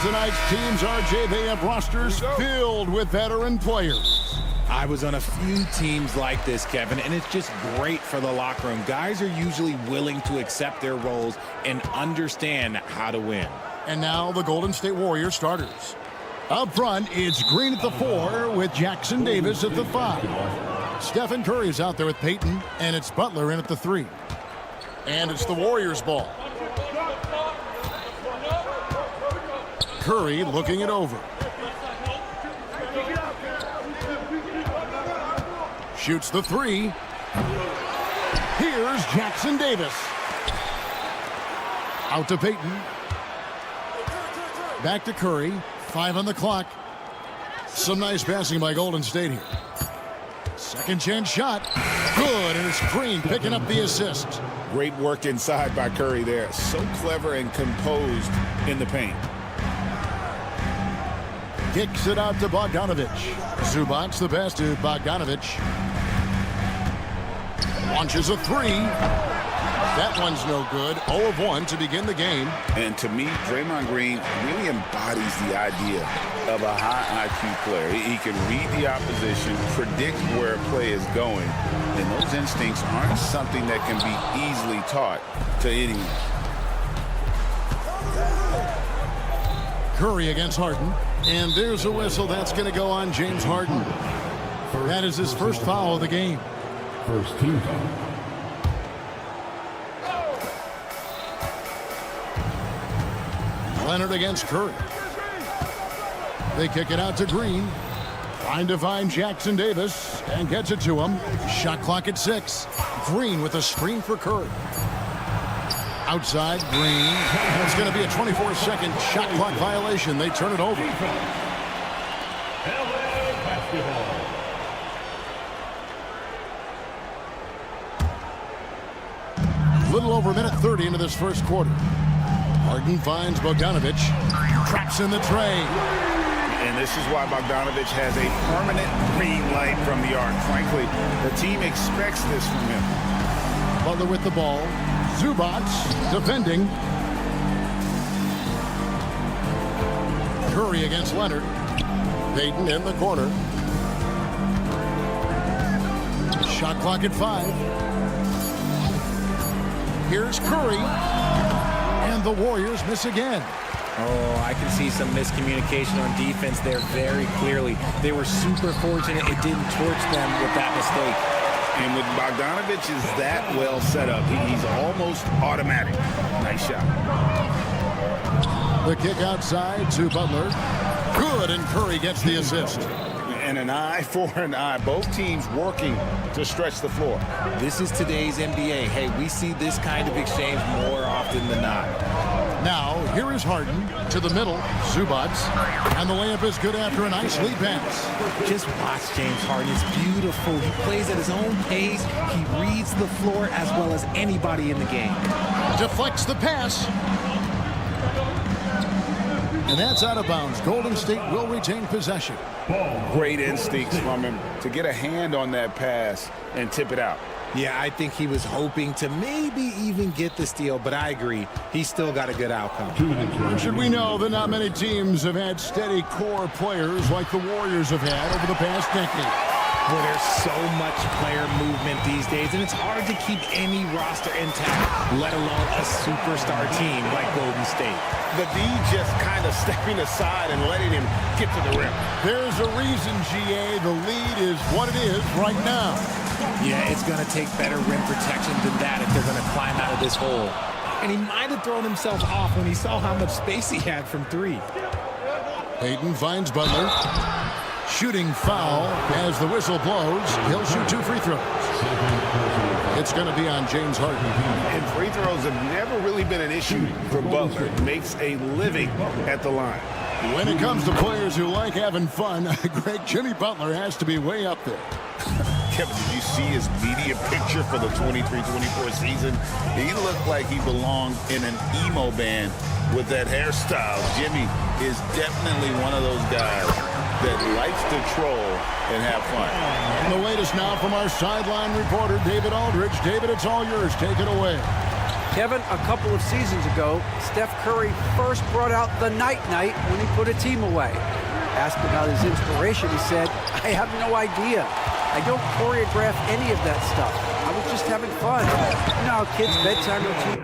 tonight's teams, RJ, they have rosters filled with veteran players. I was on a few teams like this, Kevin, and it's just great for the locker room. Guys are usually willing to accept their roles and understand how to win. And now the Golden State Warriors starters. Up front, it's Green at the 4 with Jackson Davis at the 5. Stephen Curry is out there with Payton, and it's Butler in at the 3. And it's the Warriors' ball. Curry looking it over. Shoots the 3. Here's Jackson Davis. Out to Payton. Back to Curry. 5 on the clock. Some nice passing by Golden State here. Second chance shot. Good, and it's Green picking up the assist. Great work inside by Curry there. So clever and composed in the paint. Kicks it out to Bogdanovic. Zubac the pass to Bogdanovic. Launches a 3. That one's no good. 0 of 1 to begin the game. And to me, Draymond Green really embodies the idea of a high IQ player. He can read the opposition, predict where a play is going, and those instincts aren't something that can be easily taught to anyone. Curry against Harden. And there's a whistle that's going to go on James Harden. That is his first foul of the game. First team foul. Leonard against Curry. They kick it out to Green. Trying to find Jackson Davis and gets it to him. Shot clock at 6. Green with a screen for Curry. Outside, Green. It's going to be a 24-second shot clock violation. They turn it over. Little over a minute 30 into this first quarter. Harden finds Bogdanovic. Traps in the tray. And this is why Bogdanovic has a permanent green light from the arc. Frankly, the team expects this from him. Butler with the ball. Zubac defending. Curry against Leonard. Payton in the corner. Shot clock at 5. Here's Curry. And the Warriors miss again. Oh, I can see some miscommunication on defense there very clearly. They were super fortunate it didn't torch them with that mistake. And with Bogdanovic is that well set up, he's almost automatic. Nice shot. The kick outside to Butler. Good, and Curry gets the assist. And an eye for an eye. Both teams working to stretch the floor. This is today's NBA. Hey, we see this kind of exchange more often than not. Now, here is Harden to the middle. Zubac. And the layup is good after a nice lead pass. Just watch James Harden. It's beautiful. He plays at his own pace. He reads the floor as well as anybody in the game. Deflects the pass. And that's out of bounds. Golden State will retain possession. Great instincts from him to get a hand on that pass and tip it out. Yeah, I think he was hoping to maybe even get the steal, but I agree. He still got a good outcome. Should we know that not many teams have had steady core players like the Warriors have had over the past decade? Well, there's so much player movement these days, and it's hard to keep any roster intact, let alone a superstar team like Golden State. The D just kind of stepping aside and letting him get to the rim. There's a reason, GA, the lead is what it is right now. Yeah, it's going to take better rim protection than that if they're going to climb out of this hole. And he might have thrown himself off when he saw how much space he had from 3. Payton finds Butler. Shooting foul as the whistle blows. He'll shoot 2 free throws. It's going to be on James Harden. And free throws have never really been an issue for Butler. Makes a living at the line. When it comes to players who like having fun, Greg, Jimmy Butler has to be way up there. Kevin, did you see his media picture for the 23-24 season? He looked like he belonged in an emo band with that hairstyle. Jimmy is definitely one of those guys that likes to troll and have fun. And the latest now from our sideline reporter, David Aldridge. David, it's all yours. Take it away. Kevin, a couple of seasons ago, Steph Curry first brought out the night-night when he put a team away. Asked about his inspiration, he said, "I have no idea. I don't choreograph any of that stuff. I was just having fun." You know how kids' bedtime routines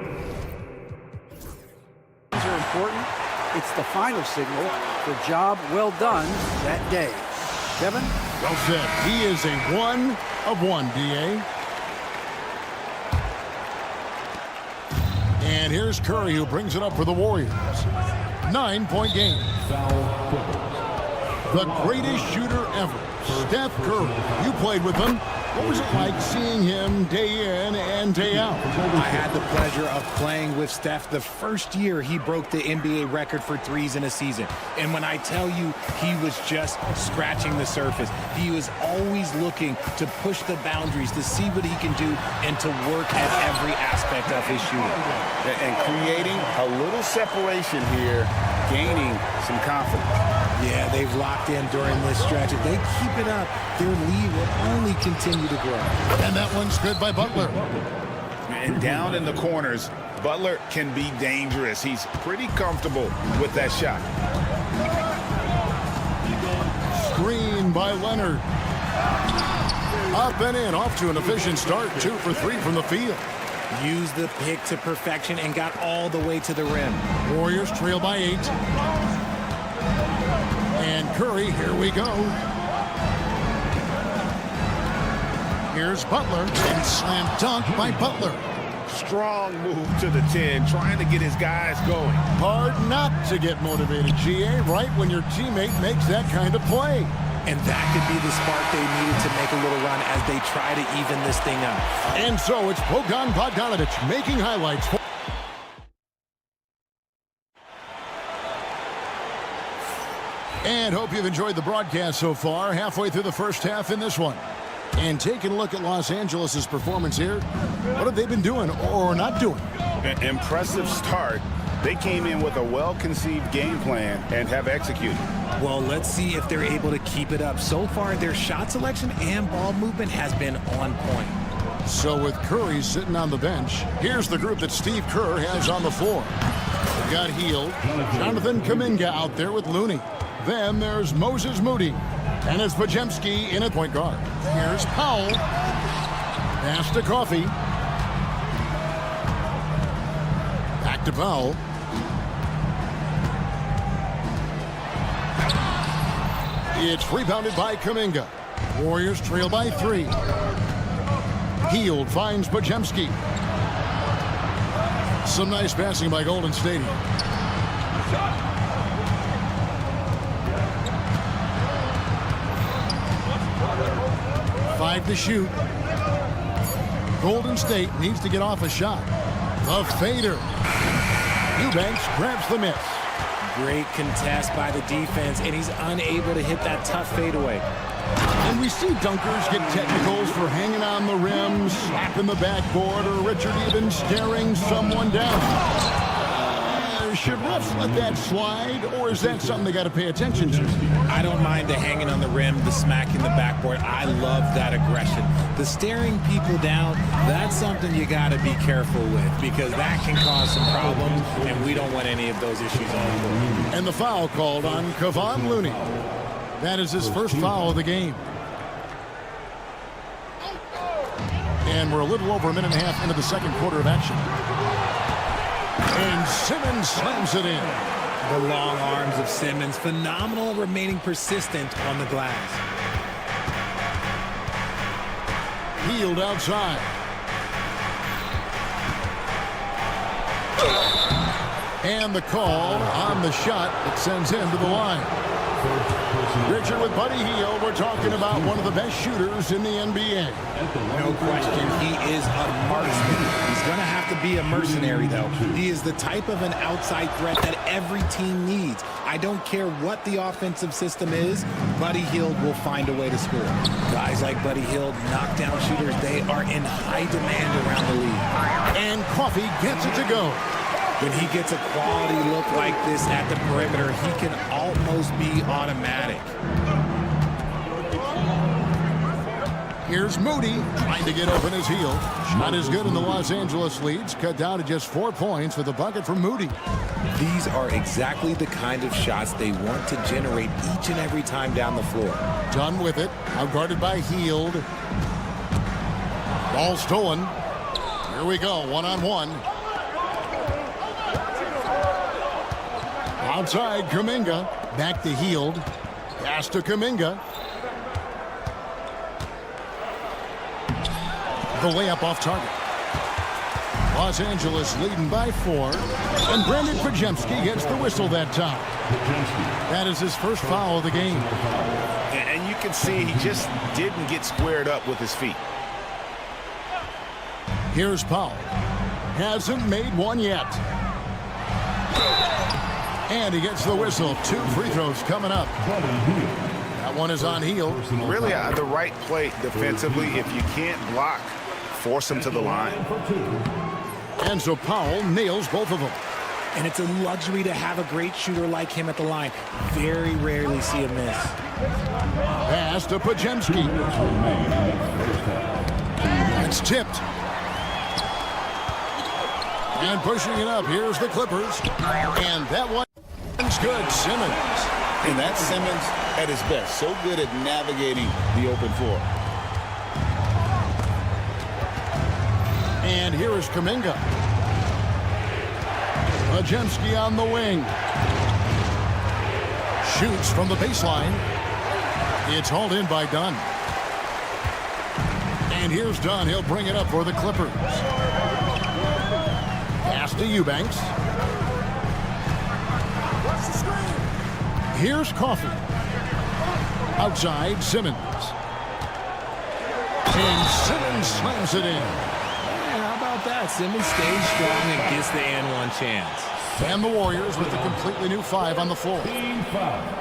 are important? It's the final signal for job well done that day. Kevin? Well said. He is a 1 of 1, D.A. And here's Curry, who brings it up for the Warriors. 9-point game. The greatest shooter ever, Steph Curry. You played with him. What was it like seeing him day in and day out? I had the pleasure of playing with Steph the first year he broke the NBA record for threes in a season. And when I tell you he was just scratching the surface, he was always looking to push the boundaries, to see what he can do, and to work at every aspect of his shooting. And creating a little separation here, gaining some confidence. Yeah, they've locked in during this stretch. If they keep it up, their lead will only continue to grow. And that one's good by Butler. And down in the corners, Butler can be dangerous. He's pretty comfortable with that shot. Screen by Leonard. Up and in, off to an efficient start. 2 for 3 from the field. Used the pick to perfection and got all the way to the rim. Warriors trail by 8. And Curry, here we go. Here's Butler, and slam dunk by Butler. Strong move to the 10, trying to get his guys going. Hard not to get motivated, GA, right when your teammate makes that kind of play. And that could be the spark they needed to make a little run as they try to even this thing up. And so it's Bogdan Bogdanović making highlights. And hope you've enjoyed the broadcast so far. Halfway through the first half in this one. And taking a look at Los Angeles' performance here. What have they been doing or not doing? An impressive start. They came in with a well-conceived game plan and have executed. Well, let's see if they're able to keep it up. So far, their shot selection and ball movement has been on point. So with Curry sitting on the bench, here's the group that Steve Kerr has on the floor. They've got Hield, Jonathan Kuminga out there with Looney. Then there's Moses Moody. And it's Podziemski in at point guard. Here's Powell. Pass to Coffey. Back to Powell. It's rebounded by Kuminga. Warriors trail by 3. Hield finds Podziemski. Some nice passing by Golden State. 5 to shoot. Golden State needs to get off a shot. The fader. Eubanks grabs the miss. Great contest by the defense, and he's unable to hit that tough fadeaway. And we see dunkers get technicals for hanging on the rim, slapping the backboard, or Richard even staring someone down. Should refs let that slide, or is that something they got to pay attention to? I don't mind the hanging on the rim, the smacking the backboard. I love that aggression. The staring people down, that's something you got to be careful with because that can cause some problems, and we don't want any of those issues on the court. And the foul called on Kevon Looney. That is his first foul of the game. And we're a little over a minute and a half into the second quarter of action. And Simmons slams it in. The long arms of Simmons, phenomenal, remaining persistent on the glass. Hield outside. And the call on the shot that sends him to the line. Richard, with Buddy Hield, we're talking about one of the best shooters in the NBA. No question, he is a marksman. He's going to have to be a mercenary, though. He is the type of an outside threat that every team needs. I don't care what the offensive system is, Buddy Hield will find a way to score. Guys like Buddy Hield, knockdown shooters, they are in high demand around the league. And Coffey gets it to go. When he gets a quality look like this at the perimeter, he can almost be automatic. Here's Moody trying to get open his heel. Not as good in the Los Angeles leads. Cut down to just 4 points with a bucket from Moody. These are exactly the kind of shots they want to generate each and every time down the floor. Done with it. Out guarded by Hield. Ball stolen. Here we go. One-on-one. Outside, Kuminga. Back to Hield. Pass to Kuminga. The layup off target. Los Angeles leading by 4. And Brandon Pajemski gets the whistle that time. That is his first foul of the game. And you can see he just didn't get squared up with his feet. Here's Powell. Hasn't made one yet. And he gets the whistle. 2 free throws coming up. That one is on Hield. Really the right play defensively. If you can't block, force him to the line. And so Powell nails both of them. And it's a luxury to have a great shooter like him at the line. Very rarely see a miss. Pass to Pajemski. It's tipped. And pushing it up, here's the Clippers. And that one's good, Simmons. And that's Simmons at his best. So good at navigating the open floor. And here is Kuminga. Pajemski on the wing. Shoots from the baseline. It's hauled in by Dunn. And here's Dunn. He'll bring it up for the Clippers. Pass to Eubanks. Here's Coffey. Outside, Simmons. And Simmons slams it in. How about that? Simmons stays strong and gets the and one chance. And the Warriors with a completely new 5 on the floor.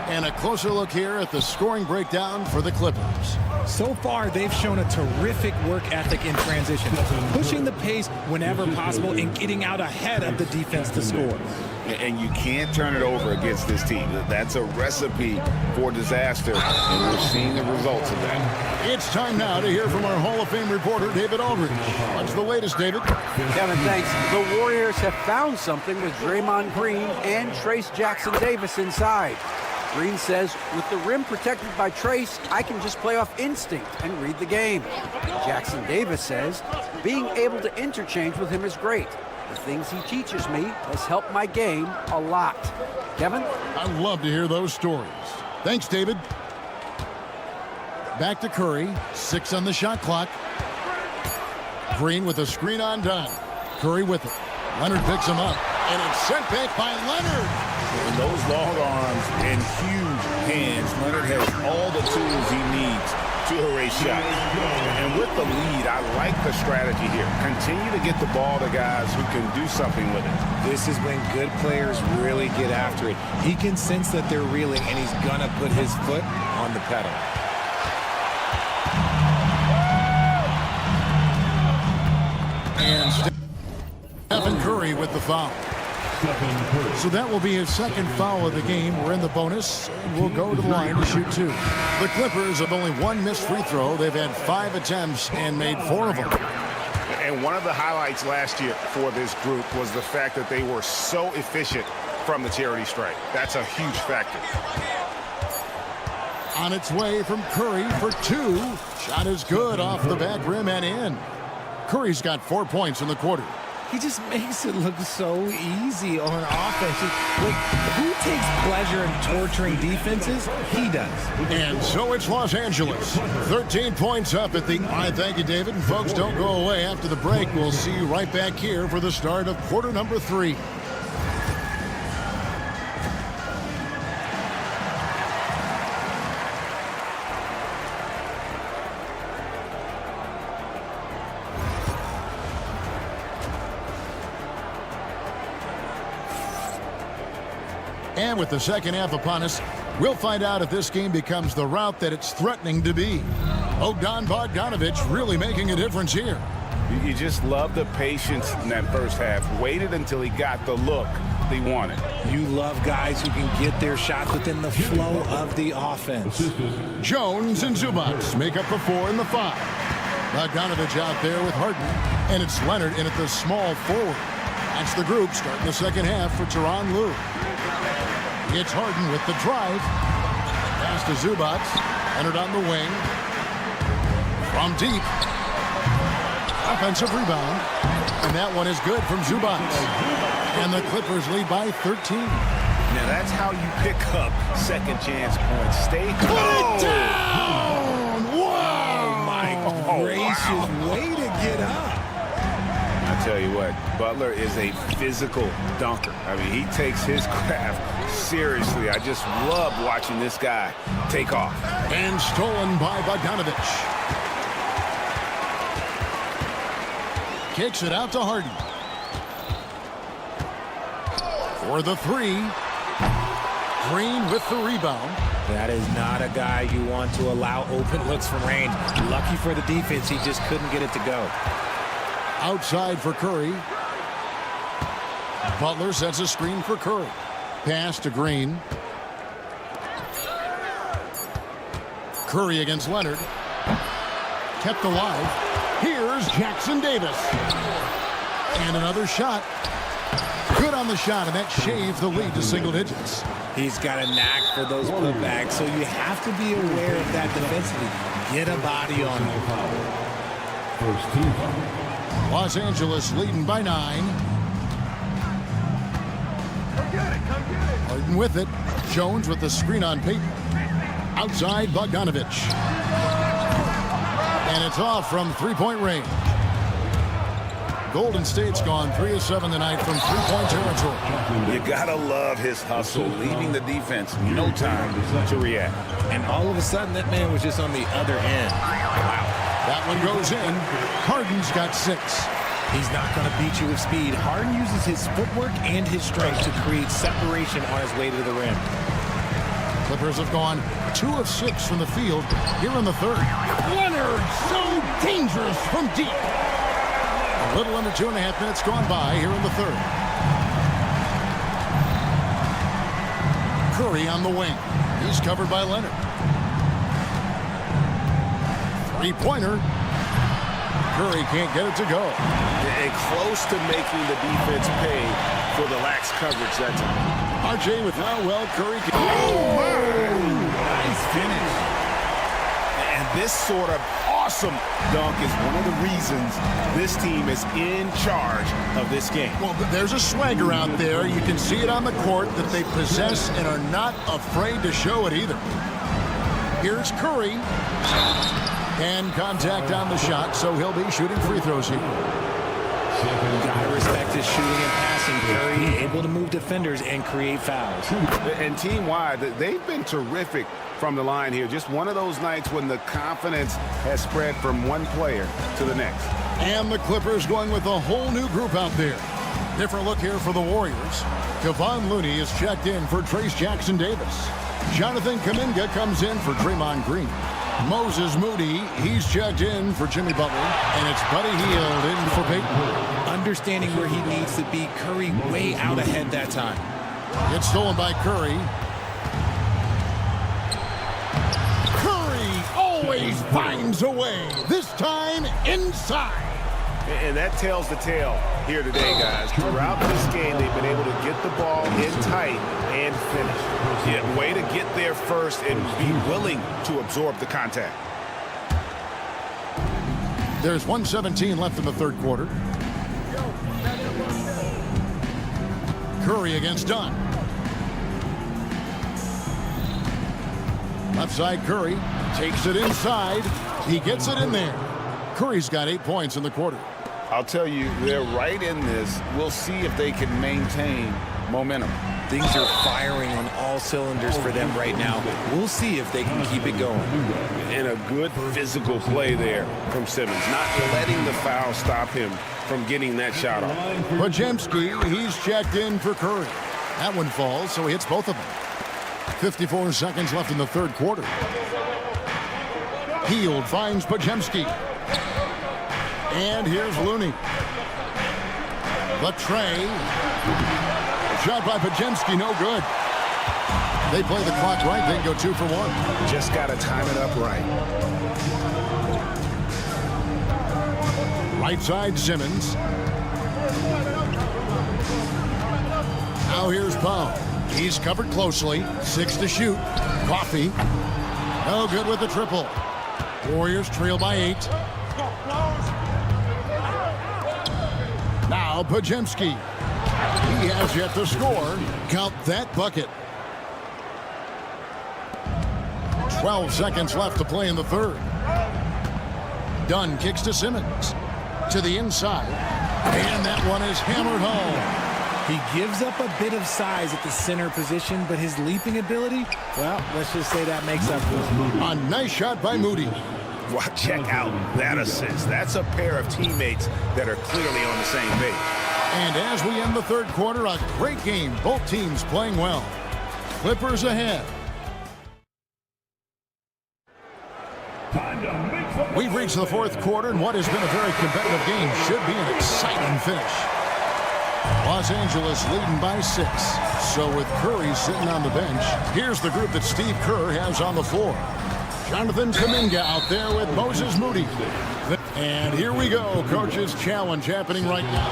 And a closer look here at the scoring breakdown for the Clippers. So far, they've shown a terrific work ethic in transition, pushing the pace whenever possible and getting out ahead of the defense to score. And you can't turn it over against this team. That's a recipe for disaster, and we're seeing the results of that. It's time now to hear from our Hall of Fame reporter, David Aldridge. What's the latest, David? Kevin, thanks. The Warriors have found something with Draymond Green and Trace Jackson-Davis inside. Green says, with the rim protected by Trace, I can just play off instinct and read the game. Jackson-Davis says, being able to interchange with him is great. The things he teaches me has helped my game a lot. Kevin? I'd love to hear those stories. Thanks, David. Back to Curry. 6 on the shot clock. Green with a screen on Dunn. Curry with it. Leonard picks him up. And it's sent back by Leonard. And those long arms and huge hands, Leonard has all the tools he needs to erase shots. And with the lead, I like the strategy here. Continue to get the ball to guys who can do something with it. This is when good players really get after it. He can sense that they're reeling, and he's going to put his foot on the pedal. And Stephen Curry with the foul. So that will be his second foul of the game. We're in the bonus, and we'll go to the line to shoot 2. The Clippers have only 1 missed free throw. They've had 5 attempts and made 4 of them. And one of the highlights last year for this group was the fact that they were so efficient from the charity stripe. That's a huge factor. On its way from Curry for 2. Shot is good off the back rim and in. Curry's got 4 points in the quarter. He just makes it look so easy on offense. Like, who takes pleasure in torturing defenses? He does. And so it's Los Angeles. 13 points up at the... All right, thank you, David. And folks, don't go away. After the break, we'll see you right back here for the start of quarter number 3. And with the second half upon us, we'll find out if this game becomes the route that it's threatening to be. Bogdan Bogdanovic really making a difference here. You just love the patience in that first half. Waited until he got the look they wanted. You love guys who can get their shots within the flow of the offense. Jones and Zubats make up the 4 and the 5. Bogdanovich out there with Harden, and it's Leonard in at the small forward. That's the group starting the second half for Tyronn Lue. It's Harden with the drive. Pass to Zubats. Leonard on the wing. From deep. Offensive rebound. And that one is good from Zubats. And the Clippers lead by 13. Now that's how you pick up second chance points. Stay Put it down! Wow! Gracious, way to get up. I tell you what, Butler is a physical dunker. I mean, he takes his craft seriously. I just love watching this guy take off. And stolen by Bogdanovich. Kicks it out to Harden. For the 3. Green with the rebound. That is not a guy you want to allow open looks from range. Lucky for the defense, he just couldn't get it to go. Outside for Curry. Butler sets a screen for Curry. Pass to Green. Curry against Leonard. Kept alive. Here's Jackson Davis. And another shot. Good on the shot, and that shaves the lead to single digits. He's got a knack for those putbacks, so you have to be aware of that defensively. Get a body on him. First team foul. Los Angeles leading by 9. Harden with it. Jones with the screen on Payton. Outside Bogdanovich. And it's off from three-point range. Golden State's gone 3 of 7 tonight from three-point territory. You gotta love his hustle, leaving the defense no time to react. And all of a sudden, that man was just on the other end. Wow. That one goes in. Harden's got 6. He's not going to beat you with speed. Harden uses his footwork and his strength to create separation on his way to the rim. Clippers have gone 2 of 6 from the field here in the third. Leonard, so dangerous from deep. A little under 2.5 minutes gone by here in the third. Curry on the wing. He's covered by Leonard. Three-pointer. Curry can't get it to go. And close to making the defense pay for the lax coverage that time. RJ with how well Curry can. Nice finish. And this sort of awesome dunk is one of the reasons this team is in charge of this game. Well, there's a swagger out there. You can see it on the court that they possess and are not afraid to show it either. Here's Curry. And contact on the shot, so he'll be shooting free throws here. Gotta respect his shooting and passing. Curry able to move defenders and create fouls. And team-wide, they've been terrific from the line here. Just one of those nights when the confidence has spread from one player to the next. And the Clippers going with a whole new group out there. Different look here for the Warriors. Kevon Looney is checked in for Trace Jackson Davis. Jonathan Kuminga comes in for Draymond Green. Moses Moody, he's checked in for Jimmy Butler, and it's Buddy Hield in for Payton. Understanding where he needs to be, Curry way out ahead that time. It's stolen by Curry. Curry always finds a way, this time inside. And that tells the tale here today, guys. Throughout this game, they've been able to get the ball in tight and finish. Yeah, way to get there first and be willing to absorb the contact. There's 1:17 left in the third quarter. Curry against Dunn. Left side Curry takes it inside. He gets it in there. Curry's got 8 points in the quarter. I'll tell you, they're right in this. We'll see if they can maintain momentum. Things are firing on all cylinders for them right now. We'll see if they can keep it going. And a good physical play there from Simmons, not letting the foul stop him from getting that shot off. Podziemski, he's checked in for Curry. That one falls, so he hits both of them. 54 seconds left in the third quarter. Hield finds Podziemski. And here's Looney. The tray. shot by Podziemski, no good. They play the clock right, they go 2 for 1. Just got to time it up right. Right side, Simmons. Now here's Powell. He's covered closely. 6 to shoot. Coffee. No good with the triple. Warriors trail by 8. Now Podziemski. He has yet to score. Count that bucket. 12 seconds left to play in the third. Dunn kicks to Simmons. To the inside. And that one is hammered home. He gives up a bit of size at the center position, but his leaping ability, well, let's just say that makes up for it. A nice shot by Moody. Well, check out that assist. That's a pair of teammates that are clearly on the same page. And as we end the third quarter, a great game. Both teams playing well. Clippers ahead. We've reached the fourth quarter, and what has been a very competitive game should be an exciting finish. Los Angeles leading by 6. So with Curry sitting on the bench, here's the group that Steve Kerr has on the floor. Jonathan Kuminga out there with Moses Moody. And here we go. Coach's challenge happening right now.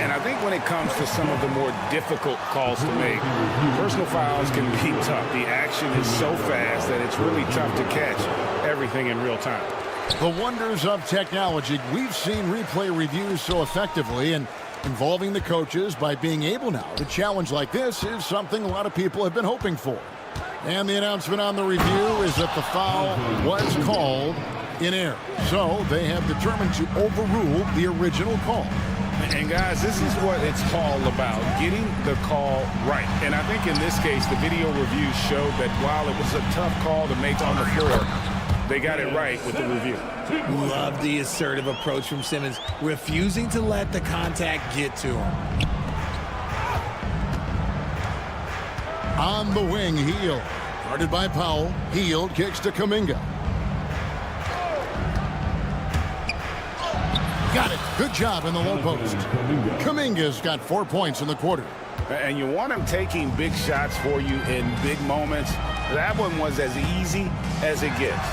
And I think when it comes to some of the more difficult calls to make, personal fouls can be tough. The action is so fast that it's really tough to catch everything in real time. The wonders of technology. We've seen replay reviews so effectively, and involving the coaches by being able now to challenge like this is something a lot of people have been hoping for. And the announcement on the review is that the foul was called in error. So they have determined to overrule the original call. And guys, this is what it's all about, getting the call right. And I think in this case, the video review showed that while it was a tough call to make on the floor, they got it right with the review. Love the assertive approach from Simmons, refusing to let the contact get to him. On the wing, Hield. Guarded by Powell. Hield kicks to Kuminga. Got it. Good job in the low post. Kuminga's got 4 points in the quarter. And you want him taking big shots for you in big moments. That one was as easy as it gets.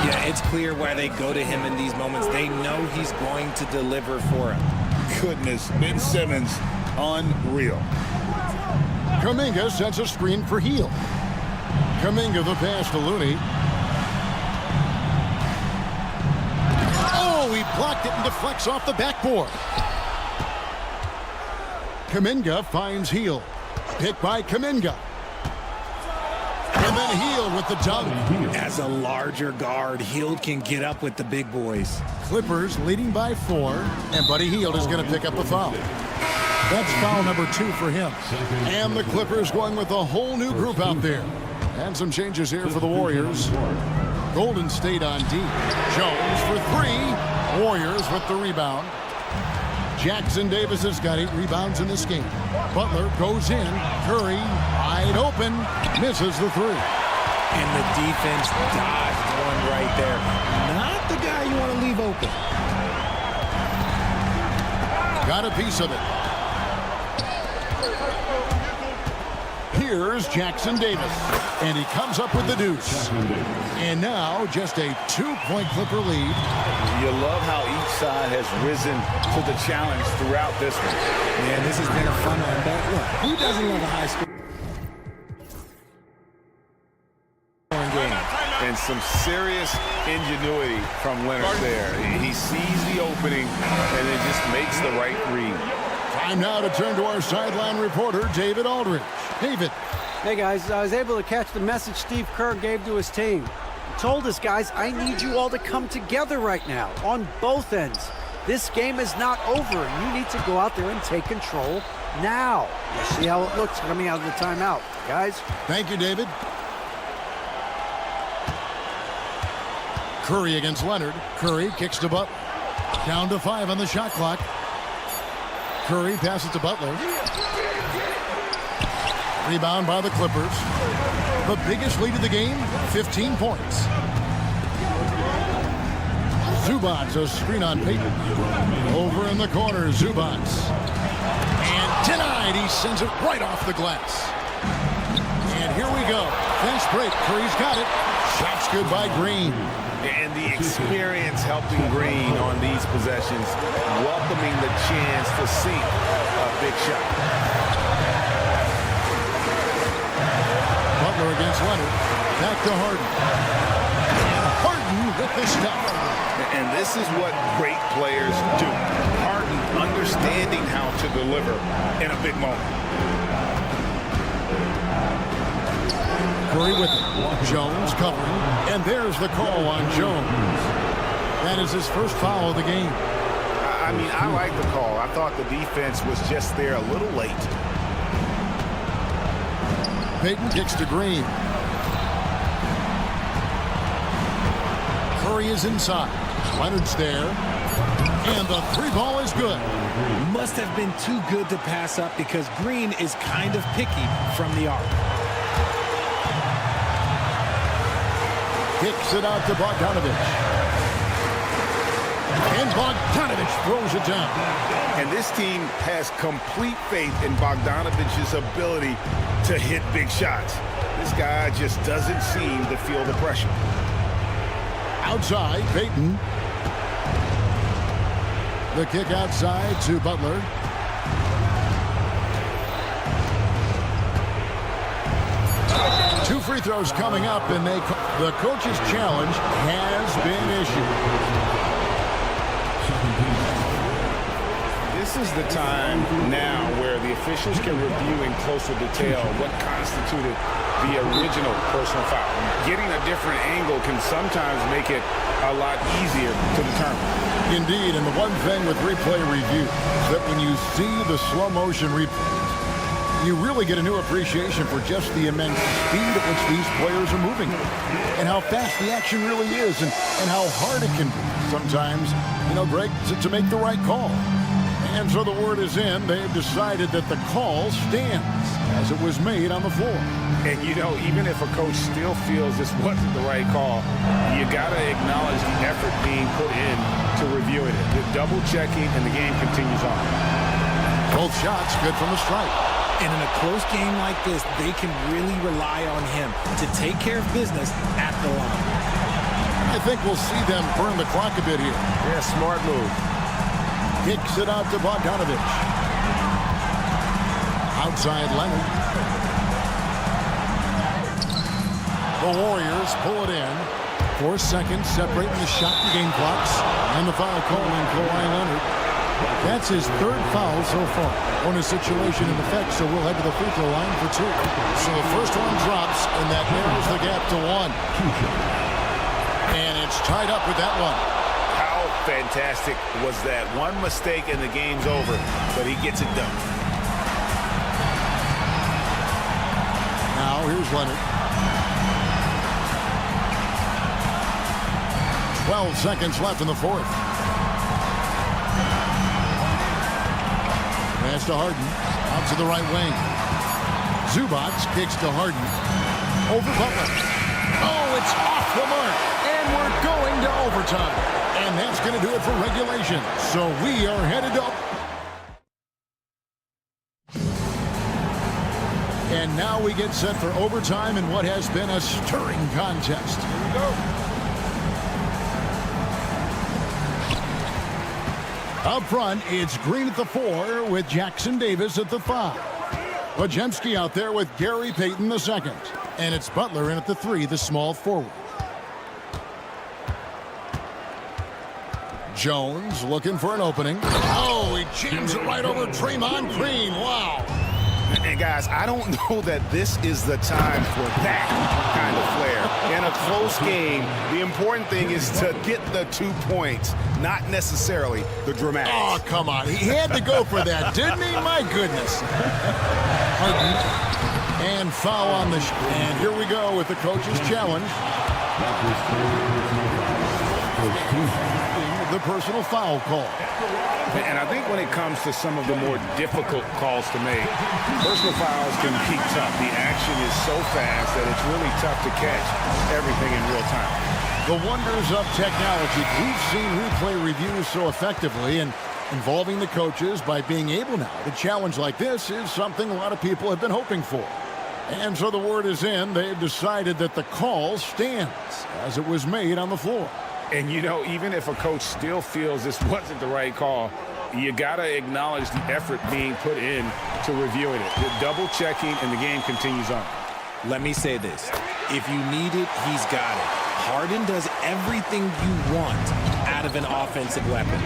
Yeah, it's clear why they go to him in these moments. They know he's going to deliver for him. Goodness, Ben Simmons, unreal. Kuminga sets a screen for Hield. Kuminga the pass to Looney. Oh, he blocked it and deflects off the backboard. Kuminga finds Hield. Picked by Kuminga. And then Hield with the dunk. As a larger guard, Hield can get up with the big boys. Clippers leading by 4, and Buddy Hield is going to pick up the foul. That's foul number 2 for him. And the Clippers going with a whole new group out there. And some changes here for the Warriors. Golden State on D. Jones for 3. Warriors with the rebound. Jackson Davis has got 8 rebounds in this game. Butler goes in. Curry wide open. Misses the 3. And the defense dodged one right there. Not the guy you want to leave open. Got a piece of it. Here's Jackson Davis. And he comes up with the deuce. And now just a 2-point Clipper lead. You love how each side has risen to the challenge throughout this one. Yeah, this has been a fun one. But look, who doesn't love a high score game? And some serious ingenuity from Leonard there. He sees the opening and then just makes the right read. Time now to turn to our sideline reporter, David Aldridge. David. Hey, guys, I was able to catch the message Steve Kerr gave to his team. He told us, guys, I need you all to come together right now on both ends. This game is not over. You need to go out there and take control now. We'll see how it looks coming out of the timeout, guys. Thank you, David. Curry against Leonard. Curry kicks to Butler. Down to 5 on the shot clock. Curry passes to Butler. Rebound by the Clippers. The biggest lead of the game, 15 points. Zubats, a screen on Payton. Over in the corner, Zubats. And denied. He sends it right off the glass. And here we go. Fast break. Curry's got it. Shot's good by Green. And the experience helping Green on these possessions, welcoming the chance to sink a big shot. Butler against Leonard. Back to Harden. And Harden with the stop. And this is what great players do. Harden understanding how to deliver in a big moment. Curry with it. Jones covering. And there's the call on Jones. That is his first foul of the game. I mean, I like the call. I thought the defense was just there a little late. Payton kicks to Green. Curry is inside. Leonard's there. And the three ball is good. Must have been too good to pass up because Green is kind of picky from the arc. Kicks it out to Bogdanovich. And Bogdanovich throws it down. And this team has complete faith in Bogdanovich's ability to hit big shots. This guy just doesn't seem to feel the pressure. Outside, Payton. The kick outside to Butler. Two free throws coming up, and the coach's challenge has been issued. This is the time now where the officials can review in closer detail what constituted the original personal foul. Getting a different angle can sometimes make it a lot easier to determine. Indeed, and the one thing with replay review is that when you see the slow motion replay, you really get a new appreciation for just the immense speed at which these players are moving and how fast the action really is and how hard it can be sometimes, Greg, to make the right call. And so the word is in. They've decided that the call stands as it was made on the floor. And, even if a coach still feels this wasn't the right call, you got to acknowledge the effort being put in to reviewing it. The double checking, and the game continues on. Both shots good from the strike. And in a close game like this, they can really rely on him to take care of business at the line. I think we'll see them burn the clock a bit here. Yeah, smart move. Kicks it out to Bogdanovich. Outside Leonard. The Warriors pull it in. 4 seconds separating the shot and game clocks. And the foul call on Kawhi Leonard. That's his third foul so far on a situation in effect, so we'll head to the free throw line for 2. So the first one drops, and that narrows the gap to 1. And it's tied up with that one. How fantastic was that? One mistake and the game's over, but he gets it done. Now here's Leonard. 12 seconds left in the fourth. Pass to Harden. Out to the right wing. Zubats kicks to Harden. Over Butler. Oh, it's off the mark. And we're going to overtime. And that's going to do it for regulation. So we are headed up. And now we get set for overtime in what has been a stirring contest. Here we go. Up front, it's Green at the 4 with Jackson Davis at the 5. Wojemski out there with Gary Payton the 2nd. And it's Butler in at the 3, the small forward. Jones looking for an opening. Oh, he jams it right over Draymond Green. Wow. And guys, I don't know that this is the time for that kind of flair. In a close game, the important thing is to get the 2 points, not necessarily the dramatics. Oh, come on. He had to go for that, didn't he? My goodness. Harden. And foul on the and here we go with the coach's challenge. The personal foul call. And I think when it comes to some of the more difficult calls to make, personal fouls can be tough. The action is so fast that it's really tough to catch everything in real time. The wonders of technology. We've seen replay reviews so effectively, and involving the coaches by being able now to challenge like this is something a lot of people have been hoping for. And so the word is in. They've decided that the call stands as it was made on the floor. And, you know, even if a coach still feels this wasn't the right call, you got to acknowledge the effort being put in to reviewing it. The double checking, and the game continues on. Let me say this. If you need it, he's got it. Harden does everything you want out of an offensive weapon.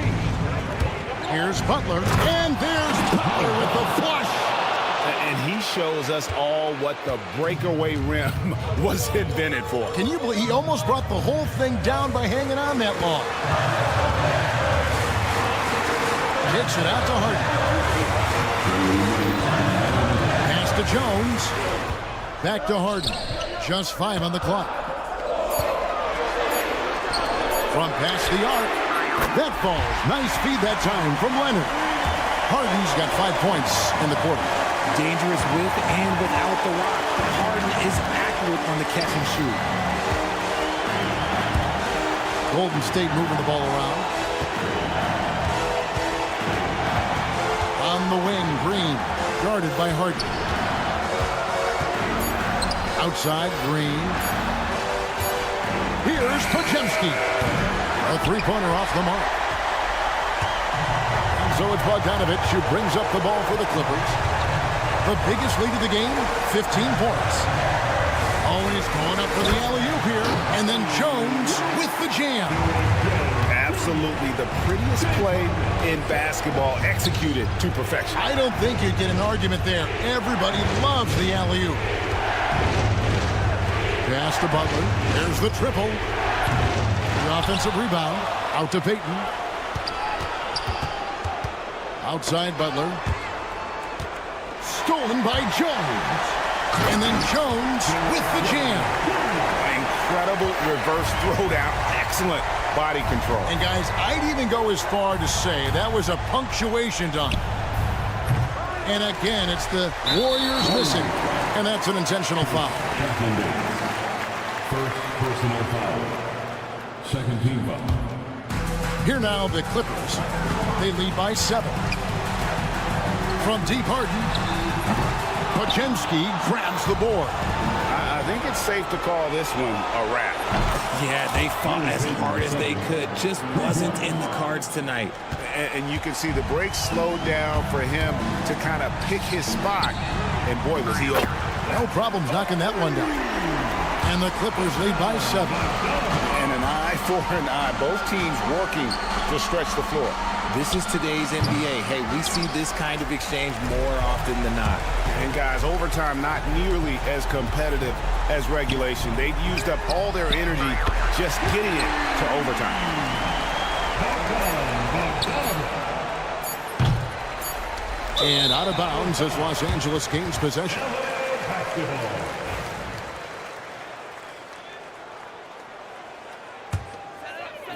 Here's Butler, and there's Butler with the flush. And he shows us all what the breakaway rim was invented for. Can you believe he almost brought the whole thing down by hanging on that long? Kicks it out to Harden. Pass to Jones. Back to Harden. Just 5 on the clock. From past the arc. That falls. Nice feed that time from Leonard. Harden's got 5 points in the quarter. Dangerous with and without the rock. Harden is accurate on the catch and shoot. Golden State moving the ball around. On the wing, Green, guarded by Harden. Outside, Green. Here's Podziemski. A three-pointer off the mark. And so it's Bogdanovich who brings up the ball for the Clippers. The biggest lead of the game, 15 points. Oh, and he's going up for the alley-oop here. And then Jones with the jam. Absolutely the prettiest play in basketball, executed to perfection. I don't think you'd get an argument there. Everybody loves the alley-oop. Pass to Butler. There's the triple. The offensive rebound. Out to Payton. Outside Butler. Stolen by Jones. And then Jones with the jam. Incredible reverse throwdown. Excellent body control. And guys, I'd even go as far to say that was a punctuation dunk. And again, it's the Warriors missing. And that's an intentional foul. First personal foul. Second team foul. Here now, the Clippers. They lead by 7. From deep, Harden. Podziemski grabs the board. I think it's safe to call this one a wrap. Yeah, they fought as hard as they could. Just wasn't in the cards tonight. And you can see the break slowed down for him to kind of pick his spot. And boy, was he open. No problems knocking that one down. And the Clippers lead by 7. And an eye for an eye. Both teams working to stretch the floor. This is today's NBA. Hey, we see this kind of exchange more often than not. And guys, overtime not nearly as competitive as regulation. They used up all their energy just getting it to overtime. And out of bounds as Los Angeles gains possession.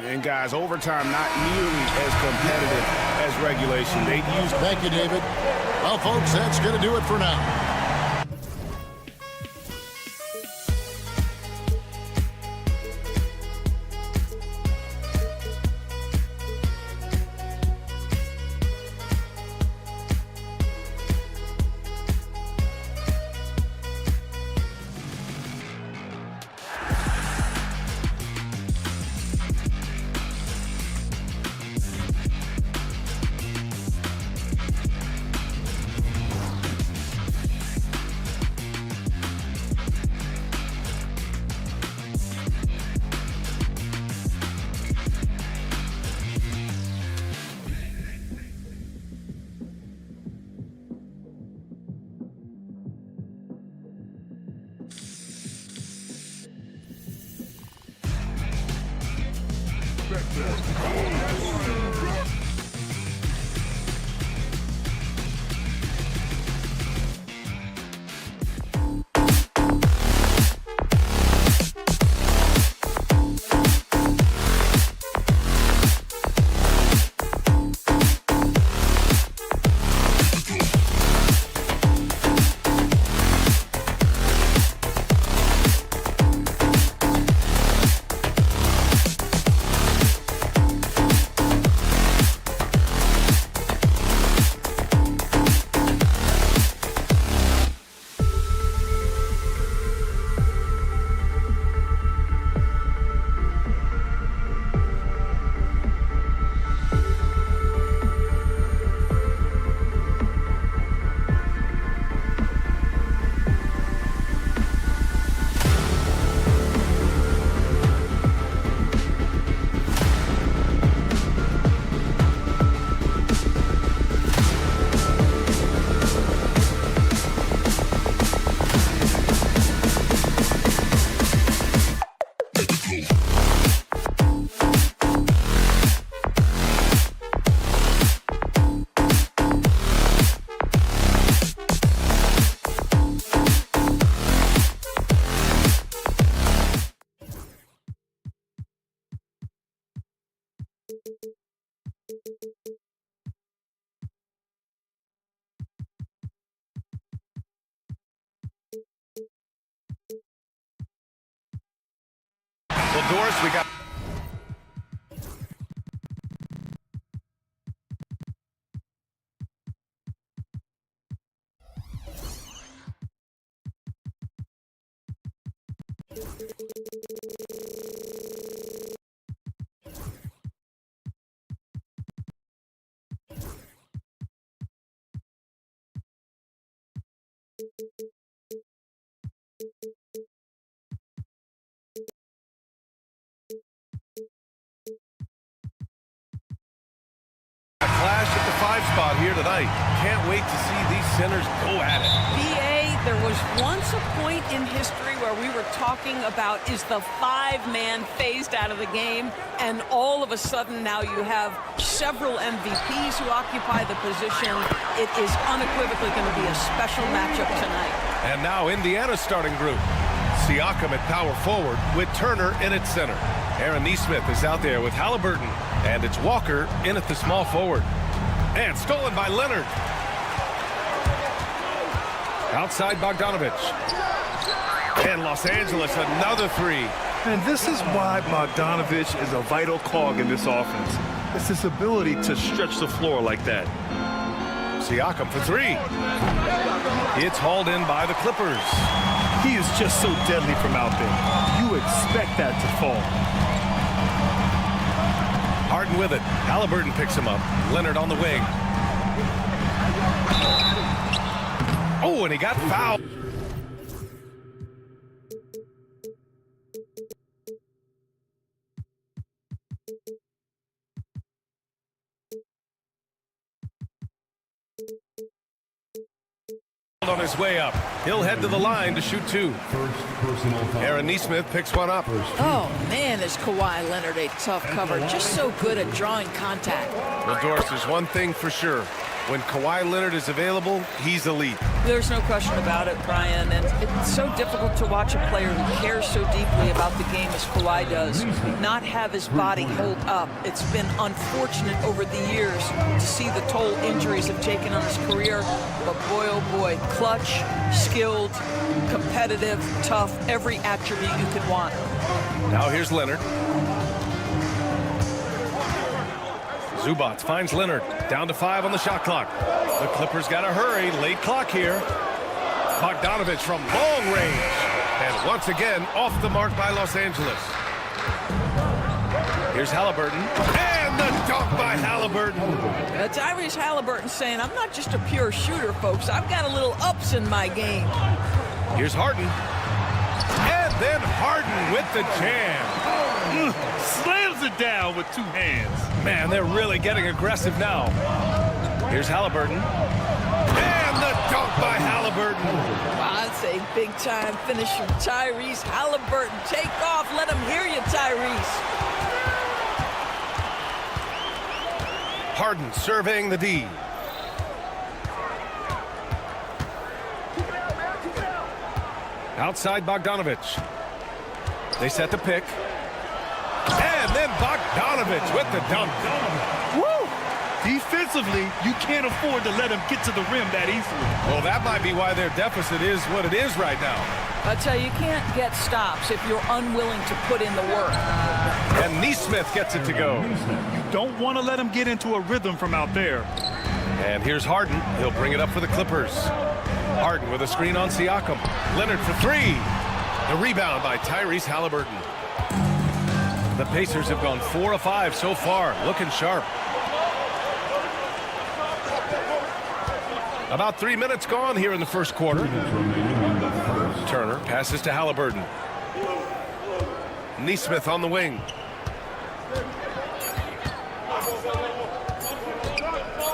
And guys, overtime not nearly as competitive as regulation. They used. Thank you, David. Well, folks, that's going to do it for now. Doris, we got... A clash at the 5 spot here tonight. Can't wait to see these centers go at it. BA, there was once a point in history where we were talking about is the 5-man phased out of the game, and all of a sudden now you have several MVPs who occupy the position. It is unequivocally going to be a special matchup tonight. And now Indiana's starting group. Siakam at power forward with Turner in at center. Aaron Nesmith is out there with Halliburton. And it's Walker in at the small forward. And stolen by Leonard. Outside Bogdanovich. And Los Angeles, another 3. And this is why Bogdanovich is a vital cog in this offense. It's his ability to stretch the floor like that. Siakam for 3. It's hauled in by the Clippers. He is just so deadly from out there. You expect that to fall. Harden with it. Halliburton picks him up. Leonard on the wing. Oh, and he got fouled. On his way up. He'll head to the line to shoot 2. First personal foul. Aaron Nesmith picks one up. Oh, man, is Kawhi Leonard a tough cover. Just so good at drawing contact. Well, Doris, there's one thing for sure. When Kawhi Leonard is available, he's elite. There's no question about it, Brian, and it's so difficult to watch a player who cares so deeply about the game as Kawhi does not have his body hold up. It's been unfortunate over the years to see the toll injuries have taken on his career, but boy, oh boy, clutch, skilled, competitive, tough, every attribute you could want. Now here's Leonard. Zubats finds Leonard. Down to 5 on the shot clock. The Clippers got to hurry. Late clock here. Bogdanovich from long range. And once again, off the mark by Los Angeles. Here's Halliburton. And the dunk by Halliburton. Tyrese Halliburton saying, I'm not just a pure shooter, folks. I've got a little ups in my game. Here's Harden. And then Harden with the jam. Slams it down with 2 hands. Man, they're really getting aggressive now. Here's Halliburton. And the dunk by Halliburton. I'd say big-time finish from Tyrese Halliburton. Take off. Let him hear you, Tyrese. Harden surveying the D. Outside Bogdanovich. They set the pick. And then Bogdanovich with the dunk. Woo! Defensively, you can't afford to let him get to the rim that easily. Well, that might be why their deficit is what it is right now. I tell you, you can't get stops if you're unwilling to put in the work. And Nesmith gets it to go. You don't want to let him get into a rhythm from out there. And here's Harden. He'll bring it up for the Clippers. Harden with a screen on Siakam. Leonard for 3. The rebound by Tyrese Halliburton. The Pacers have gone 4 of 5 so far, looking sharp. About 3 minutes gone here in the first quarter. Turner passes to Halliburton. Nesmith on the wing.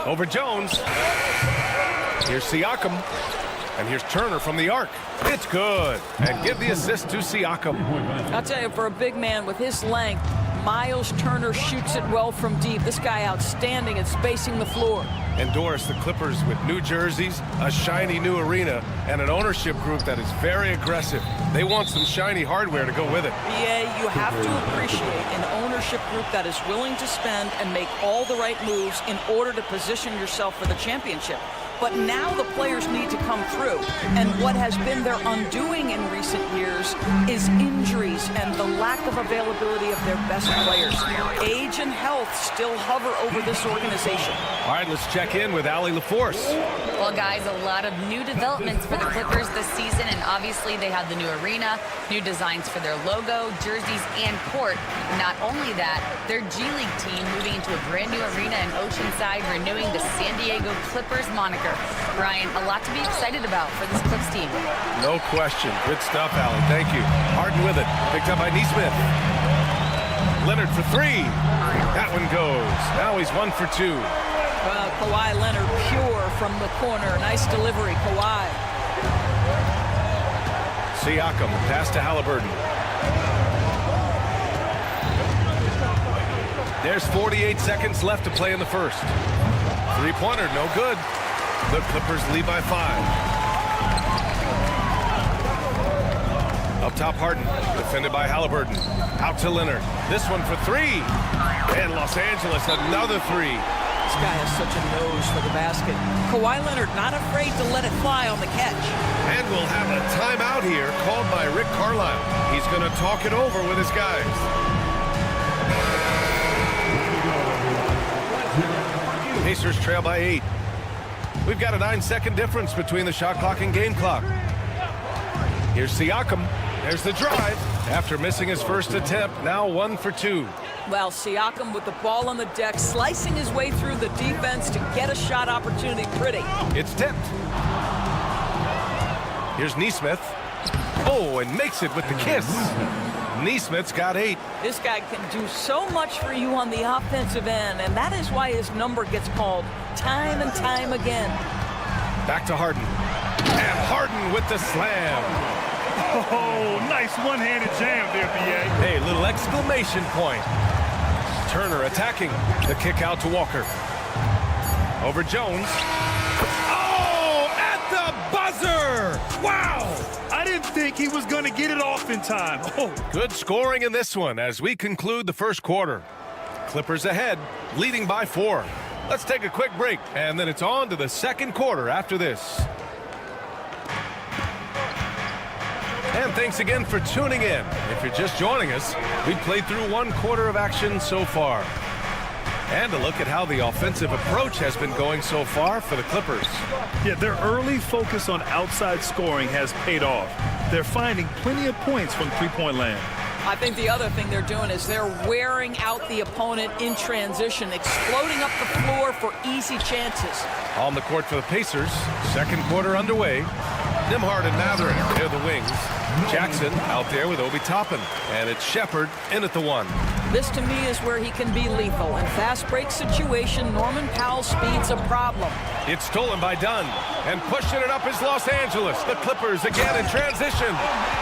Over Jones. Here's Siakam. And here's Turner from the arc. It's good. And give the assist to Siakam. I'll tell you, for a big man with his length, Miles Turner shoots it well from deep. This guy outstanding at spacing the floor. And Doris, the Clippers with new jerseys, a shiny new arena, and an ownership group that is very aggressive. They want some shiny hardware to go with it. Yeah, you have to appreciate an ownership group that is willing to spend and make all the right moves in order to position yourself for the championship. but now the players need to come through. And what has been their undoing in recent years is injuries and the lack of availability of their best players. Age and health still hover over this organization. All right, let's check in with Allie LaForce. Well, guys, a lot of new developments for the Clippers this season, and obviously they have the new arena, new designs for their logo, jerseys, and court. Not only that, their G League team moving into a brand new arena in Oceanside, renewing the San Diego Clippers moniker. Brian, a lot to be excited about for this Clips team. No question. Good stuff, Allie. Thank you. Harden with it. Picked up by Neesmith. Leonard for three. That one goes. Now he's 1 for 2. Kawhi Leonard pure from the corner. Nice delivery, Kawhi. Siakam, pass to Halliburton. There's 48 seconds left to play in the first. Three-pointer, no good. The Clippers lead by 5. Up top, Harden, defended by Halliburton. Out to Leonard. This one for 3. And Los Angeles, another 3. This guy has such a nose for the basket. Kawhi Leonard not afraid to let it fly on the catch. And we'll have a timeout here called by Rick Carlisle. He's going to talk it over with his guys. Pacers trail by 8. We've got a 9-second difference between the shot clock and game clock. Here's Siakam. There's the drive. After missing his first attempt, now 1 for 2. Well, Siakam with the ball on the deck, slicing his way through the defense to get a shot opportunity pretty. It's tipped. Here's Neesmith. Oh, and makes it with the kiss. Neesmith's got 8. This guy can do so much for you on the offensive end, and that is why his number gets called time and time again. Back to Harden. And Harden with the slam. Oh, nice one-handed jam there, B.A. Hey, little exclamation point. Turner attacking. The kick out to Walker. Over Jones. Oh, at the buzzer! Wow! I didn't think he was going to get it off in time. Oh. Good scoring in this one as we conclude the first quarter. Clippers ahead, leading by 4. Let's take a quick break, and then it's on to the second quarter after this. And thanks again for tuning in. If you're just joining us, we've played through 1 quarter of action so far. And a look at how the offensive approach has been going so far for the Clippers. Yeah, their early focus on outside scoring has paid off. They're finding plenty of points from three-point land. I think the other thing they're doing is they're wearing out the opponent in transition, exploding up the floor for easy chances. On the court for the Pacers, second quarter underway. Nembhard and Mathurin near the wings. Jackson out there with Obi Toppin. And it's Shepherd in at the 1. This, to me, is where he can be lethal. In fast break situation, Norman Powell's speed's a problem. It's stolen by Dunn. And pushing it up is Los Angeles. The Clippers again in transition.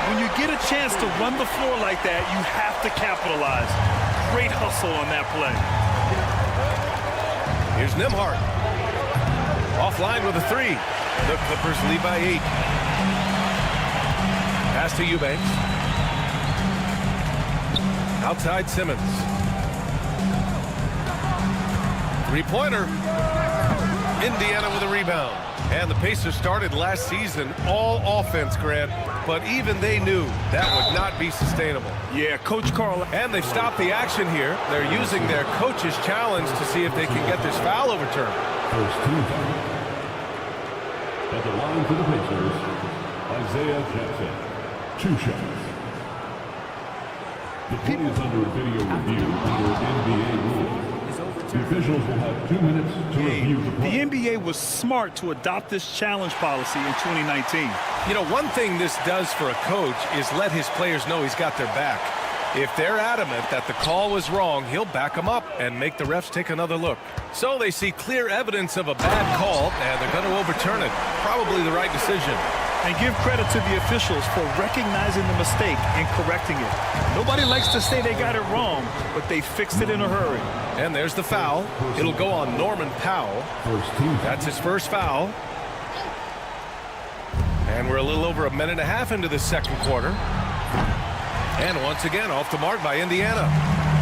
When you get a chance to run the floor like that, you have to capitalize. Great hustle on that play. Here's Nembhard. Offline with a 3. The Clippers lead by 8. Pass to Eubanks. Outside Simmons. Three-pointer. Indiana with a rebound. And the Pacers started last season all offense, Grant, but even they knew that would not be sustainable. Yeah, Coach Carl. And they've stopped the action here. They're using their coach's challenge to see if they can get this foul overturned. First team foul. At the line for the Pacers, Isaiah Jackson. 2 shots. The play is under video review under NBA rules. The officials will have 2 minutes to review the play. The NBA was smart to adopt this challenge policy in 2019. You know, one thing this does for a coach is let his players know he's got their back. If they're adamant that the call was wrong, he'll back them up and make the refs take another look. So they see clear evidence of a bad call, and they're going to overturn it. Probably the right decision. And give credit to the officials for recognizing the mistake and correcting it. Nobody likes to say they got it wrong, but they fixed it in a hurry. And there's the foul. It'll go on Norman Powell. That's his first foul. And we're a little over a minute and a half into the second quarter. And once again, off the mark by Indiana.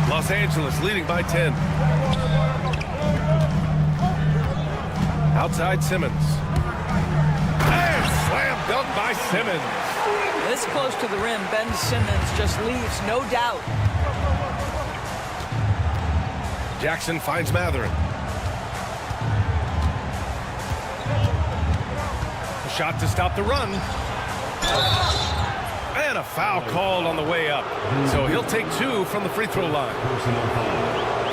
Los Angeles leading by 10. Outside Simmons. And slam dunk by Simmons. This close to the rim, Ben Simmons just leaves, no doubt. Jackson finds Matherin. A shot to stop the run. And a foul called on the way up. So he'll take 2 from the free throw line.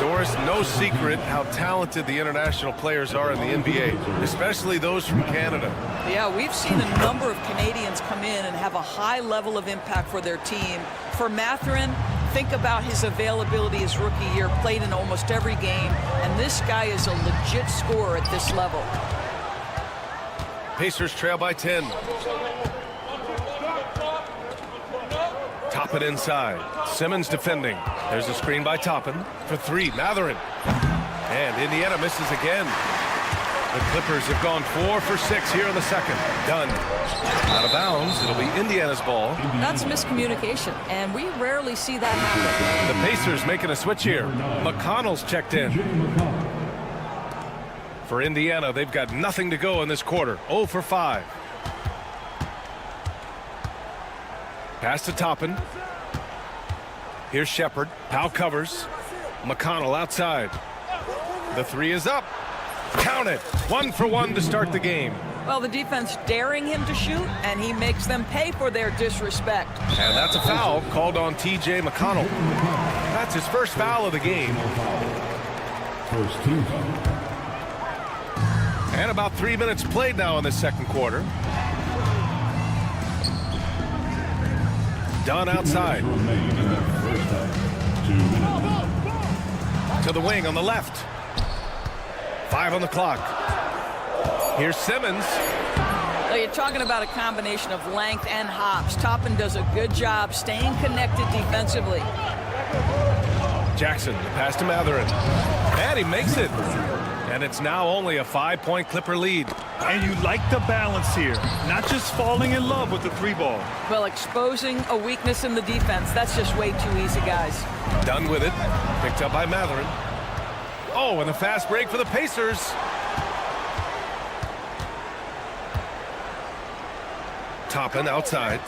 Doris, no secret how talented the international players are in the NBA, especially those from Canada. Yeah, we've seen a number of Canadians come in and have a high level of impact for their team. For Matherin, think about his availability his rookie year, played in almost every game, and this guy is a legit scorer at this level. Pacers trail by 10. Toppin inside. Simmons defending. There's a screen by Toppin for 3. Matherin. And Indiana misses again. The Clippers have gone 4 for 6 here in the second. Dunn. Out of bounds. It'll be Indiana's ball. That's miscommunication, and we rarely see that happen. The Pacers making a switch here. McConnell's checked in. For Indiana, they've got nothing to go in this quarter. 0 for 5. Pass to Toppin. Here's Shepard. Powell covers. McConnell outside. The 3 is up. Count it. 1 for 1 to start the game. Well, the defense daring him to shoot, and he makes them pay for their disrespect. And that's a foul called on T.J. McConnell. That's his first foul of the game. First team. And about 3 minutes played now in the second quarter. Dunn outside. To the wing on the left. 5 on the clock. Here's Simmons. So you're talking about a combination of length and hops. Toppin does a good job staying connected defensively. Jackson, pass to Matherin. And he makes it. And it's now only a 5-point Clipper lead. And you like the balance here, not just falling in love with the 3-ball. Well, exposing a weakness in the defense, that's just way too easy, guys. Done with it. Picked up by Matherin. Oh, and a fast break for the Pacers. Toppin outside.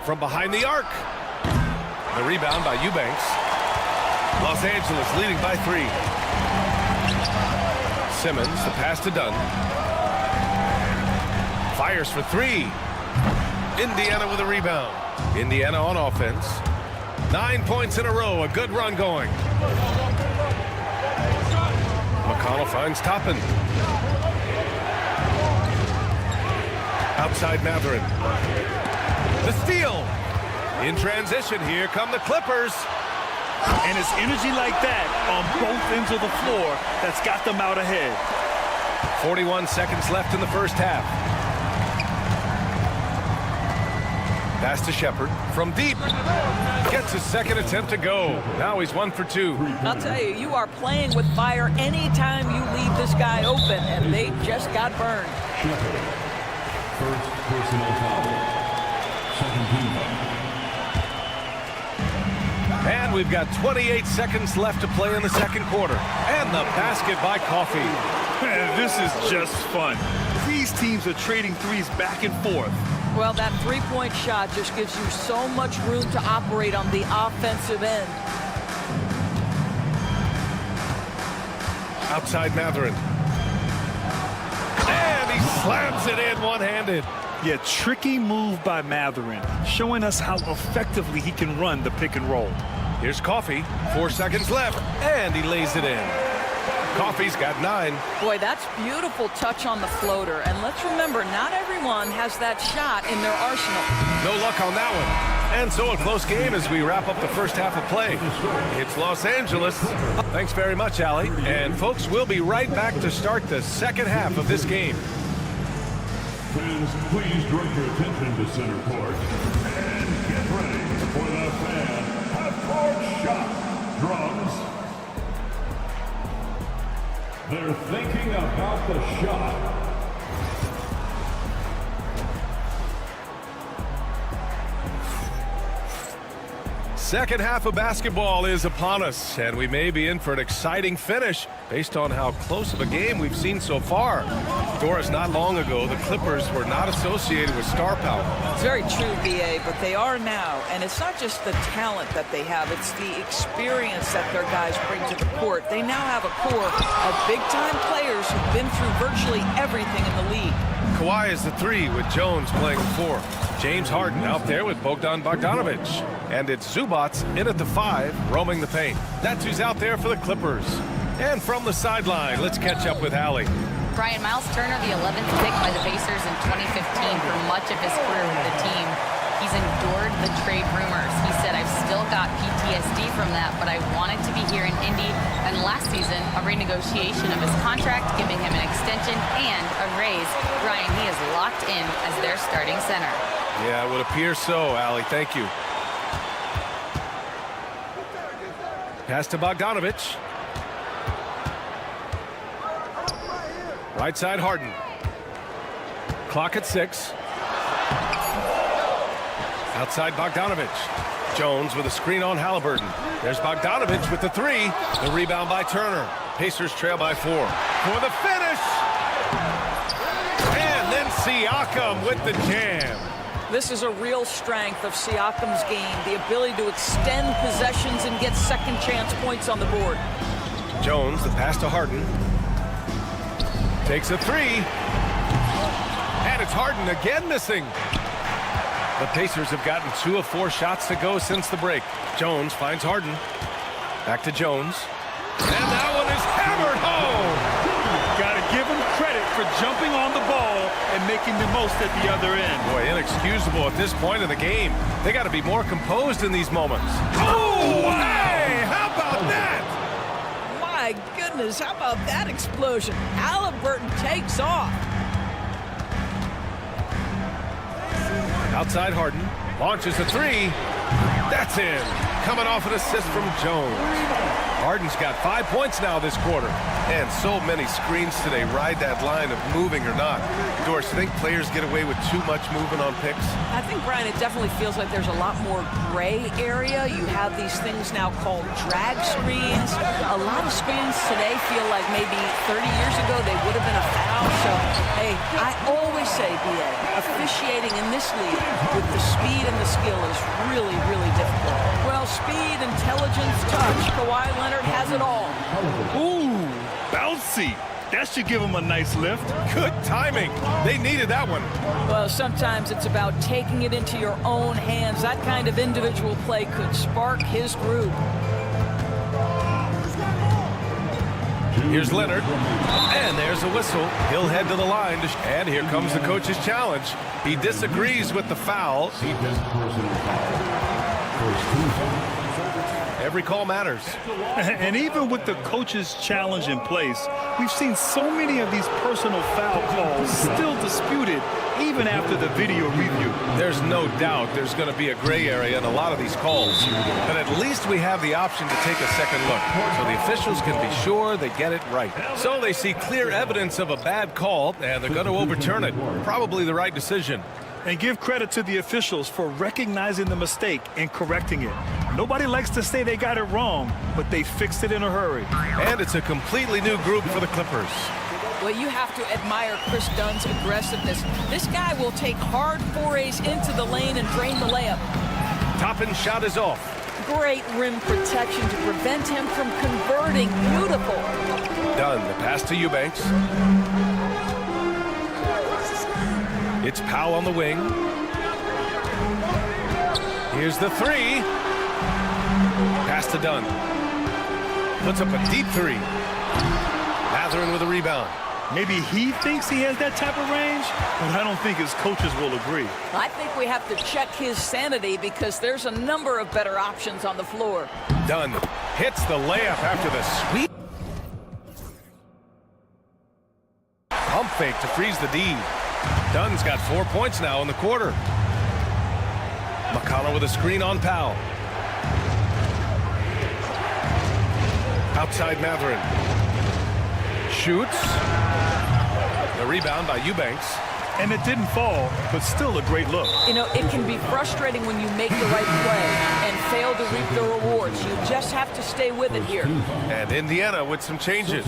From behind the arc. The rebound by Eubanks. Los Angeles leading by 3. Simmons, the pass to Dunn. Fires for 3. Indiana with a rebound. Indiana on offense. 9 points in a row, a good run going. McConnell finds Toppin. Outside Matherin. The steal. In transition, here come the Clippers. And it's energy like that on both ends of the floor that's got them out ahead. 41 seconds left in the first half. Pass to Shepard from deep. Gets his second attempt to go. Now he's 1 for 2. I'll tell you, you are playing with fire anytime you leave this guy open, and they just got burned. Shepard. First personal foul. Second team foul. And we've got 28 seconds left to play in the second quarter. And the basket by Coffey. Man, this is just fun. These teams are trading threes back and forth. Well, that three-point shot just gives you so much room to operate on the offensive end. Outside Matherin. And he slams it in one-handed. Yeah, tricky move by Matherin, showing us how effectively he can run the pick and roll. Here's Coffey. 4 seconds left. And he lays it in. Coffey's got 9. Boy, that's beautiful touch on the floater. And let's remember, not everyone has that shot in their arsenal. No luck on that one. And so a close game as we wrap up the first half of play. It's Los Angeles. Thanks very much, Allie. And folks, we'll be right back to start the second half of this game. Fans, please direct your attention to center court. And get ready for the fan half-court shot. Drums. They're thinking about the shot. Second half of basketball is upon us, and we may be in for an exciting finish based on how close of a game we've seen so far. Doris, not long ago, the Clippers were not associated with star power. It's very true, B.A., but they are now. And it's not just the talent that they have, it's the experience that their guys bring to the court. They now have a core of big-time players who've been through virtually everything in the league. Kawhi is the 3 with Jones playing the 4. James Harden out there with Bogdan Bogdanovic. And it's Zubats in at the 5, roaming the paint. That's who's out there for the Clippers. And from the sideline, let's catch up with Allie. Brian, Miles Turner, the 11th pick by the Pacers in 2015 for much of his career with the team. He's endured the trade rumors. He said, I've still got PTSD from that, but I wanted to be here in Indy. And last season, a renegotiation of his contract, giving him an extension and a raise. Brian, he is locked in as their starting center. Yeah, it would appear so, Allie. Thank you. Pass to Bogdanovic. Right side, Harden. Clock at 6. Outside, Bogdanovic. Jones with a screen on Halliburton. There's Bogdanovic with the 3. The rebound by Turner. Pacers trail by 4. For the finish! And then Siakam with the jam. This is a real strength of Siakam's game, the ability to extend possessions and get second chance points on the board. Jones, the pass to Harden. Takes a 3. And it's Harden again missing. The Pacers have gotten 2 of 4 shots to go since the break. Jones finds Harden. Back to Jones. And that one is hammered home. Got to give him credit for jumping on the ball and making the most at the other end. Boy, inexcusable at this point in the game. They got to be more composed in these moments. Oh, hey, how about that? My goodness, how about that explosion? Halliburton takes off. Outside Harden. Launches a 3. That's in. Coming off an assist from Jones. Harden's got 5 points now this quarter. And so many screens today ride that line of moving or not. Doris, you think players get away with too much movement on picks? I think, Brian, it definitely feels like there's a lot more gray area. You have these things now called drag screens. A lot of screens today feel like maybe 30 years ago they would have been a foul. So, hey, I always say, B.A., officiating in this league with the speed and the skill is really, really difficult. Well, speed, intelligence, touch. Kawhi Leonard has it all. Ooh, bouncy. That should give him a nice lift. Good timing. They needed that one. Well, sometimes it's about taking it into your own hands. That kind of individual play could spark his group. Here's Leonard. And there's a whistle. He'll head to the line. And here comes the coach's challenge. He disagrees with the foul. Every call matters. And even with the coach's challenge in place, we've seen so many of these personal foul calls still disputed even after the video review. There's no doubt there's going to be a gray area in a lot of these calls. But at least we have the option to take a second look, so the officials can be sure they get it right. So they see clear evidence of a bad call, and they're going to overturn it. Probably the right decision. And give credit to the officials for recognizing the mistake and correcting it. Nobody likes to say they got it wrong, but they fixed it in a hurry. And it's a completely new group for the Clippers. Well, you have to admire Chris Dunn's aggressiveness. This guy will take hard forays into the lane and drain the layup. Top-end shot is off. Great rim protection to prevent him from converting. Beautiful. Dunn, the pass to Eubanks. It's Powell on the wing. Here's the 3. Pass to Dunn. Puts up a deep 3. Mathurin with a rebound. Maybe he thinks he has that type of range, but I don't think his coaches will agree. I think we have to check his sanity because there's a number of better options on the floor. Dunn hits the layup after the sweep. Pump fake to freeze the D. Dunn's got 4 points now in the quarter. McConnell with a screen on Powell. Outside Mathurin. Shoots. The rebound by Eubanks. And it didn't fall, but still a great look. You know, it can be frustrating when you make the right play and fail to reap the rewards. You just have to stay with it here. And Indiana with some changes.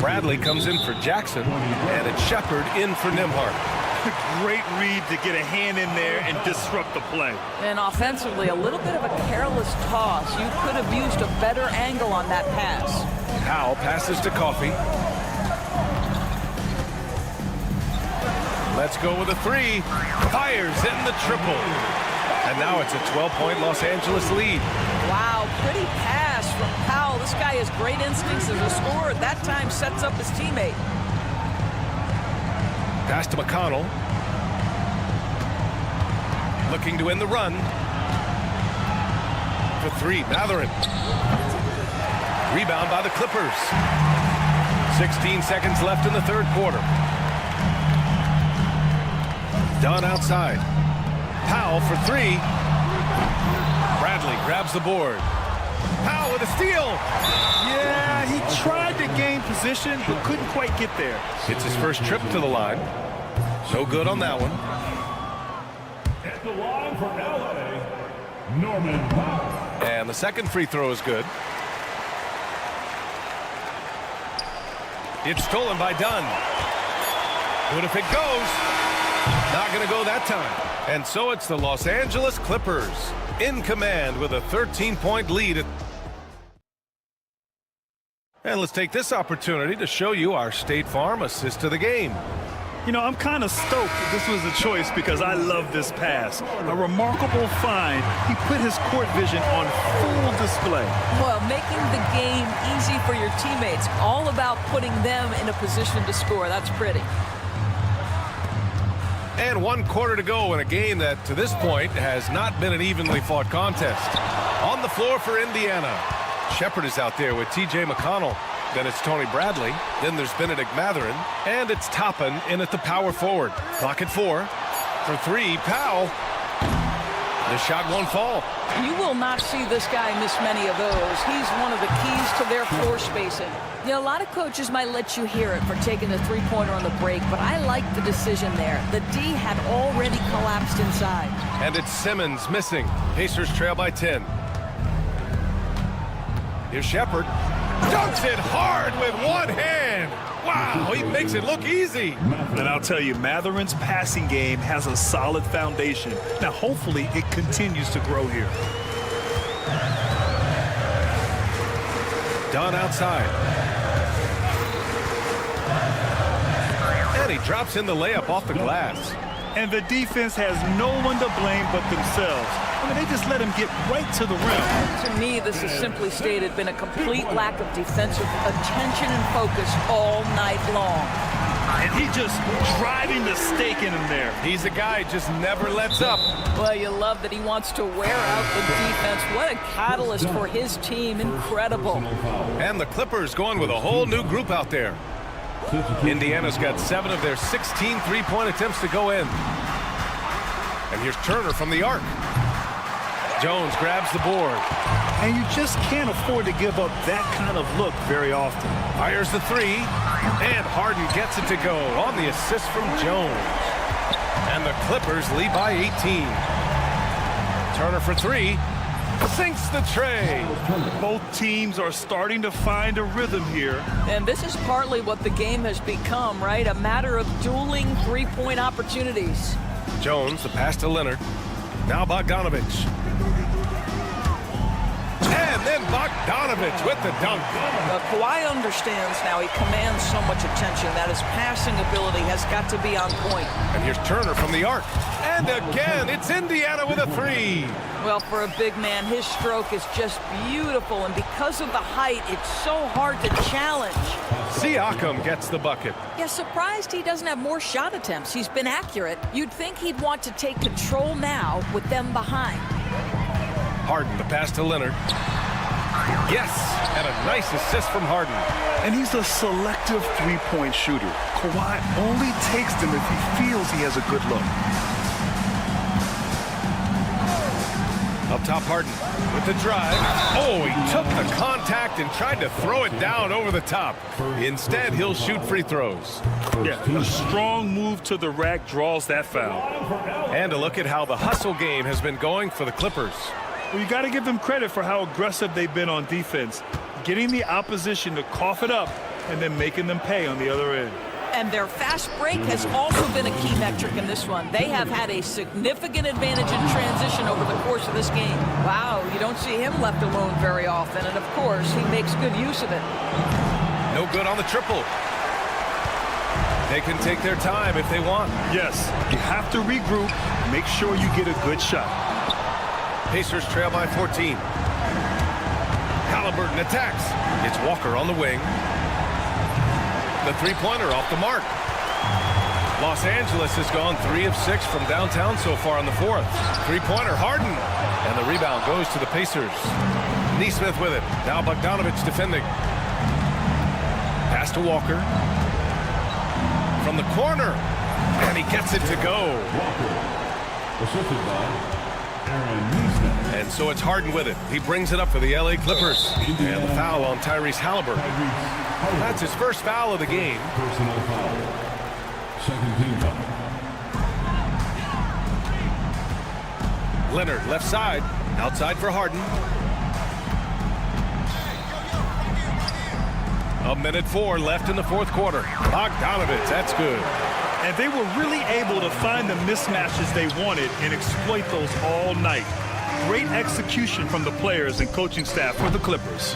Bradley comes in for Jackson, and it's Shepard in for Nembhard. Great read to get a hand in there and disrupt the play. And offensively, a little bit of a careless toss. You could have used a better angle on that pass. Powell passes to Coffey. Let's go with a three. Fires in the triple. And now it's a 12-point Los Angeles lead. Wow, pretty pass from Powell. This guy has great instincts as a scorer. That time sets up his teammate. Pass to McConnell. Looking to end the run. For three, Mathurin. Rebound by the Clippers. 16 seconds left in the third quarter. Dunn outside. Powell for three. Bradley grabs the board. Powell with a steal. Yeah, he tried to gain position, but couldn't quite get there. It's his first trip to the line. No good on that one. At the line for LA, Norman Powell. And the second free throw is good. It's stolen by Dunn. Good if it goes. Not going to go that time. And so it's the Los Angeles Clippers in command with a 13-point lead. And let's take this opportunity to show you our State Farm assist to the game. You know, I'm kind of stoked this was a choice because I love this pass. A remarkable find. He put his court vision on full display. Well, making the game easy for your teammates. All about putting them in a position to score. That's pretty. And 1 quarter to go in a game that, to this point, has not been an evenly fought contest. On the floor for Indiana. Shepard is out there with T.J. McConnell. Then it's Tony Bradley. Then there's Benedict Mathurin. And it's Toppin in at the power forward. Clock at 4. For three, Powell. The shot won't fall. You will not see this guy miss many of those. He's one of the keys to their floor spacing. You know, a lot of coaches might let you hear it for taking the three-pointer on the break, but I like the decision there. The D had already collapsed inside. And it's Simmons missing. Pacers trail by 10. Here's Shepard. Dunks it hard with one hand. Wow, he makes it look easy. And I'll tell you, Mathurin's passing game has a solid foundation. Now, hopefully, it continues to grow here. Dunn outside. And he drops in the layup off the glass. And the defense has no one to blame but themselves. I mean, they just let him get right to the rim. To me, this is simply stated been a complete lack of defensive attention and focus all night long. And he just driving the stake in him there. He's a guy just never lets up. Well, you love that he wants to wear out the defense. What a catalyst for his team. Incredible. And the Clippers going with a whole new group out there. Indiana's got 7 of their 16 three-point attempts to go in. And here's Turner from the arc. Jones grabs the board. And you just can't afford to give up that kind of look very often. Fires the three. And Harden gets it to go on the assist from Jones. And the Clippers lead by 18. Turner for three. Sinks the tray. Both teams are starting to find a rhythm here. And this is partly what the game has become, right? A matter of dueling three-point opportunities. Jones, the pass to Leonard. Now Bogdanovich. And then Bogdanovich with the dunk. Kawhi understands now. He commands so much attention that his passing ability has got to be on point. And here's Turner from the arc. And again, it's Indiana with a three. Well, for a big man, his stroke is just beautiful. And because of the height, it's so hard to challenge. Siakam gets the bucket. Yeah, surprised he doesn't have more shot attempts. He's been accurate. You'd think he'd want to take control now with them behind. Harden, the pass to Leonard. Yes, and a nice assist from Harden. And he's a selective three-point shooter. Kawhi only takes them if he feels he has a good look. Up top, Harden with the drive. Oh, he took the contact and tried to throw it down over the top. Instead, he'll shoot free throws. Yeah, a strong move to the rack draws that foul. And a look at how the hustle game has been going for the Clippers. Well, you got to give them credit for how aggressive they've been on defense, getting the opposition to cough it up and then making them pay on the other end. And their fast break has also been a key metric in this one. They have had a significant advantage in transition over the course of this game. Wow, you don't see him left alone very often, and of course, he makes good use of it. No good on the triple. They can take their time if they want. Yes, you have to regroup, make sure you get a good shot. Pacers trail by 14. Halliburton attacks. It's Walker on the wing. The three-pointer off the mark. Los Angeles has gone 3 of 6 from downtown so far in the fourth. Three-pointer, Harden. And the rebound goes to the Pacers. Neesmith with it. Now Bogdanovic defending. Pass to Walker. From the corner. And he gets it to go. Assisted by Aaron Neesmith. And so it's Harden with it. He brings it up for the LA Clippers. And the foul on Tyrese Halliburton. That's his first foul of the game. Personal foul. Second team foul. Leonard left side. Outside for Harden. 1:04 left in the fourth quarter. Bogdanovic, that's good. And they were really able to find the mismatches they wanted and exploit those all night. Great execution from the players and coaching staff for the Clippers.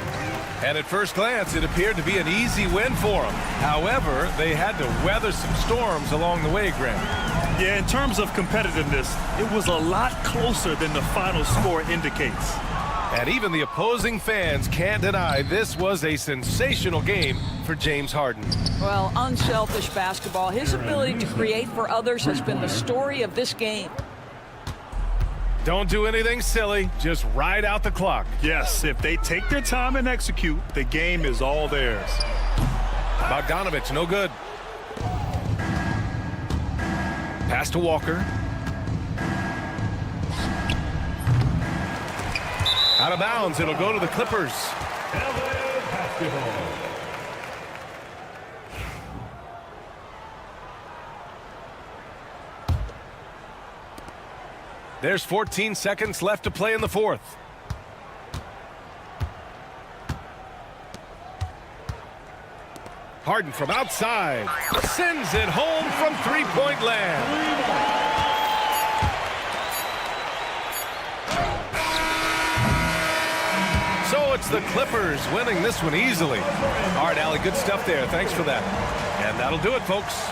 And at first glance, it appeared to be an easy win for them. However, they had to weather some storms along the way, Grant. Yeah, in terms of competitiveness, it was a lot closer than the final score indicates. And even the opposing fans can't deny this was a sensational game for James Harden. Well, unselfish basketball. His ability to create for others has been the story of this game. Don't do anything silly. Just ride out the clock. Yes, if they take their time and execute, the game is all theirs. Bogdanovic, no good. Pass to Walker. Out of bounds, it'll go to the Clippers. There's 14 seconds left to play in the fourth. Harden from outside. Sends it home from three-point land. So it's the Clippers winning this one easily. All right, Allie, good stuff there. Thanks for that. And that'll do it, folks.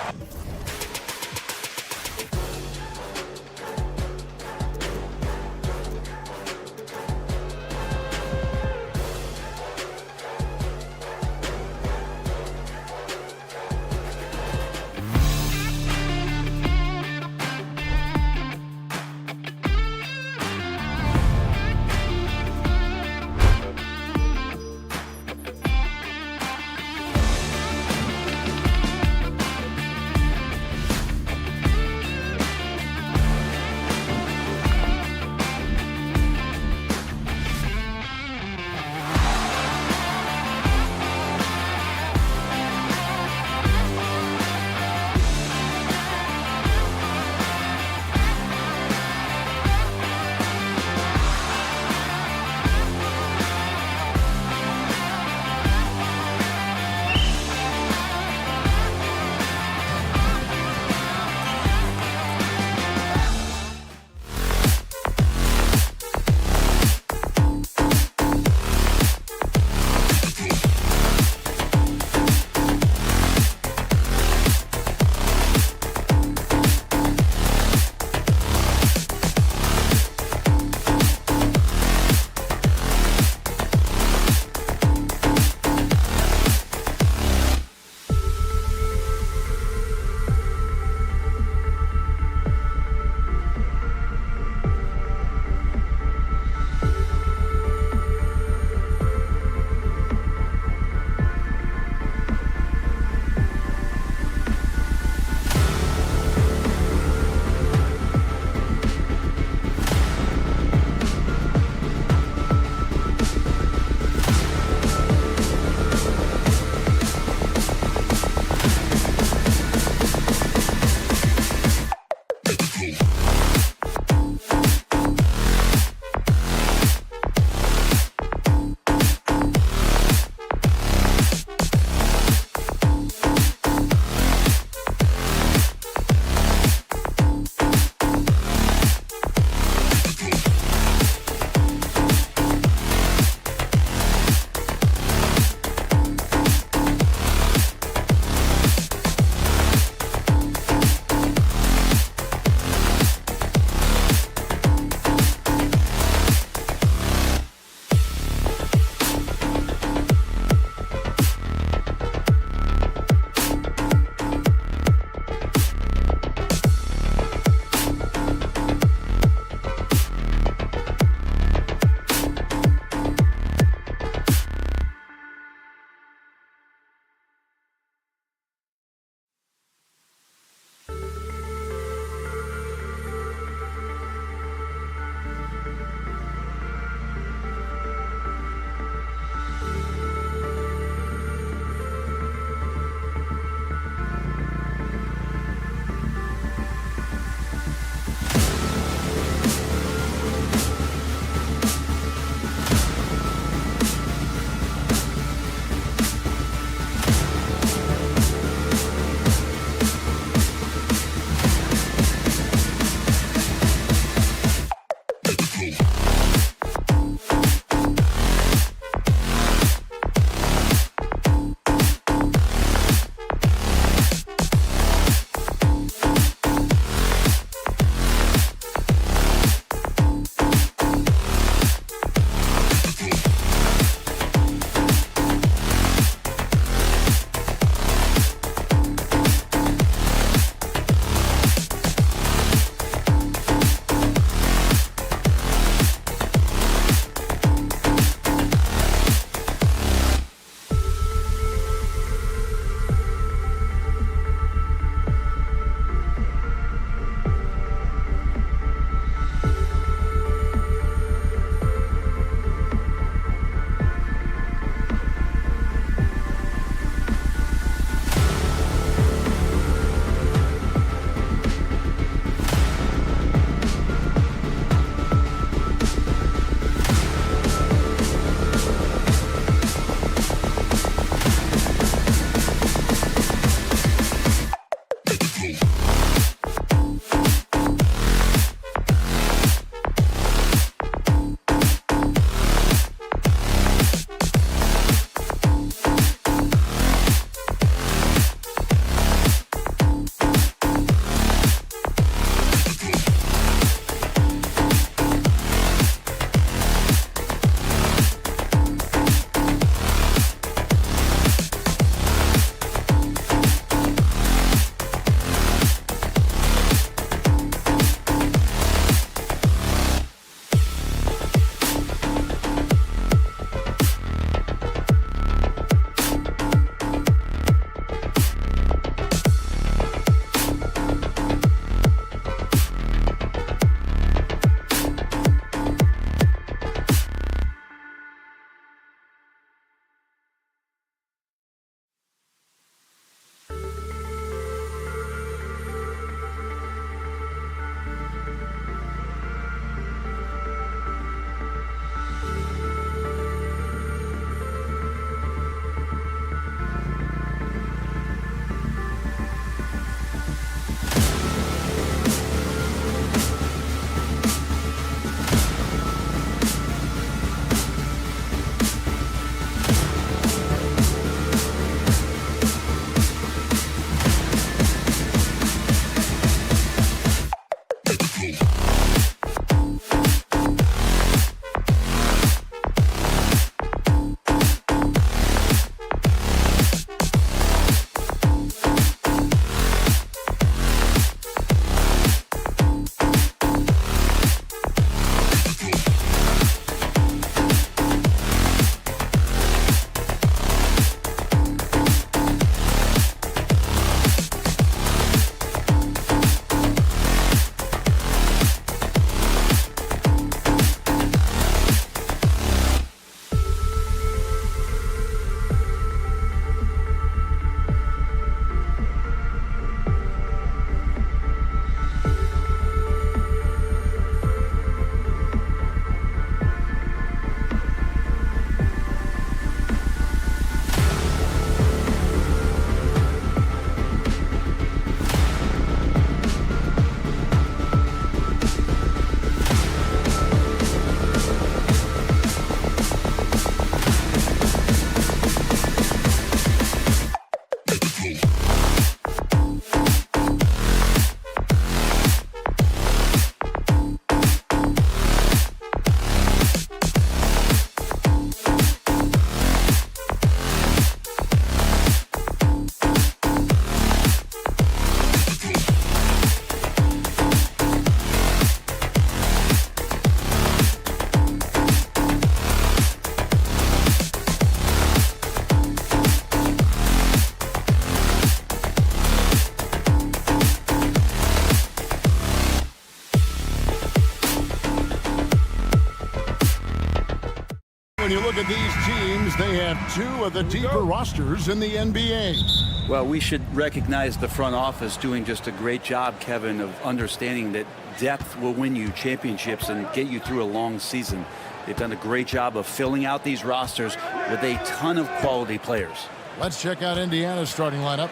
When you look at these teams, they have two of the deeper rosters in the NBA. Well, we should recognize the front office doing just a great job, Kevin, of understanding that depth will win you championships and get you through a long season. They've done a great job of filling out these rosters with a ton of quality players. Let's check out Indiana's starting lineup.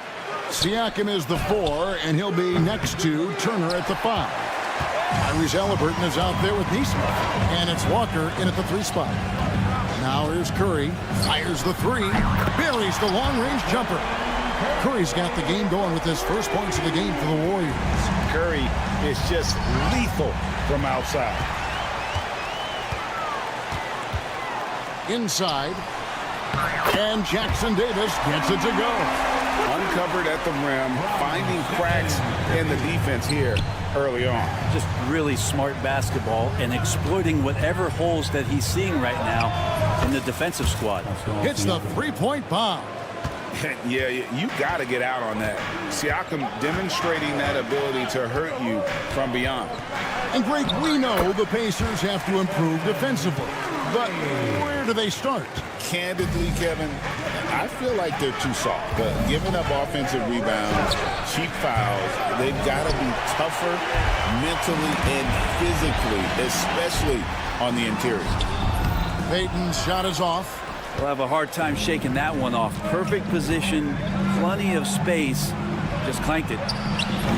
Siakam is the 4, and he'll be next to Turner at the 5. Tyrese Halliburton is out there with Neesmith, and it's Walker in at the 3 spot. Now here's Curry, fires the 3, buries the long-range jumper. Curry's got the game going with his first points of the game for the Warriors. Curry is just lethal from outside. Inside, and Jackson Davis gets it to go. Uncovered at the rim, finding cracks in the defense here early on. Just really smart basketball and exploiting whatever holes that he's seeing right now in the defensive squad. Hits the 3-point bomb. Yeah, you got to get out on that. Siakam demonstrating that ability to hurt you from beyond. And Greg, we know the Pacers have to improve defensively. But where do they start? Candidly, Kevin, I feel like they're too soft. But giving up offensive rebounds, cheap fouls, they've got to be tougher mentally and physically, especially on the interior. Payton's shot is off. We'll have a hard time shaking that one off. Perfect position, plenty of space, just clanked it.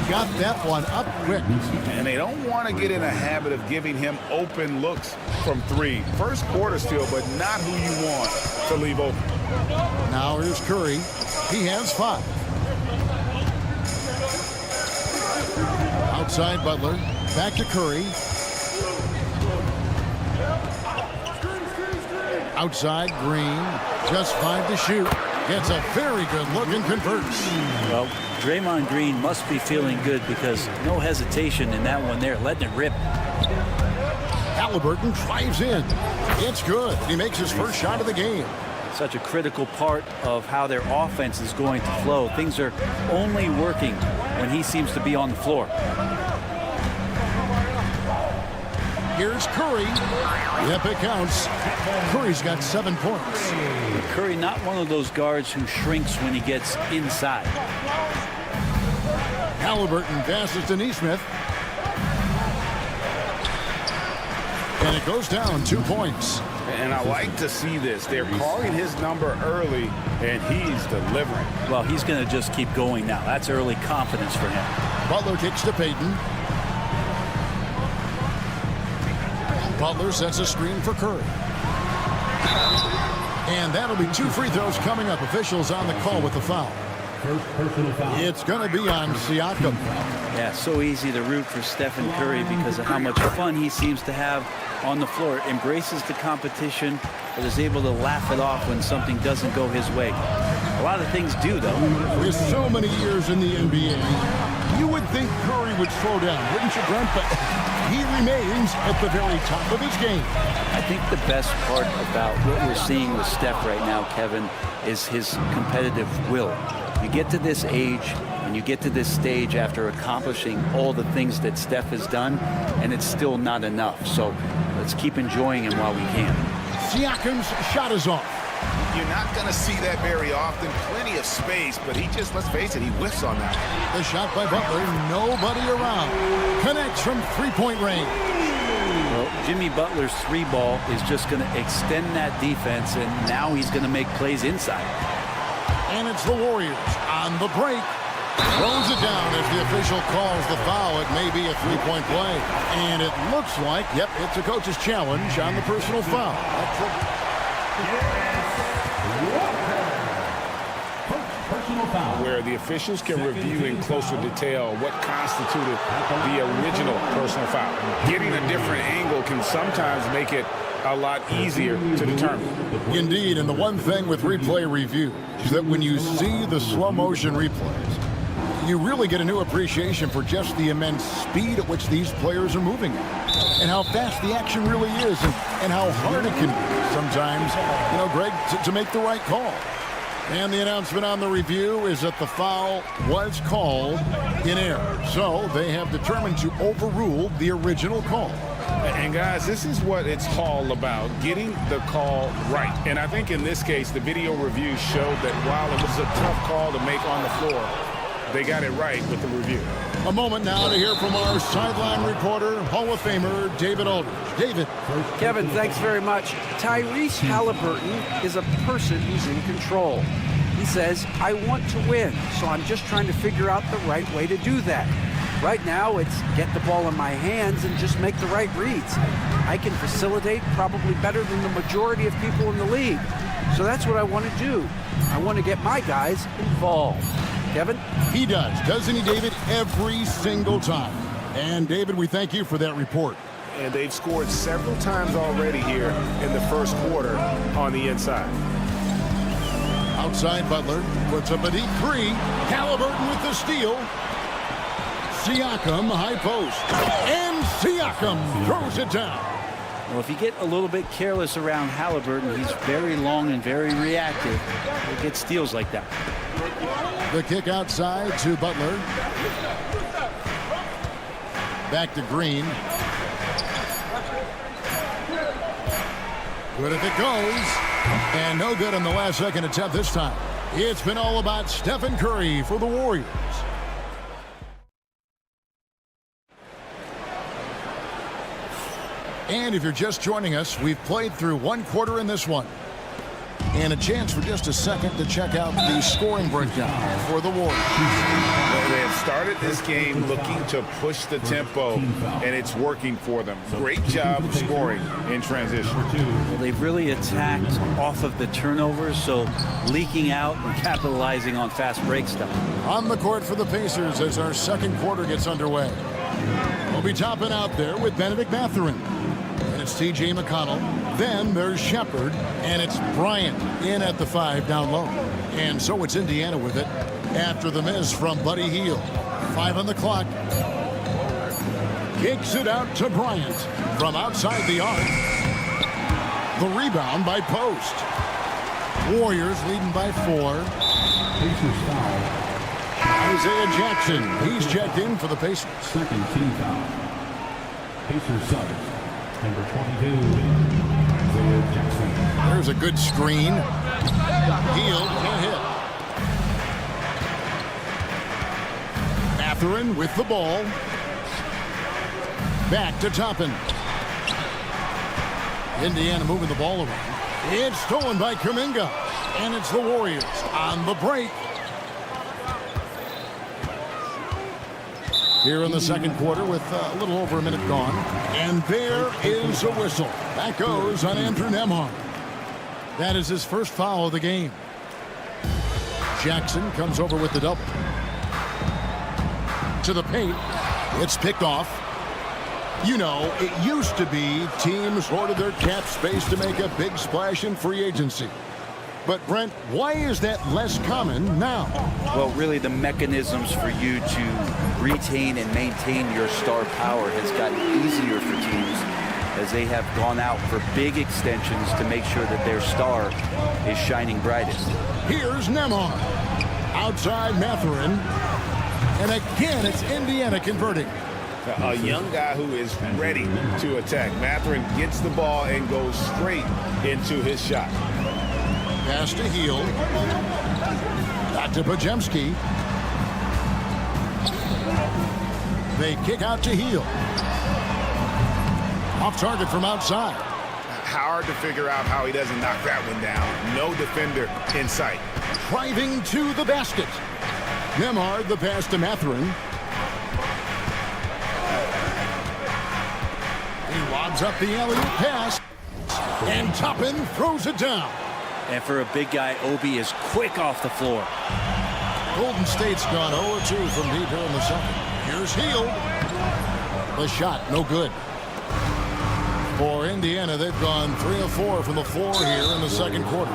Got that one up quick. And they don't want to get in a habit of giving him open looks from 3. First quarter still, but not who you want to leave open. Now here's Curry. He has 5. Outside Butler. Back to Curry. Outside Green. Just 5 to shoot. Gets a very good look and converts. Well, Draymond Green must be feeling good because no hesitation in that one there, letting it rip. Halliburton drives in. It's good. He makes his first shot of the game. Such a critical part of how their offense is going to flow. Things are only working when he seems to be on the floor. Here's Curry. Yep, it counts. Curry's got 7 points. Curry, not one of those guards who shrinks when he gets inside. Halliburton passes to Nesmith. And it goes down 2 points. And I like to see this. They're calling his number early, and he's delivering. Well, he's going to just keep going now. That's early confidence for him. Butler kicks to Payton. Butler sets a screen for Curry. And that'll be 2 free throws coming up. Officials on the call with the foul. First personal foul. It's going to be on Siakam. Yeah, so easy to root for Stephen Curry because of how much fun he seems to have on the floor. Embraces the competition, but is able to laugh it off when something doesn't go his way. A lot of things do, though. With so many years in the NBA, you would think Curry would slow down, wouldn't you, Brent? But he remains at the very top of his game. I think the best part about what we're seeing with Steph right now, Kevin, is his competitive will. You get to this age and you get to this stage after accomplishing all the things that Steph has done, and it's still not enough. So let's keep enjoying him while we can. Siakam's shot is off. You're not going to see that very often. Plenty of space, but he just, let's face it, he whiffs on that. The shot by Butler, nobody around. Connects from 3-point range. Well, Jimmy Butler's 3-ball is just going to extend that defense, and now he's going to make plays inside. And it's the Warriors on the break. Throws it down as the official calls the foul. It may be a 3-point play. And it looks like, yep, it's a coach's challenge on the personal foul. Where the officials can review in closer detail what constituted the original personal foul. Getting a different angle can sometimes make it a lot easier to determine. Indeed, and the one thing with replay review is that when you see the slow motion replays, you really get a new appreciation for just the immense speed at which these players are moving and how fast the action really is and how hard it can be sometimes, you know, Greg, to make the right call. And the announcement on the review is that the foul was called in error. So they have determined to overrule the original call. And guys, this is what it's all about, getting the call right. And I think in this case, the video review showed that while it was a tough call to make on the floor, they got it right with the review. A moment now to hear from our sideline reporter, Hall of Famer David Aldridge. David. Kevin, thanks very much. Tyrese Halliburton is a person who's in control. He says, I want to win, so I'm just trying to figure out the right way to do that. Right now, it's get the ball in my hands and just make the right reads. I can facilitate probably better than the majority of people in the league. So that's what I want to do. I want to get my guys involved. Kevin? He does, doesn't he, David? Every single time. And, David, we thank you for that report. And they've scored several times already here in the first quarter on the inside. Outside Butler puts up a deep 3. Halliburton with the steal. Siakam, high post. And Siakam throws it down. Well, if you get a little bit careless around Halliburton, he's very long and very reactive. He'll get steals like that. The kick outside to Butler. Back to Green. Good if it goes. And no good on the last second attempt this time. It's been all about Stephen Curry for the Warriors. And if you're just joining us, we've played through one quarter in this one. And a chance for just a second to check out the scoring breakdown for the Warriors. Well, they have started this game looking to push the tempo, and it's working for them. Great job scoring in transition. Well, they've really attacked off of the turnovers, so leaking out and capitalizing on fast break stuff. On the court for the Pacers as our second quarter gets underway. We'll be topping out there with Benedict Mathurin. And it's T.J. McConnell. Then there's Shepard. And it's Bryant in at the 5 down low. And so it's Indiana with it after the miss from Buddy Hield. 5 on the clock. Kicks it out to Bryant from outside the arc. The rebound by Post. Warriors leading by 4. Pacers foul. Isaiah Jackson, he's checked in for the Pacers. Second team foul. Pacers subs. Number 22, Isaiah Jackson. There's a good screen. Hield can't hit. Mathurin with the ball. Back to Toppin. Indiana moving the ball around. It's stolen by Kuminga. And it's the Warriors on the break. Here in the second quarter with a little over a minute gone. And there is a whistle. That goes on Andrew Nembhard. That is his first foul of the game. Jackson comes over with the double. To the paint. It's picked off. You know, it used to be teams hoarded their cap space to make a big splash in free agency. But, Brent, why is that less common now? Well, really, the mechanisms for you to retain and maintain your star power has gotten easier for teams as they have gone out for big extensions to make sure that their star is shining brightest. Here's Nembhard. Outside Mathurin. And again, it's Indiana converting. A young guy who is ready to attack. Mathurin gets the ball and goes straight into his shot. Pass to Hield. Back to Podziemski. They kick out to Hield. Off target from outside. Hard to figure out how he doesn't knock that one down. No defender in sight. Driving to the basket. Nembhard the pass to Mathurin. He lobs up the alley-oop pass. And Toppin throws it down. And for a big guy, Obi is quick off the floor. Golden State's gone 0-2 from deep here in the second. Here's Hield. The shot, no good. For Indiana, they've gone 3 of 4 from the floor here in the second quarter.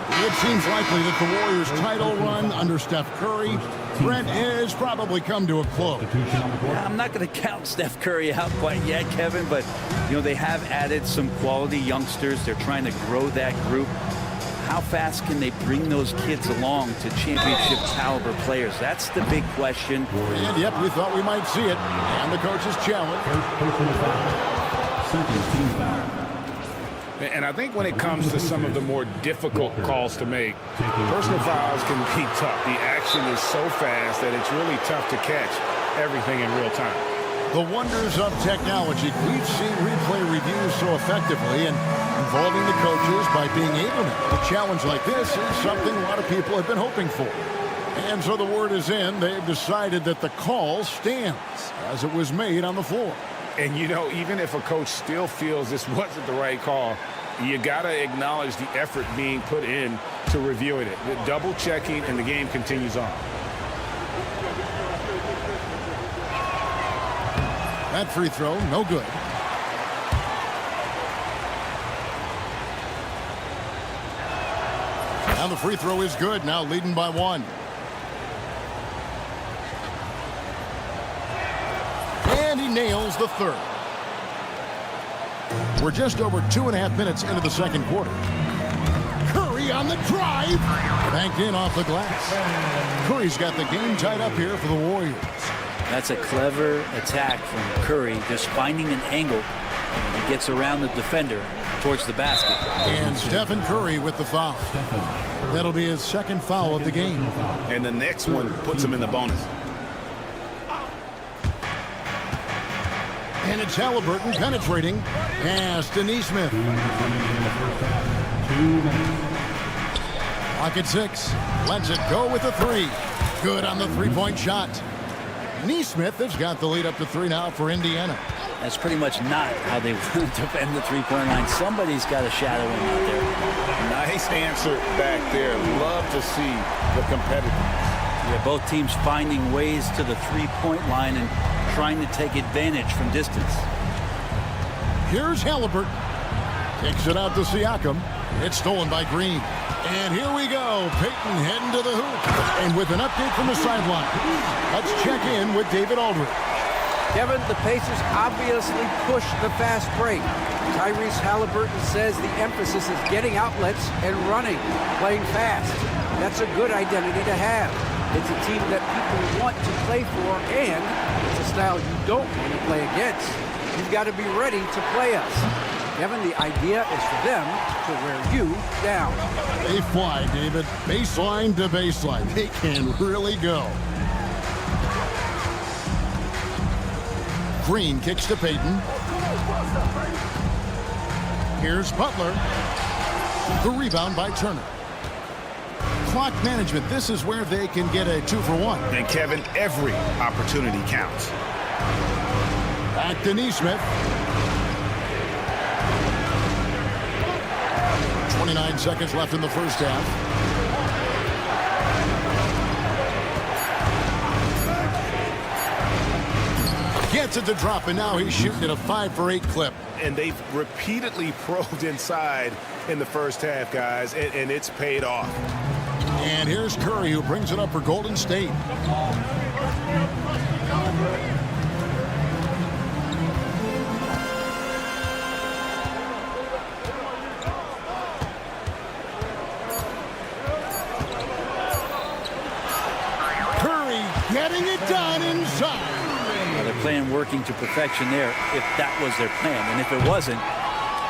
It seems likely that the Warriors' title run under Steph Curry, Brent, has probably come to a close. I'm not going to count Steph Curry out quite yet, Kevin, but, you know, they have added some quality youngsters. They're trying to grow that group. How fast can they bring those kids along to championship caliber players? That's the big question. And yep, we thought we might see it. And the coach's challenge. And I think when it comes to some of the more difficult calls to make, personal fouls can be tough. The action is so fast that it's really tough to catch everything in real time. The wonders of technology. We've seen replay reviews so effectively, and involving the coaches by being able to make a challenge like this is something a lot of people have been hoping for. And so the word is in. They've decided that the call stands as it was made on the floor. And, you know, even if a coach still feels this wasn't the right call, you got to acknowledge the effort being put in to reviewing it. The double checking, and the game continues on. That free throw, no good. Now the free throw is good, now leading by 1. And he nails the third. We're just over 2.5 minutes into the second quarter. Curry on the drive. Banked in off the glass. Curry's got the game tied up here for the Warriors. That's a clever attack from Curry, just finding an angle. He gets around the defender towards the basket. And Stephen Curry with the foul. That'll be his second foul of the game. And the next one puts him in the bonus. And it's Halliburton penetrating. Pass to Nesmith. Clock at 6. Lets it go with a 3. Good on the three-point shot. Neesmith has got the lead up to 3 now for Indiana. That's pretty much not how they want to defend the three-point line. Somebody's got to shadow him out there. Nice answer back there. Love to see the competitiveness. Yeah, both teams finding ways to the three-point line and trying to take advantage from distance. Here's Halliburton. Kicks it out to Siakam. It's stolen by Green. And here we go. Payton heading to the hoop. And with an update from the sideline, let's check in with David Aldridge. Kevin, the Pacers obviously pushed the fast break. Tyrese Halliburton says the emphasis is getting outlets and running, playing fast. That's a good identity to have. It's a team that people want to play for, and it's a style you don't want to play against. You've got to be ready to play us. Kevin, the idea is for them to wear you down. They fly, David. Baseline to baseline. They can really go. Green kicks to Payton. Here's Butler. The rebound by Turner. Clock management. This is where they can get a 2-for-1. And Kevin, every opportunity counts. Back to Neesmith. 29 seconds left in the first half. Gets it to drop, and now he's shooting at a 5-for-8 clip. And they've repeatedly probed inside in the first half, guys, and it's paid off. And here's Curry, who brings it up for Golden State. Curry getting it done inside. They're playing working to perfection there if that was their plan. And if it wasn't,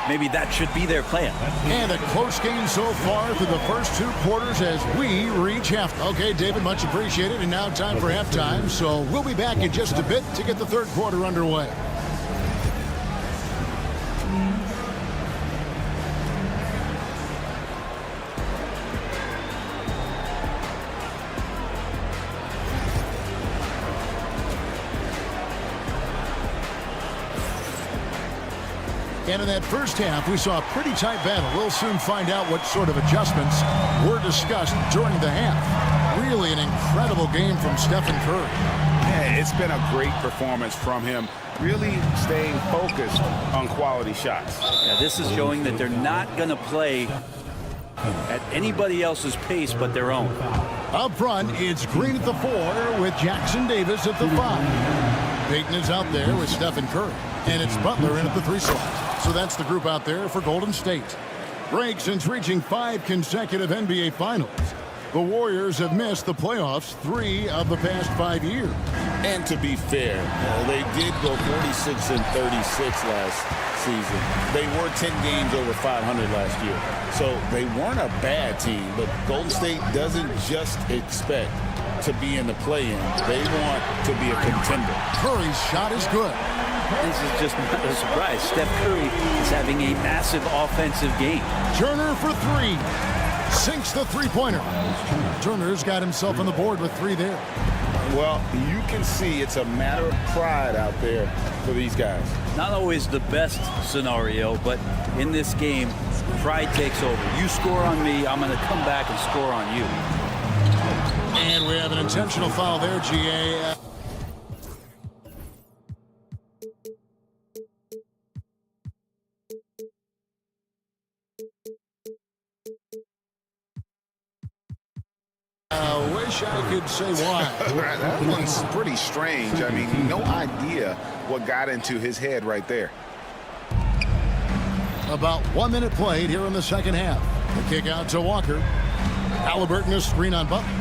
maybe that should be their plan. And a close game so far through the first 2 quarters as we reach half. Okay, David, much appreciated. And now time for halftime. So we'll be back in just a bit to get the third quarter underway. And in that first half, we saw a pretty tight battle. We'll soon find out what sort of adjustments were discussed during the half. Really an incredible game from Stephen Curry. Yeah, it's been a great performance from him, really staying focused on quality shots. Yeah, this is showing that they're not going to play at anybody else's pace but their own. Up front, it's Green at the 4 with Jackson Davis at the 5. Payton is out there with Stephen Curry. And it's Butler in at the 3 slot. So that's the group out there for Golden State. Break since reaching 5 consecutive NBA Finals. The Warriors have missed the playoffs 3 of the past 5 years. And to be fair, they did go 46-36 last season. They were 10 games over 500 last year. So they weren't a bad team, but Golden State doesn't just expect to be in the play-in. They want to be a contender. Curry's shot is good. This is just not a surprise. Steph Curry is having a massive offensive game. Turner for 3. Sinks the three-pointer. Turner's got himself on the board with 3 there. Well, you can see it's a matter of pride out there for these guys. Not always the best scenario, but in this game, pride takes over. You score on me, I'm going to come back and score on you. And we have an intentional foul there, GA. I wish I could say why. That one's pretty strange. I mean, no idea what got into his head right there. About 1 minute played here in the second half. The kick out to Walker. Halliburton a screen on Butler.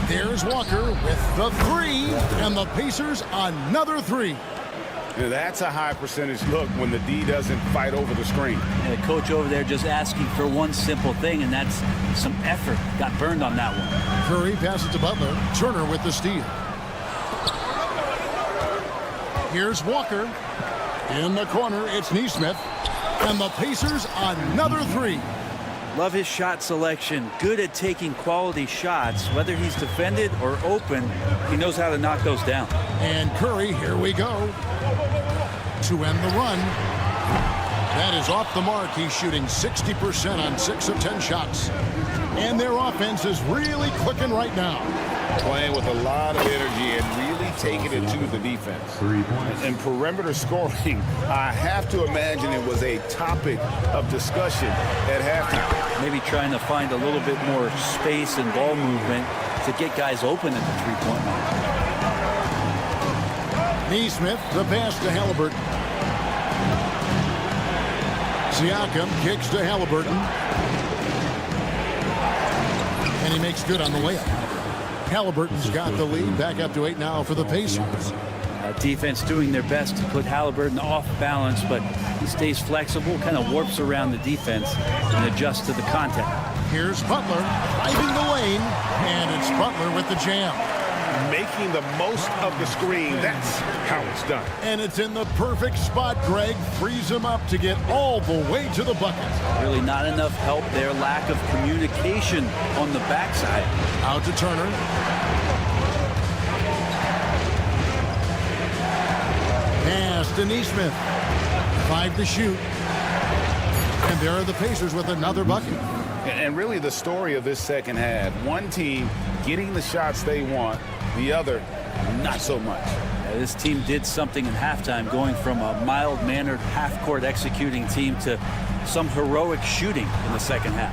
There's Walker with the 3, and the Pacers another 3. Now, that's a high percentage look when the D doesn't fight over the screen. And the coach over there just asking for one simple thing, and that's some effort. Got burned on that one. Curry passes to Butler. Turner with the steal. Here's Walker. In the corner, it's Neesmith. And the Pacers another 3. Love his shot selection. Good at taking quality shots. Whether he's defended or open, he knows how to knock those down. And Curry, here we go. To end the run. That is off the mark. He's shooting 60% on 6 of 10 shots. And their offense is really clicking right now. Playing with a lot of energy and really taking it to the defense. And perimeter scoring, I have to imagine it was a topic of discussion at halftime. Maybe trying to find a little bit more space and ball movement to get guys open at the three-point line. Neesmith, the pass to Halliburton. Siakam kicks to Halliburton. And he makes good on the layup. Halliburton's got the lead, back up to 8 now for the Pacers. Defense doing their best to put Halliburton off balance, but he stays flexible, kind of warps around the defense and adjusts to the contact. Here's Butler driving the lane, and it's Butler with the jam. Making the most of the screen. That's how it's done. And it's in the perfect spot. Greg frees him up to get all the way to the bucket. Really not enough help there. Lack of communication on the backside. Out to Turner. Pass to Neesmith. 5 to shoot. And there are the Pacers with another bucket. And really the story of this second half, one team getting the shots they want, the other not so much. This team did something in halftime, going from a mild-mannered half-court executing team to some heroic shooting in the second half.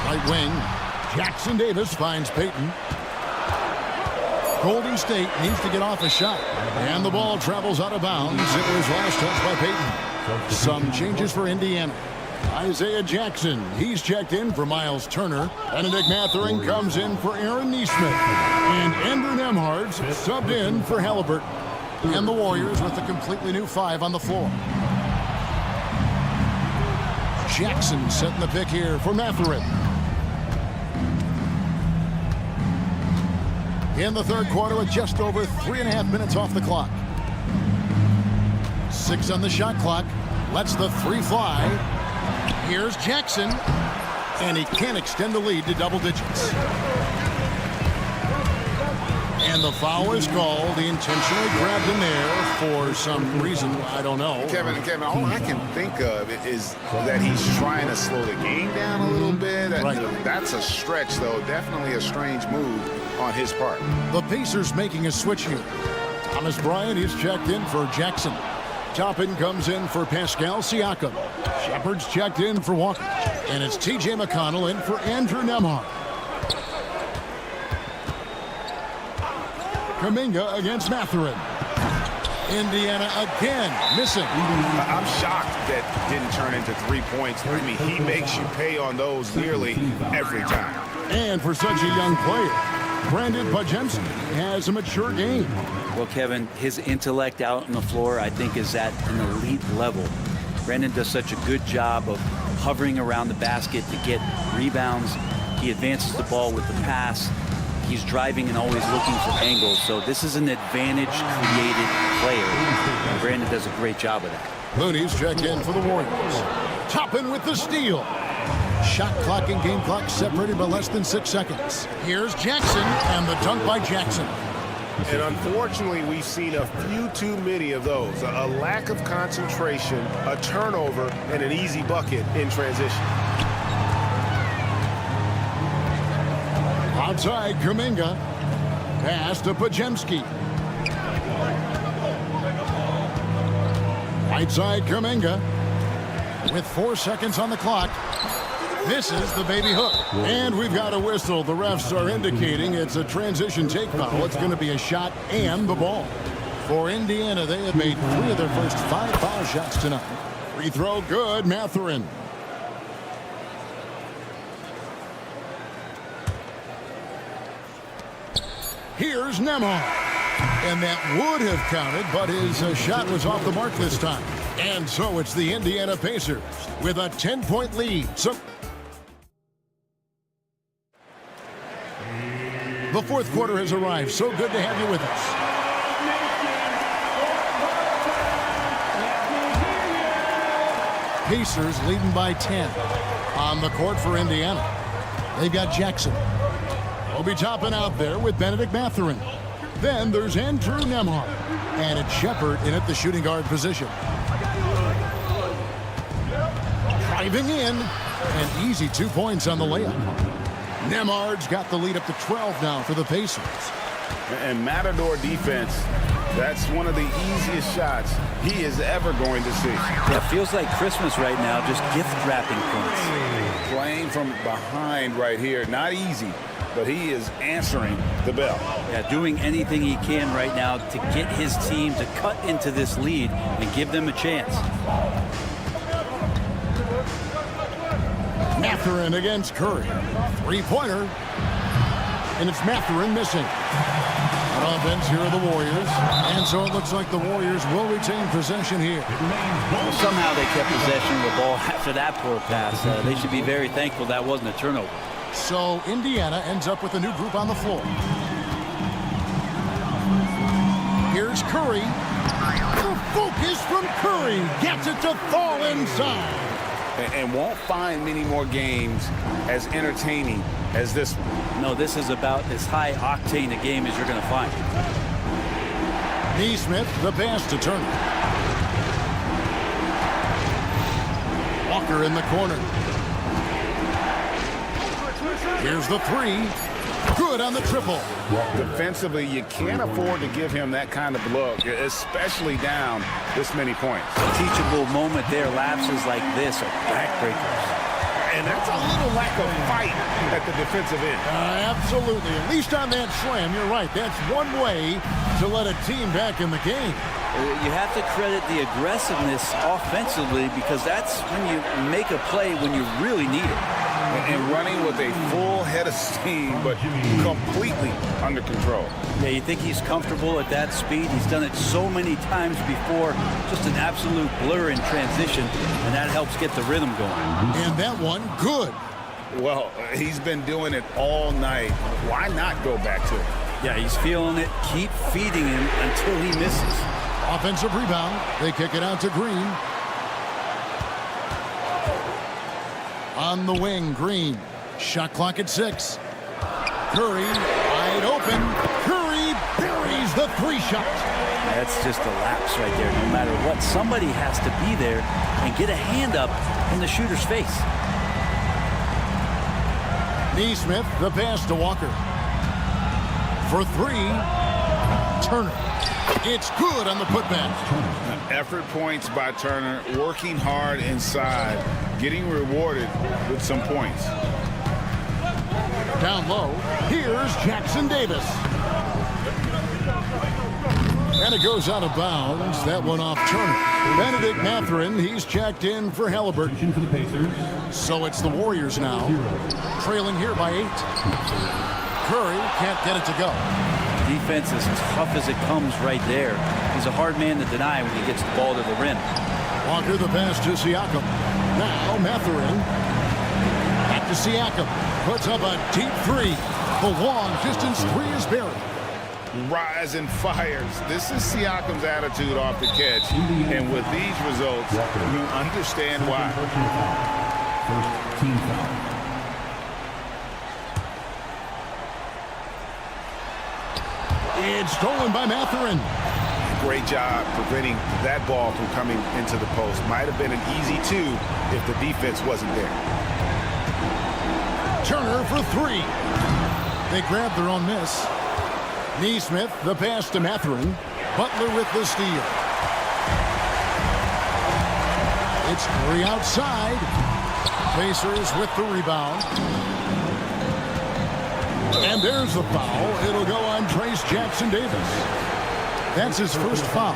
Right wing, Jackson Davis finds Payton. Golden State needs to get off a shot. And the ball travels out of bounds. It was last touched by Payton. Some changes for Indiana. Isaiah Jackson, he's checked in for Miles Turner. Benedict Mathurin comes in for Aaron Neesmith. And Andrew Nembhard's subbed in for Halliburton. And the Warriors with a completely new 5 on the floor. Jackson setting the pick here for Mathurin. In the third quarter with just over 3.5 minutes off the clock. 6 on the shot clock. Lets the 3 fly. Here's Jackson, and he can't extend the lead to double digits. And the foul is called. He intentionally grabbed him there for some reason. I don't know. Kevin, all I can think of is that he's trying to slow the game down a little bit. Right. That's a stretch, though. Definitely a strange move on his part. The Pacers making a switch here. Thomas Bryant is checked in for Jackson. Toppin comes in for Pascal Siakam. Shepard's checked in for Walker. And it's T.J. McConnell in for Andrew Nembhard. Kuminga against Mathurin. Indiana again missing. I'm shocked that didn't turn into 3 points. I mean, he makes you pay on those nearly every time. And for such a young player, Brandon Podziemski has a mature game. Well, Kevin, his intellect out on the floor, I think, is at an elite level. Brandon does such a good job of hovering around the basket to get rebounds. He advances the ball with the pass. He's driving and always looking for angles. So this is an advantage-created player. And Brandon does a great job of that. Looney's checked in for the Warriors. Toppin with the steal. Shot clock and game clock separated by less than 6 seconds. Here's Jackson, and the dunk by Jackson. And unfortunately, we've seen a few too many of those. A lack of concentration, a turnover, and an easy bucket in transition. Outside, Kuminga. Pass to Podziemski. Right side, Kuminga. With 4 seconds on the clock. This is the baby hook. And we've got a whistle. The refs are indicating it's a transition take foul. It's going to be a shot and the ball. For Indiana, they have made 3 of their first 5 foul shots tonight. Free throw good, Mathurin. Here's Nembhard. And that would have counted, but his shot was off the mark this time. And so it's the Indiana Pacers with a 10-point lead. So the fourth quarter has arrived. So good to have you with us. Pacers leading by 10. On the court for Indiana, they've got Jackson. He'll be topping out there with Benedict Mathurin. Then there's Andrew Nembhard. And it's Shepard in at the shooting guard position. Driving in. An easy 2 points on the layup. Nembhard's got the lead up to 12 now for the Pacers. And Matador defense, that's one of the easiest shots he is ever going to see. Yeah, it feels like Christmas right now, just gift wrapping points. Playing from behind right here, not easy, but he is answering the bell. Yeah, doing anything he can right now to get his team to cut into this lead and give them a chance. Mathurin against Curry. Three-pointer. And it's Mathurin missing. On offense, here are the Warriors. And so it looks like the Warriors will retain possession here. Well, somehow they kept possession of the ball after that poor pass. They should be very thankful that wasn't a turnover. So Indiana ends up with a new group on the floor. Here's Curry. The focus from Curry. Gets it to fall inside. And won't find many more games as entertaining as this one. No, this is about as high octane a game as you're going to find. Nesmith, the pass to Turner. Walker in the corner. Here's the three. Good on the triple. Defensively, you can't afford to give him that kind of look, especially down this many points. A teachable moment there. Lapses like this are backbreakers. And that's a little lack of fight at the defensive end. Absolutely. At least on that slam, you're right. That's one way to let a team back in the game. You have to credit the aggressiveness offensively because that's when you make a play when you really need it. And running with a full head of steam, but completely under control. Yeah, you think he's comfortable at that speed. He's done it so many times before. Just an absolute blur in transition, and that helps get the rhythm going. And that one, good. Well, he's been doing it all night. Why not go back to it? Yeah, he's feeling it. Keep feeding him until he misses. Offensive rebound. They kick it out to Green. On the wing, Green. Shot clock at 6. Curry, wide open. Curry buries the three shot. That's just a lapse right there. No matter what, somebody has to be there and get a hand up in the shooter's face. Nesmith, the pass to Walker. For three, Turner. It's good on the putback. Effort points by Turner, working hard inside, getting rewarded with some points. Down low, here's Jackson Davis. And it goes out of bounds. That one off Turner. Benedict Mathurin, he's checked in for Halliburton. So it's the Warriors now, trailing here by 8. Curry can't get it to go. Defense as tough as it comes right there. He's a hard man to deny when he gets the ball to the rim. Walker the pass to Siakam. Now Mathurin. Back to Siakam. Puts up a deep three. The long distance three is buried. Rise and fires. This is Siakam's attitude off the catch. And with these results, you understand why. First team foul. It's stolen by Mathurin. Great job preventing that ball from coming into the post. Might have been an easy 2 if the defense wasn't there. Turner for 3. They grabbed their own miss. Nesmith, the pass to Mathurin. Butler with the steal. It's Curry outside. Pacers with the rebound. And there's the foul. It'll go on Trace Jackson Davis. That's his first foul.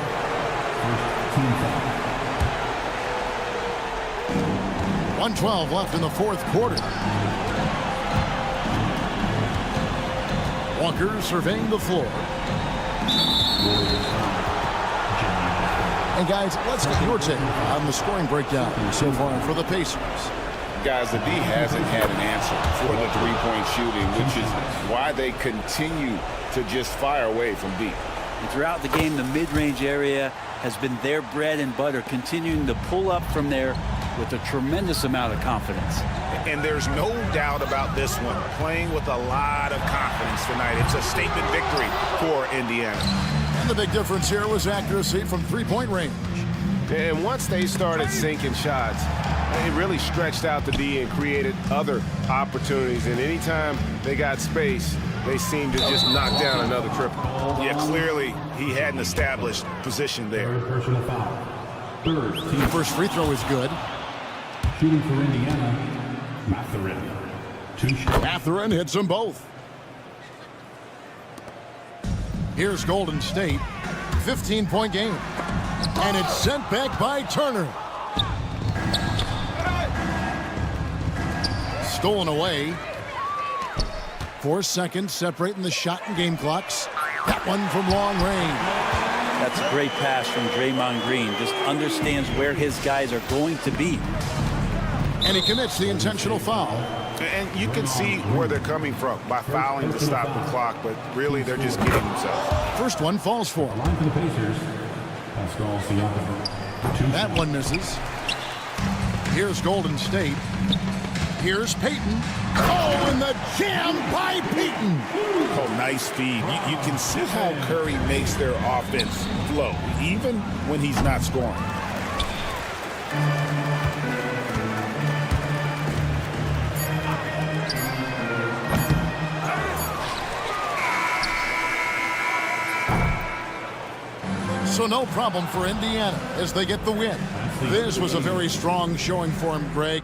First team foul. 1:12 left in the fourth quarter. Walker surveying the floor. And guys, let's get your take on the scoring breakdown so far for the Pacers. Guys, the D hasn't had an answer for the three-point shooting, which is why they continue to just fire away from deep. And throughout the game, the mid-range area has been their bread and butter, continuing to pull up from there with a tremendous amount of confidence. And there's no doubt about this one. Playing with a lot of confidence tonight. It's a statement victory for Indiana. And the big difference here was accuracy from three-point range. And once they started sinking shots, they really stretched out the D and created other opportunities. And anytime they got space, they seemed to just knock down another triple. Yeah, clearly he had an established position there. Personal foul. Third team. The first free throw is good. Shooting for Indiana, Mathurin. 2 shots. Mathurin hits them both. Here's Golden State. 15-point game. And it's sent back by Turner. Stolen away. 4 seconds separating the shot and game clocks. That one from long range. That's a great pass from Draymond Green. Just understands where his guys are going to be. And he commits the intentional foul. And you can see where they're coming from by fouling to stop the clock, but really they're just getting themselves. First one falls for him. Line for the Pacers. Pascal Siakam. 2 That one misses. Here's Golden State. Here's Payton. Oh, and the jam by Payton. Oh, nice feed. You can see how Curry makes their offense flow, even when he's not scoring. So no problem for Indiana as they get the win. This was a very strong showing for him, Greg.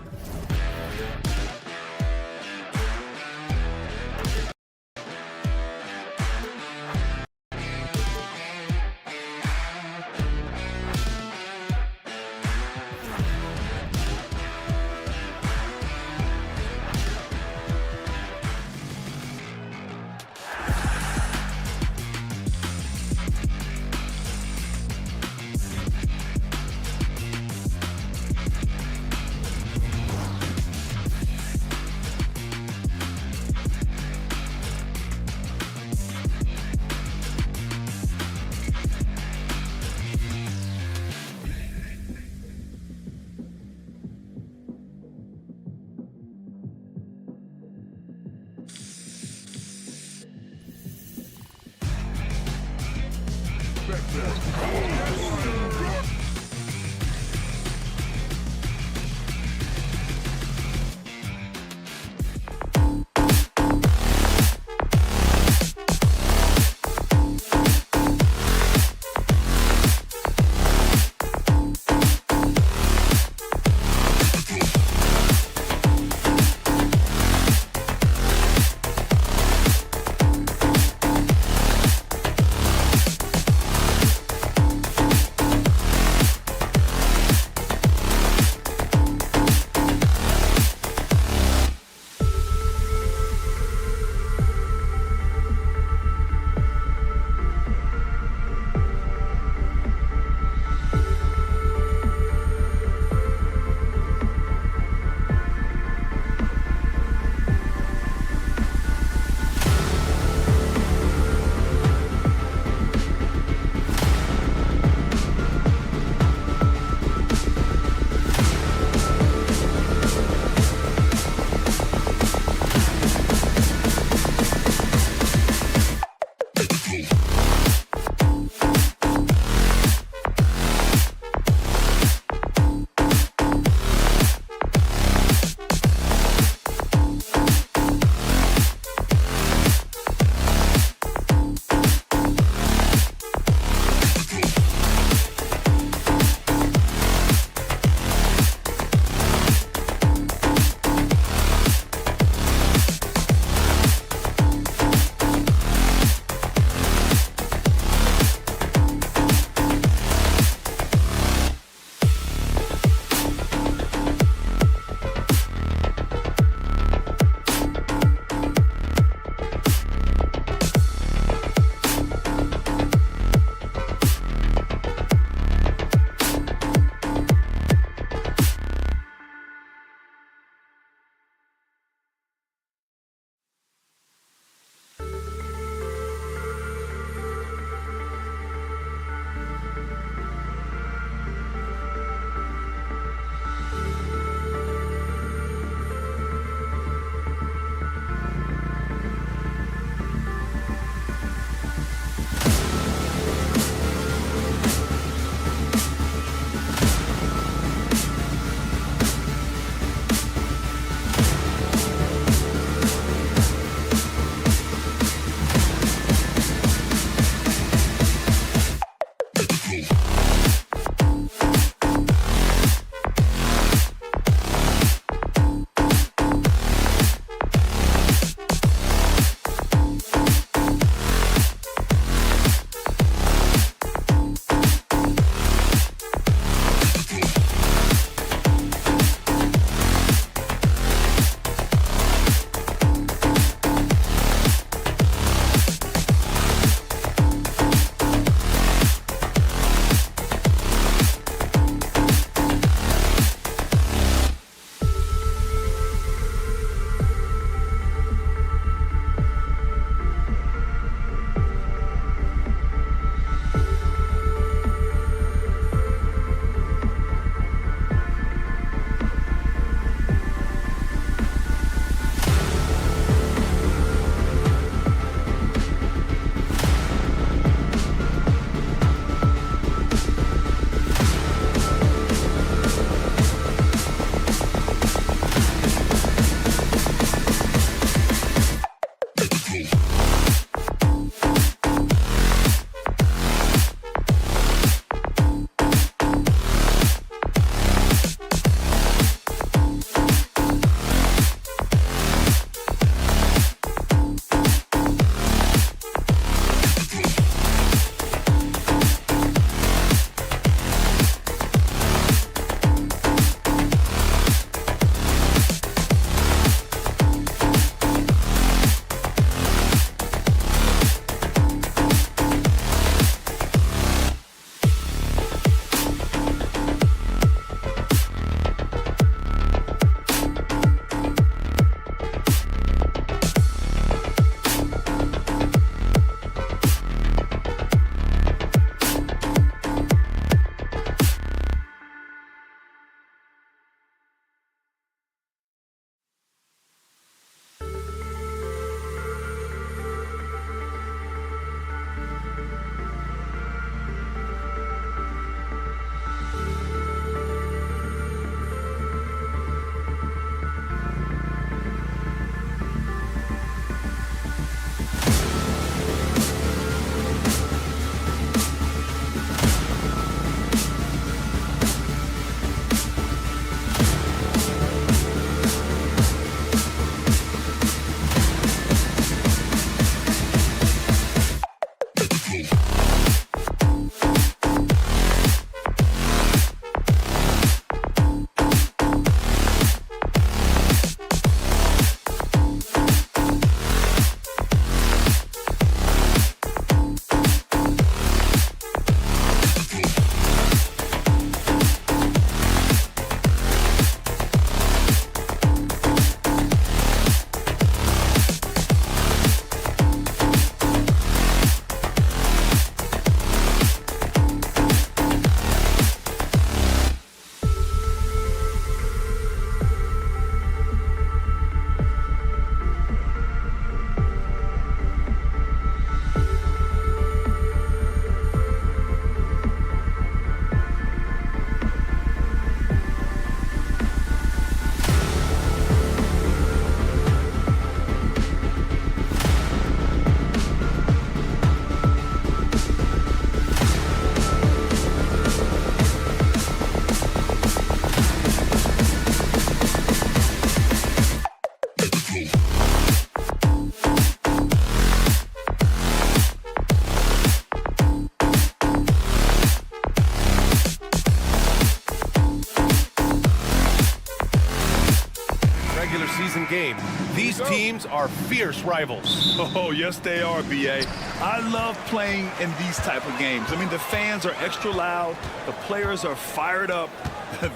game. These teams are fierce rivals. Oh, yes, they are, B.A. I love playing in these type of games. I mean, the fans are extra loud. The players are fired up.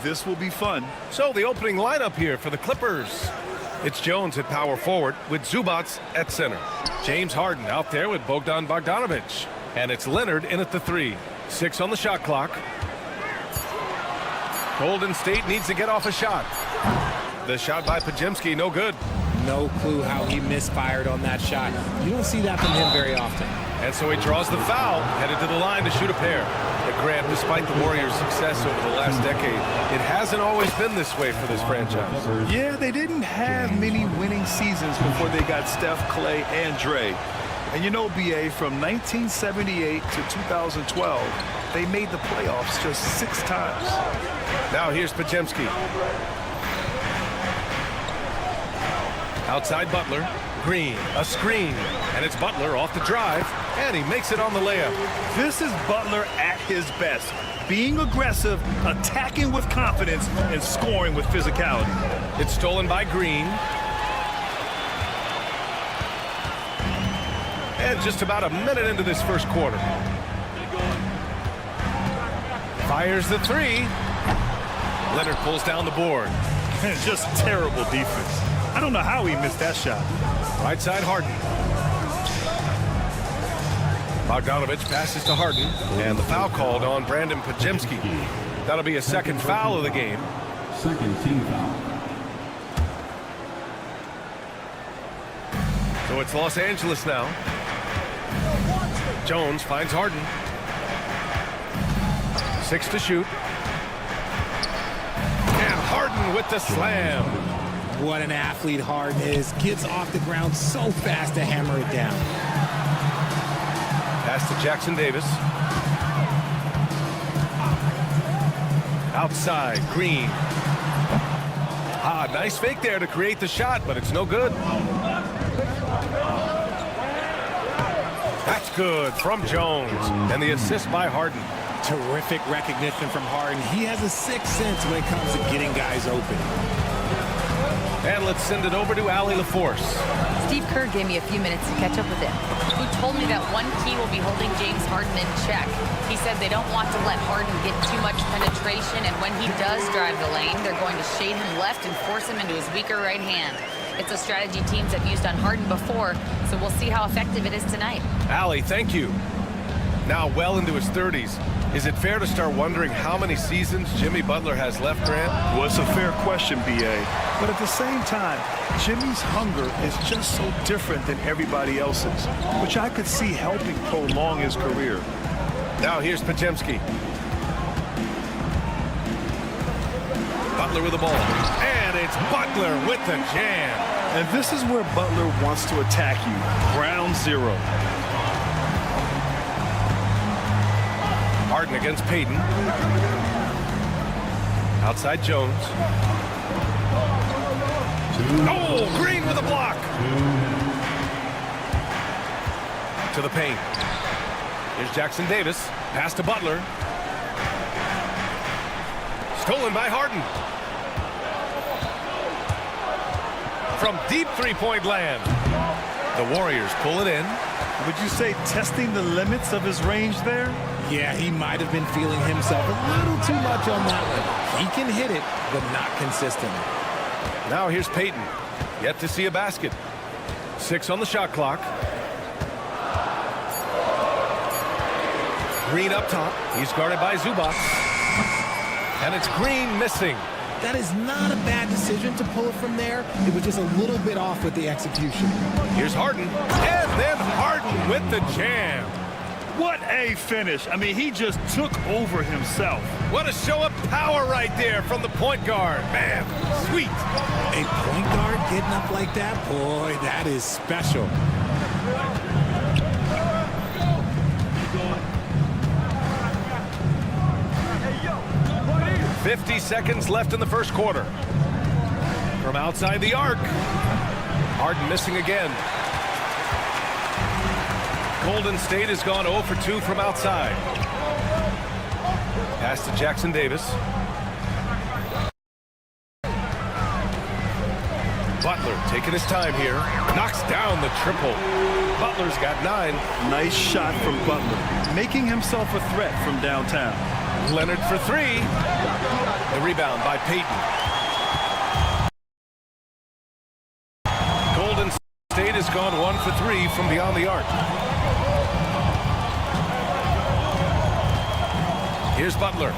This will be fun. So the opening lineup here for the Clippers. It's Jones at power forward with Zubac at center. James Harden out there with Bogdan Bogdanovic. And it's Leonard in at the 3. 6 on the shot clock. Golden State needs to get off a shot. The shot by Podziemski, no good. No clue how he misfired on that shot. You don't see that from him very often. And so he draws the foul, headed to the line to shoot a pair. But Grant, despite the Warriors' success over the last decade, it hasn't always been this way for this franchise. Yeah, they didn't have many winning seasons before they got Steph, Clay, and Dre. And you know, B.A., from 1978 to 2012, they made the playoffs just 6 times. Now here's Podziemski. Outside Butler. Green, a screen, and it's Butler off the drive, and he makes it on the layup. This is Butler at his best. Being aggressive, attacking with confidence, and scoring with physicality. It's stolen by Green. And just about a minute into this first quarter. Fires the 3. Leonard pulls down the board. Just terrible defense. I don't know how he missed that shot. Right side Harden. Bogdanovic passes to Harden, and the foul called on Brandon Podziemski. That'll be a second foul of the game. Second team foul. So it's Los Angeles now. Jones finds Harden. 6 to shoot. And Harden with the slam. What an athlete Harden is. Gets off the ground so fast to hammer it down. Pass to Jackson Davis. Outside, Green. Nice fake there to create the shot, but it's no good. That's good from Jones. And the assist by Harden. Terrific recognition from Harden. He has a sixth sense when it comes to getting guys open. And let's send it over to Allie LaForce. Steve Kerr gave me a few minutes to catch up with him, who told me that one key will be holding James Harden in check. He said they don't want to let Harden get too much penetration, and when he does drive the lane, they're going to shade him left and force him into his weaker right hand. It's a strategy teams have used on Harden before, so we'll see how effective it is tonight. Allie, thank you. Now well into his 30s. Is it fair to start wondering how many seasons Jimmy Butler has left, Grant? Well, it's a fair question, B.A. But at the same time, Jimmy's hunger is just so different than everybody else's, which I could see helping prolong his career. Now here's Podziemski. Butler with the ball. And it's Butler with the jam. And this is where Butler wants to attack you. Ground zero. Harden against Payton. Outside Jones. Oh, Green with a block. To the paint. Here's Jackson Davis. Pass to Butler. Stolen by Harden. From deep three-point land. The Warriors pull it in. Would you say testing the limits of his range there? Yeah, he might have been feeling himself a little too much on that one. He can hit it, but not consistently. Now here's Payton. Yet to see a basket. 6 on the shot clock. Green up top. He's guarded by Zubac. And it's Green missing. That is not a bad decision to pull it from there. It was just a little bit off with the execution. Here's Harden. And then Harden with the jam. What a finish. I mean, he just took over himself. What a show of power right there from the point guard. Man, sweet. A point guard getting up like that? Boy, that is special. 50 seconds left in the first quarter. From outside the arc. Harden missing again. Golden State has gone 0 for 2 from outside. Pass to Jackson Davis. Butler taking his time here. Knocks down the triple. Butler's got 9. Nice shot from Butler, making himself a threat from downtown. Leonard for 3. The rebound by Payton. Golden State has gone 1 for 3 from beyond the arc. Here's Butler.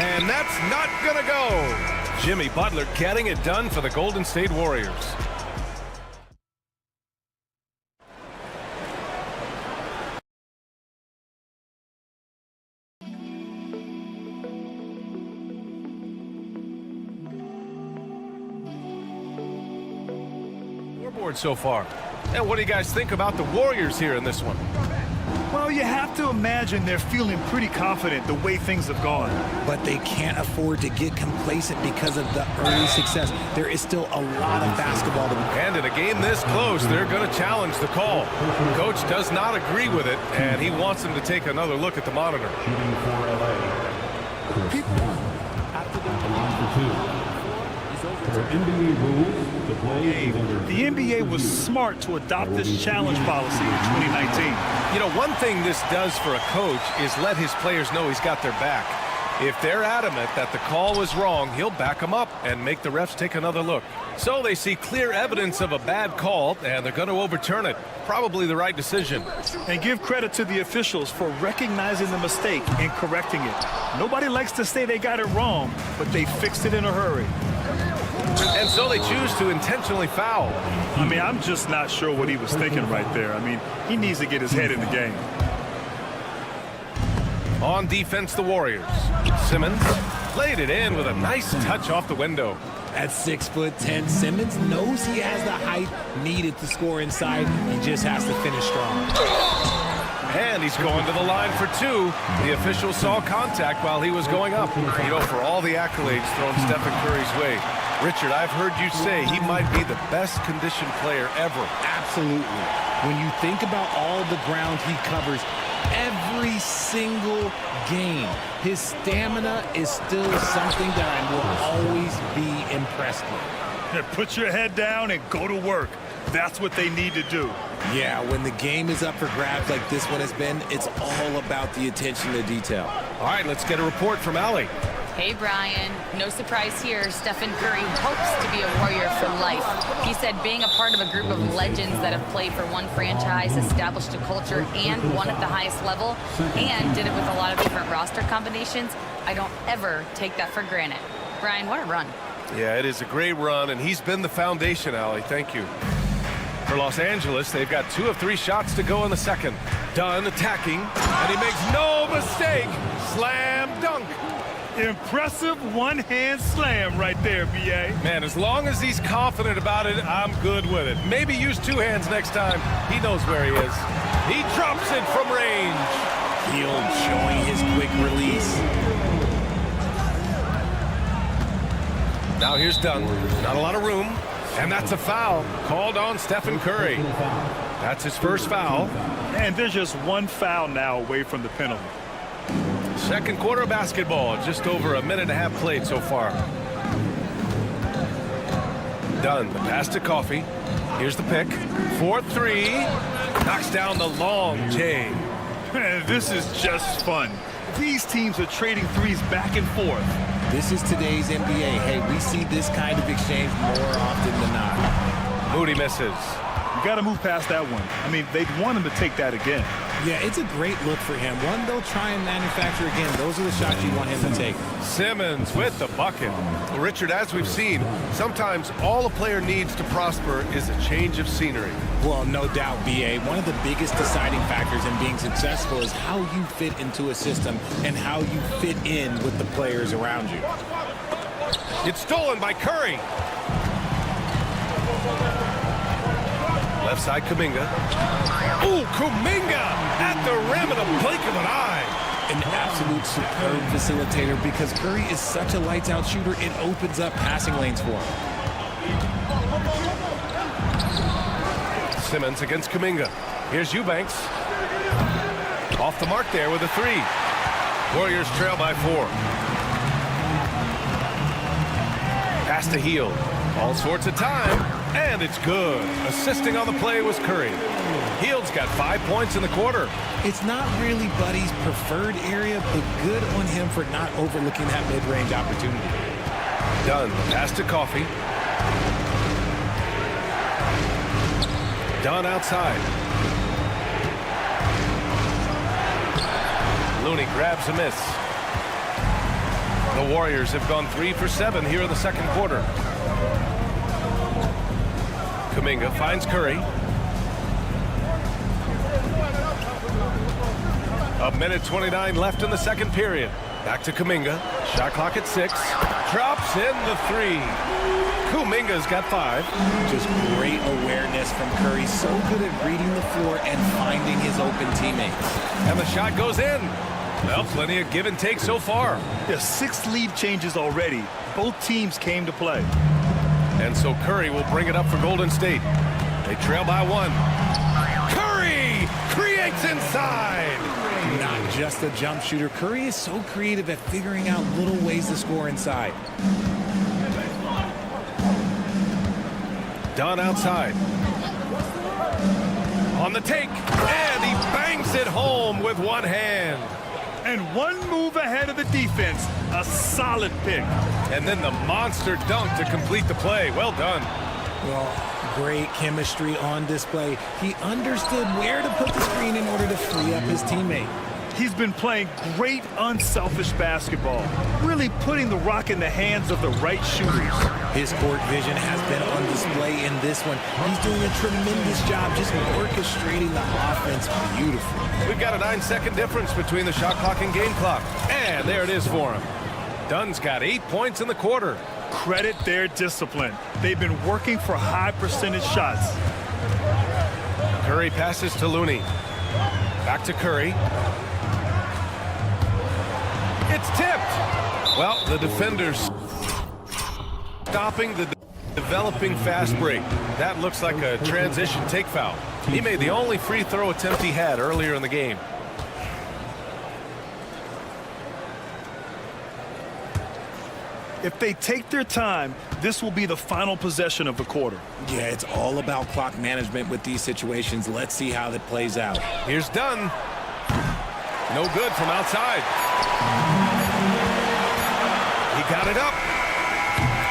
And that's not gonna go. Jimmy Butler getting it done for the Golden State Warriors. Scoreboard so far. And what do you guys think about the Warriors here in this one? Well, you have to imagine they're feeling pretty confident the way things have gone. But they can't afford to get complacent because of the early success. There is still a lot of basketball to be. And in a game this close, they're going to challenge the call. Coach does not agree with it, and he wants them to take another look at the monitor. Shooting for LA. Chris Paul. Line for 2. For NBA rules, the play is under. The NBA was smart to adopt this challenge policy in 2019. You know, one thing this does for a coach is let his players know he's got their back. If they're adamant that the call was wrong, he'll back them up and make the refs take another look. So they see clear evidence of a bad call, and they're going to overturn it. Probably the right decision. And give credit to the officials for recognizing the mistake and correcting it. Nobody likes to say they got it wrong, but they fixed it in a hurry. And so they choose to intentionally foul. I mean, I'm just not sure what he was thinking right there. I mean, he needs to get his head in the game. On defense, the Warriors. Simmons laid it in with a nice touch off the window. At 6'10", Simmons knows he has the height needed to score inside. He just has to finish strong. And he's going to the line for 2. The official saw contact while he was going up. You know, for all the accolades thrown Stephen Curry's way, Richard, I've heard you say he might be the best conditioned player ever. Absolutely. When you think about all the ground he covers every single game, his stamina is still something that I will always be impressed with. Put your head down and go to work. That's what they need to do. Yeah, when the game is up for grabs like this one has been, it's all about the attention to detail. All right, let's get a report from Allie. Hey, Brian. No surprise here. Stephen Curry hopes to be a Warrior for life. He said being a part of a group of legends that have played for one franchise, established a culture, and won at the highest level, and did it with a lot of different roster combinations, I don't ever take that for granted. Brian, what a run. Yeah, it is a great run, and he's been the foundation, Allie. Thank you. For Los Angeles, they've got 2 of 3 shots to go in the second. Dunn attacking, and he makes no mistake. Slam dunk. Impressive one-hand slam right there, B.A. Man, as long as he's confident about it, I'm good with it. Maybe use 2 hands next time. He knows where he is. He drops it from range. Field showing his quick release. Now here's Dunn. Not a lot of room. And that's a foul called on Stephen Curry. That's his first foul. And there's just 1 foul now away from the penalty. Second quarter of basketball, just over a minute and a half played so far. Dunn, the pass to Coffey. Here's the pick. 4-3. Knocks down the long J. Man, this is just fun. These teams are trading threes back and forth. This is today's NBA. Hey, we see this kind of exchange more often than not. Moody misses. You got to move past that one. I mean, they'd want him to take that again. Yeah, it's a great look for him. One they'll try and manufacture again. Those are the shots you want him to take. Simmons with the bucket. Well, Richard, as we've seen, sometimes all a player needs to prosper is a change of scenery. Well, no doubt, B.A. One of the biggest deciding factors in being successful is how you fit into a system and how you fit in with the players around you. It's stolen by Curry. Left side, Kuminga. Ooh, Kuminga at the rim in a blink of an eye. An absolute superb facilitator because Curry is such a lights-out shooter, it opens up passing lanes for him. Simmons against Kuminga. Here's Eubanks. Off the mark there with a 3. Warriors trail by 4. Pass to Hield. All sorts of time, and it's good. Assisting on the play was Curry. Hield's got 5 points in the quarter. It's not really Buddy's preferred area, but good on him for not overlooking that mid-range opportunity. Dunn, pass to Coffey. Dunn outside. Looney grabs a miss. The Warriors have gone 3 for 7 here in the second quarter. Kuminga finds Curry. A minute 29 left in the second period. Back to Kuminga. Shot clock at 6. Drops in the 3. Kuminga's got 5. Just great awareness from Curry. So good at reading the floor and finding his open teammates. And the shot goes in. Well, plenty of give and take so far. There's 6 lead changes already. Both teams came to play. And so Curry will bring it up for Golden State. They trail by 1. Curry creates inside. Not just a jump shooter. Curry is so creative at figuring out little ways to score inside. Dunn outside. On the take. And he bangs it home with one hand. And one move ahead of the defense. A solid pick. And then the monster dunk to complete the play. Well done. Well, great chemistry on display. He understood where to put the screen in order to free up his teammate. He's been playing great unselfish basketball, really putting the rock in the hands of the right shooters. His court vision has been on display in this one. He's doing a tremendous job just orchestrating the offense beautifully. We've got a 9-second difference between the shot clock and game clock. And there it is for him. Dunn's got 8 points in the quarter. Credit their discipline. They've been working for high percentage shots. Curry passes to Looney. Back to Curry. It's tipped. Well, the defenders stopping the developing fast break. That looks like a transition take foul. He made the only free throw attempt he had earlier in the game. If they take their time, this will be the final possession of the quarter. Yeah, it's all about clock management with these situations. Let's see how that plays out. Here's Dunn. No good from outside. He got it up.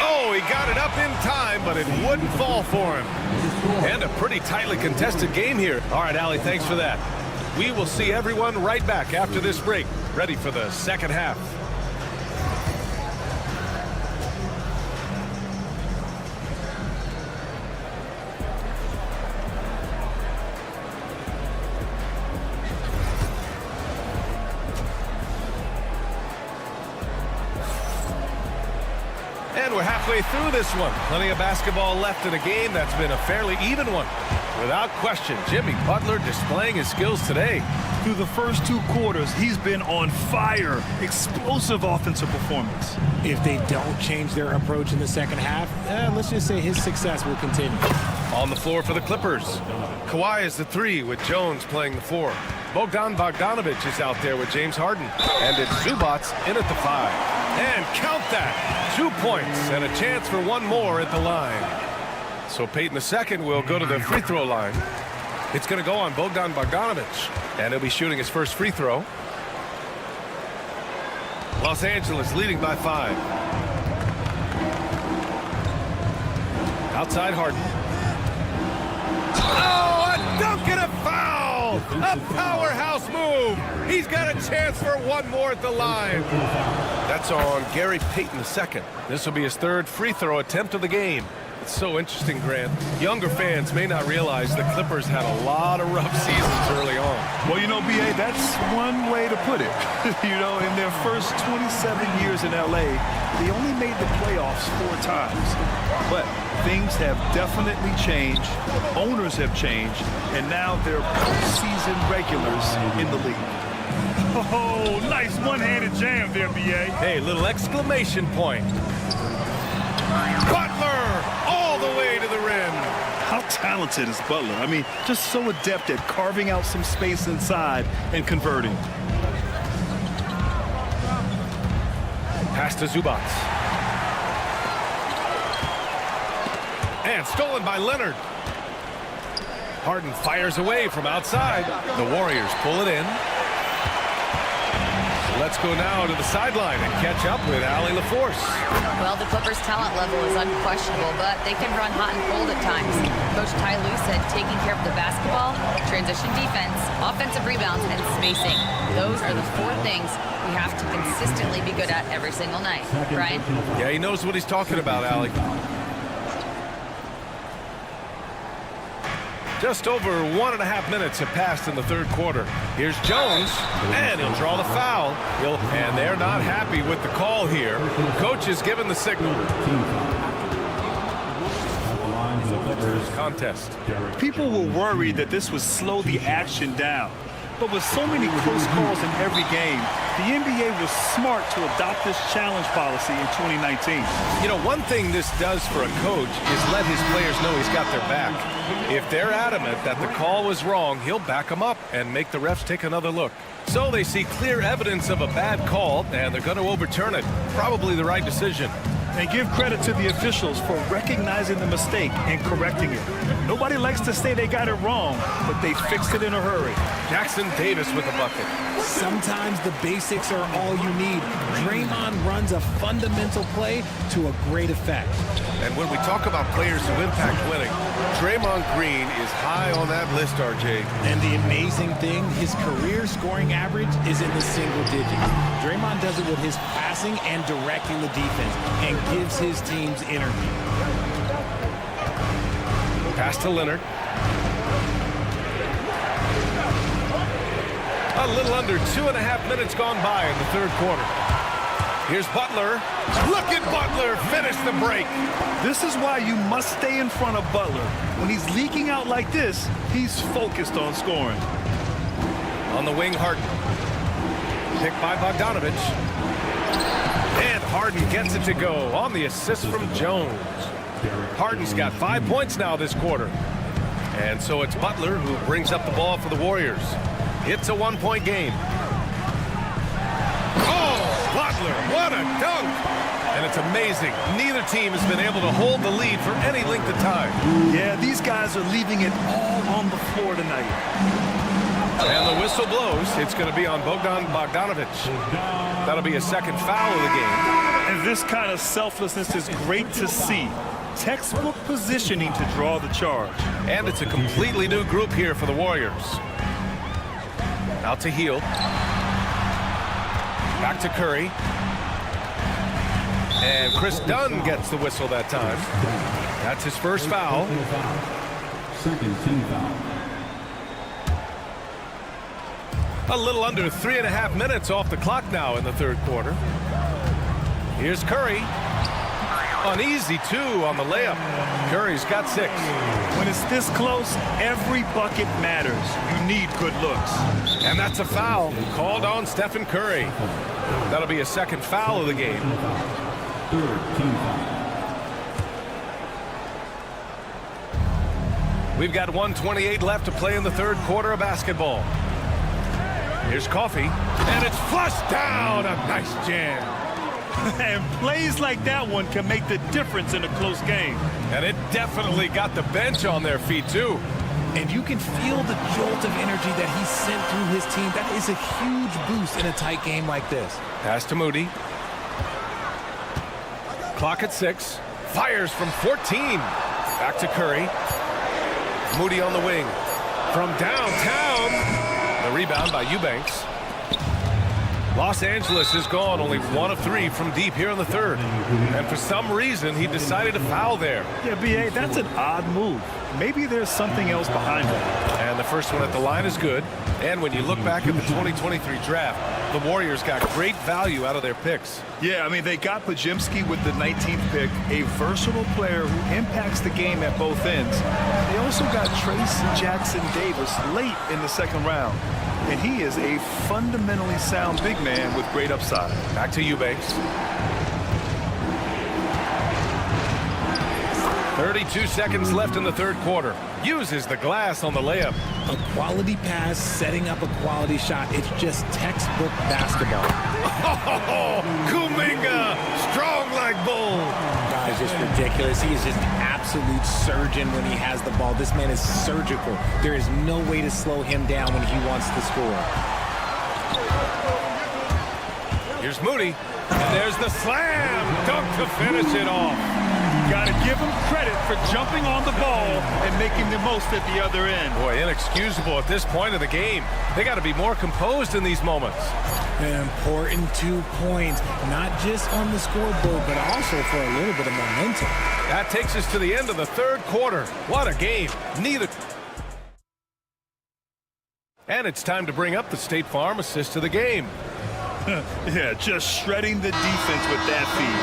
Oh, he got it up in time, but it wouldn't fall for him. And a pretty tightly contested game here. All right, Allie, thanks for that. We will see everyone right back after this break, ready for the second half. And we're halfway through this one. Plenty of basketball left in a game that's been a fairly even one. Without question, Jimmy Butler displaying his skills today. Through the first 2 quarters, he's been on fire. Explosive offensive performance. If they don't change their approach in the second half, let's just say his success will continue. On the floor for the Clippers. Kawhi is the 3 with Jones playing the 4. Bogdan Bogdanović is out there with James Harden. And it's Zubats in at the 5. And count that. 2 points and a chance for one more at the line. So Peyton II will go to the free throw line. It's going to go on Bogdan Bogdanović. And he'll be shooting his first free throw. Los Angeles leading by 5. Outside Harden. Oh, a dunk and a foul! A powerhouse move! He's got a chance for one more at the line. That's on Gary Payton II. This will be his 3rd free throw attempt of the game. It's so interesting, Grant. Younger fans may not realize the Clippers had a lot of rough seasons early on. Well, you know, B.A., that's one way to put it. You know, in their first 27 years in L.A., they only made the playoffs 4 times. But things have definitely changed. Owners have changed. And now they're postseason regulars in the league. Oh, nice one-handed jam there, B.A. Hey, little exclamation point. Butler all the way to the rim. How talented as Butler. I mean, just so adept at carving out some space inside and converting. Pass to Zubac. And stolen by Leonard. Harden fires away from outside. The Warriors pull it in. Let's go now to the sideline and catch up with Allie LaForce. Well, the Clippers' talent level is unquestionable, but they can run hot and cold at times. Coach Ty Lue said taking care of the basketball, transition defense, offensive rebounds, and spacing. Those are the 4 things we have to consistently be good at every single night. Brian? Yeah, he knows what he's talking about, Allie. Just over 1.5 minutes have passed in the third quarter. Here's Jones, and he'll draw the foul. And they're not happy with the call here. Coach is given the signal. Contest. People were worried that this would slow the action down. But with so many close calls in every game, the NBA was smart to adopt this challenge policy in 2019. You know, one thing this does for a coach is let his players know he's got their back. If they're adamant that the call was wrong, he'll back them up and make the refs take another look. So they see clear evidence of a bad call, and they're going to overturn it. Probably the right decision. And give credit to the officials for recognizing the mistake and correcting it. Nobody likes to say they got it wrong, but they fixed it in a hurry. Jackson Davis with a bucket. Sometimes the basics are all you need. Draymond runs a fundamental play to a great effect. And when we talk about players who impact winning, Draymond Green is high on that list, RJ. And the amazing thing, his career scoring average is in the single digits. Draymond does it with his passing and directing the defense and gives his teams energy. Pass to Leonard. A little under 2.5 minutes gone by in the third quarter. Here's Butler. Look at Butler finish the break. This is why you must stay in front of Butler. When he's leaking out like this, he's focused on scoring. On the wing, Harden. Picked by Bogdanovich. And Harden gets it to go on the assist from Jones. Harden's got 5 points now this quarter. And so it's Butler who brings up the ball for the Warriors. It's a 1-point game. Oh, Butler, what a dunk! And it's amazing. Neither team has been able to hold the lead for any length of time. Yeah, these guys are leaving it all on the floor tonight. And the whistle blows. It's going to be on Bogdanovich. That'll be a second foul of the game. And this kind of selflessness is great to see. Textbook positioning to draw the charge. And it's a completely new group here for the Warriors. Out to Hield. Back to Curry. And Chris Dunn gets the whistle that time. That's his first foul. Second team foul. A little under 3.5 minutes off the clock now in the third quarter. Here's Curry. An easy 2 on the layup. Curry's got 6. When it's this close, every bucket matters. You need good looks. And that's a foul called on Stephen Curry. That'll be a second foul of the game. Third team foul. We've got 1:28 left to play in the third quarter of basketball. Here's Coffey, and it's flushed down. A nice jam. And plays like that one can make the difference in a close game. And it definitely got the bench on their feet, too. And you can feel the jolt of energy that he sent through his team. That is a huge boost in a tight game like this. Pass to Moody. Clock at 6. Fires from 14. Back to Curry. Moody on the wing. From downtown. The rebound by Eubanks. Los Angeles is gone only 1 of 3 from deep here in the third. And for some reason, he decided to foul there. Yeah, B.A., that's an odd move. Maybe there's something else behind it. And the first one at the line is good. And when you look back at the 2023 draft, the Warriors got great value out of their picks. Yeah, I mean, they got Pajimski with the 19th pick, a versatile player who impacts the game at both ends. They also got Trace Jackson Davis late in the second round. And he is a fundamentally sound big man with great upside. Back to Eubanks. 32 22 seconds left in the third quarter. Uses the glass on the layup. A quality pass, setting up a quality shot. It's just textbook basketball. Oh, Kuminga, strong like bull. Guys, just ridiculous. He is just an absolute surgeon when he has the ball. This man is surgical. There is no way to slow him down when he wants to score. Here's Moody, and there's the slam dunk to finish it off. Got to give him credit for jumping on the ball and making the most at the other end. Boy, inexcusable at this point of the game. They got to be more composed in these moments. An important 2 points, not just on the scoreboard, but also for a little bit of momentum. That takes us to the end of the third quarter. What a game. Neither. And it's time to bring up the State Farm assist of the game. Yeah, just shredding the defense with that feed.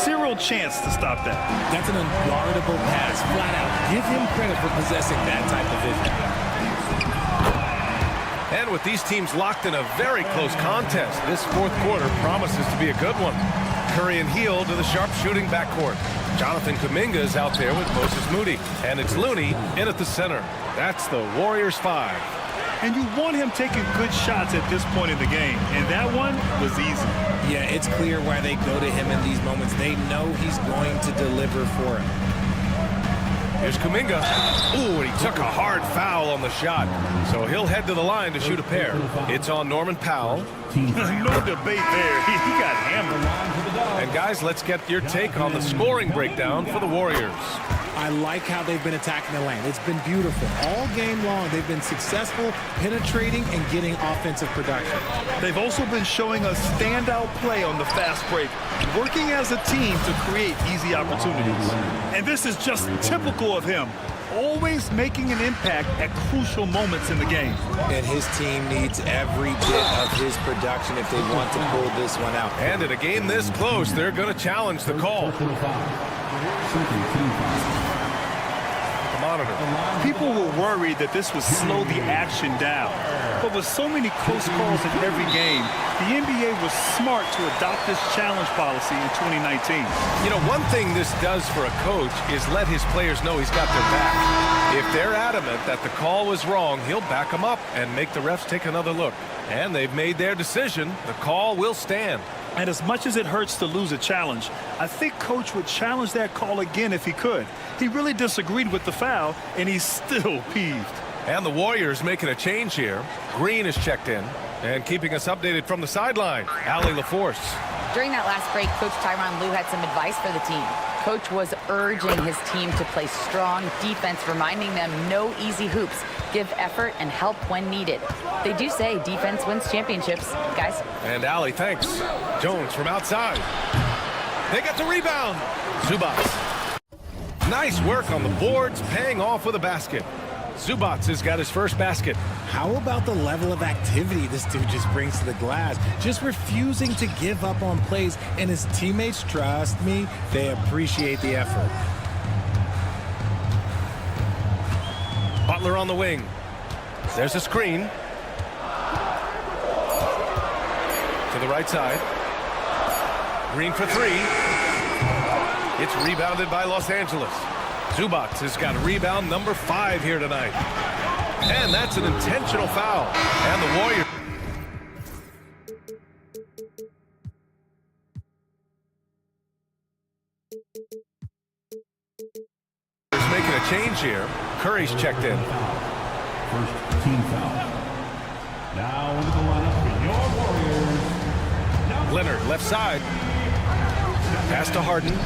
Zero chance to stop that. That's an unguardable pass, flat out. Give him credit for possessing that type of vision. And with these teams locked in a very close contest, this fourth quarter promises to be a good one. Curry and Heel to the sharpshooting backcourt. Jonathan Kuminga is out there with Moses Moody. And it's Looney in at the center. That's the Warriors 5. And you want him taking good shots at this point in the game. And that one was easy. Yeah, it's clear why they go to him in these moments. They know he's going to deliver for him. Here's Kuminga. Ooh, and he took a hard foul on the shot. So he'll head to the line to shoot a pair. It's on Norman Powell. No debate there. He got hammered. And guys, let's get your take on the scoring breakdown for the Warriors. I like how they've been attacking the lane. It's been beautiful. All game long, they've been successful penetrating and getting offensive production. They've also been showing a standout play on the fast break, working as a team to create easy opportunities. And this is just typical of him, always making an impact at crucial moments in the game. And his team needs every bit of his production if they want to pull this one out. And in a game this close, they're going to challenge the call. Monitor. People were worried that this would slow the action down. But with so many close calls in every game, the NBA was smart to adopt this challenge policy in 2019. You know, one thing this does for a coach is let his players know he's got their back. If they're adamant that the call was wrong, he'll back them up and make the refs take another look. And they've made their decision. The call will stand. And as much as it hurts to lose a challenge, I think Coach would challenge that call again if he could. He really disagreed with the foul, and he's still peeved. And the Warriors making a change here. Green is checked in. And keeping us updated from the sideline, Allie LaForce. During that last break, Coach Tyronn Lue had some advice for the team. Coach was urging his team to play strong defense, reminding them no easy hoops, give effort and help when needed. They do say defense wins championships, guys. And Allie, thanks. Jones from outside. They got the rebound. Zubac. Nice work on the boards, paying off with a basket. Zubac has got his first basket. How about the level of activity this dude just brings to the glass? Just refusing to give up on plays, and his teammates, trust me, they appreciate the effort. Butler on the wing. There's a screen. To the right side. Green for three. It's rebounded by Los Angeles. Zubac has got rebound number 5 here tonight. And that's an intentional foul. And the Warriors making a change here. Curry's checked in. First team foul. Now into the lineup for your Warriors. Leonard, left side. Pass to Harden.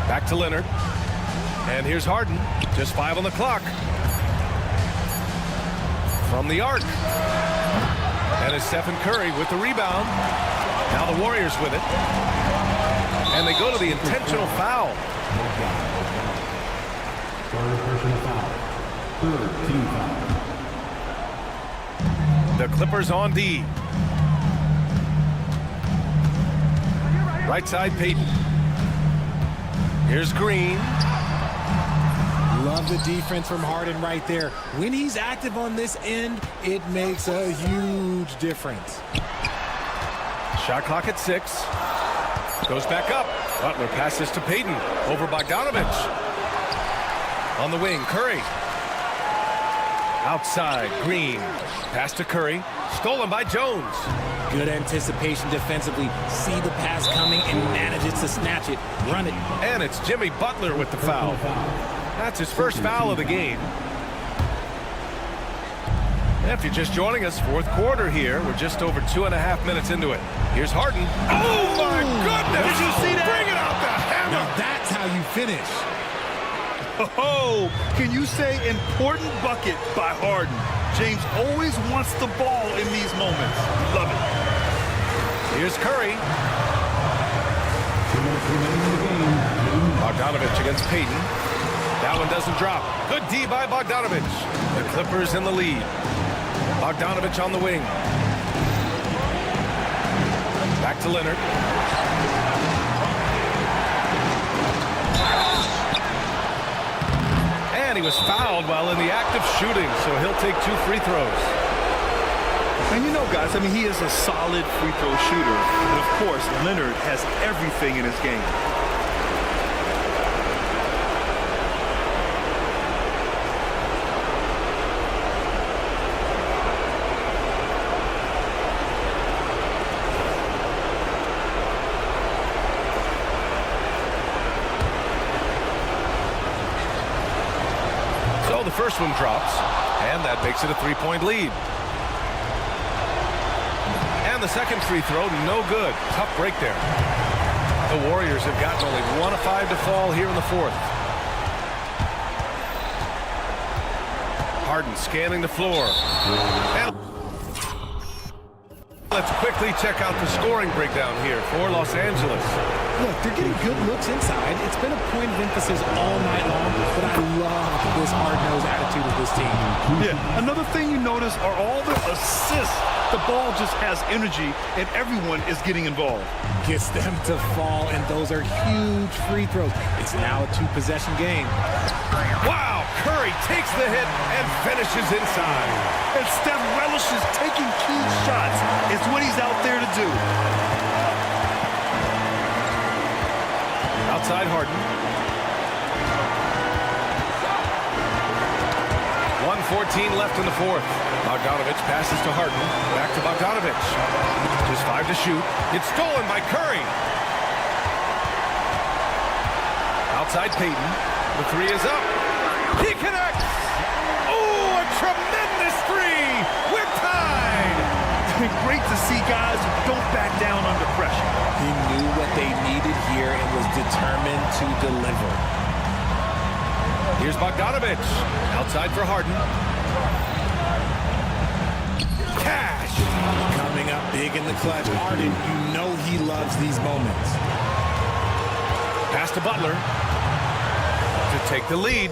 Back to Leonard. And here's Harden. Just 5 on the clock. From the arc. And it's Stephen Curry with the rebound. Now the Warriors with it. And they go to the intentional foul. Personal foul. Third team foul. The Clippers on D. Right side, Payton. Here's Green. Love the defense from Harden right there. When he's active on this end, it makes a huge difference. Shot clock at 6. Goes back up. Butler passes to Payton. Over Bogdanovich. On the wing, Curry. Outside, Green. Pass to Curry. Stolen by Jones. Good anticipation defensively. See the pass coming and manages to snatch it. Run it. And it's Jimmy Butler with the foul. That's his first foul of the game. If you're just joining us, fourth quarter here. We're just over 2.5 minutes into it. Here's Harden. Oh, my goodness! Did you see that? Bring it out the hammer! Now that's how you finish. Oh, can you say important bucket by Harden? James always wants the ball in these moments. Love it. Here's Curry. Bogdanovich against Payton. That one doesn't drop. Good D by Bogdanovich. The Clippers in the lead. Bogdanovich on the wing. Back to Leonard. And he was fouled while in the act of shooting, so he'll take 2 free throws. And you know, guys, I mean, he is a solid free throw shooter. And, of course, Leonard has everything in his game. So the first one drops, and that makes it a 3-point lead. And the second free throw, no good. Tough break there. The Warriors have gotten only 1 of 5 to fall here in the fourth. Harden scanning the floor. And let's quickly check out the scoring breakdown here for Los Angeles. Look, they're getting good looks inside. It's been a point of emphasis all night long, but I love this hard-nosed attitude of this team. Yeah, another thing you notice are all the assists. The ball just has energy, and everyone is getting involved. Gets them to fall, and those are huge free throws. It's now a 2-possession game. Wow, Curry takes the hit and finishes inside. And Steph relishes taking key shots. It's what he's out there to do. Outside Harden. 1:14 left in the fourth. Bogdanovich passes to Harden. Back to Bogdanovich. Just 5 to shoot. It's stolen by Curry. Outside Payton. The 3 is up. He connects. Oh, a tremendous 3. We're tied. Great to see guys who don't back down under pressure. He knew what they needed here and was determined to deliver. Here's Bogdanovich. Outside for Harden. Cash. Coming up big in the clutch. Harden, you know he loves these moments. Pass to Butler to take the lead.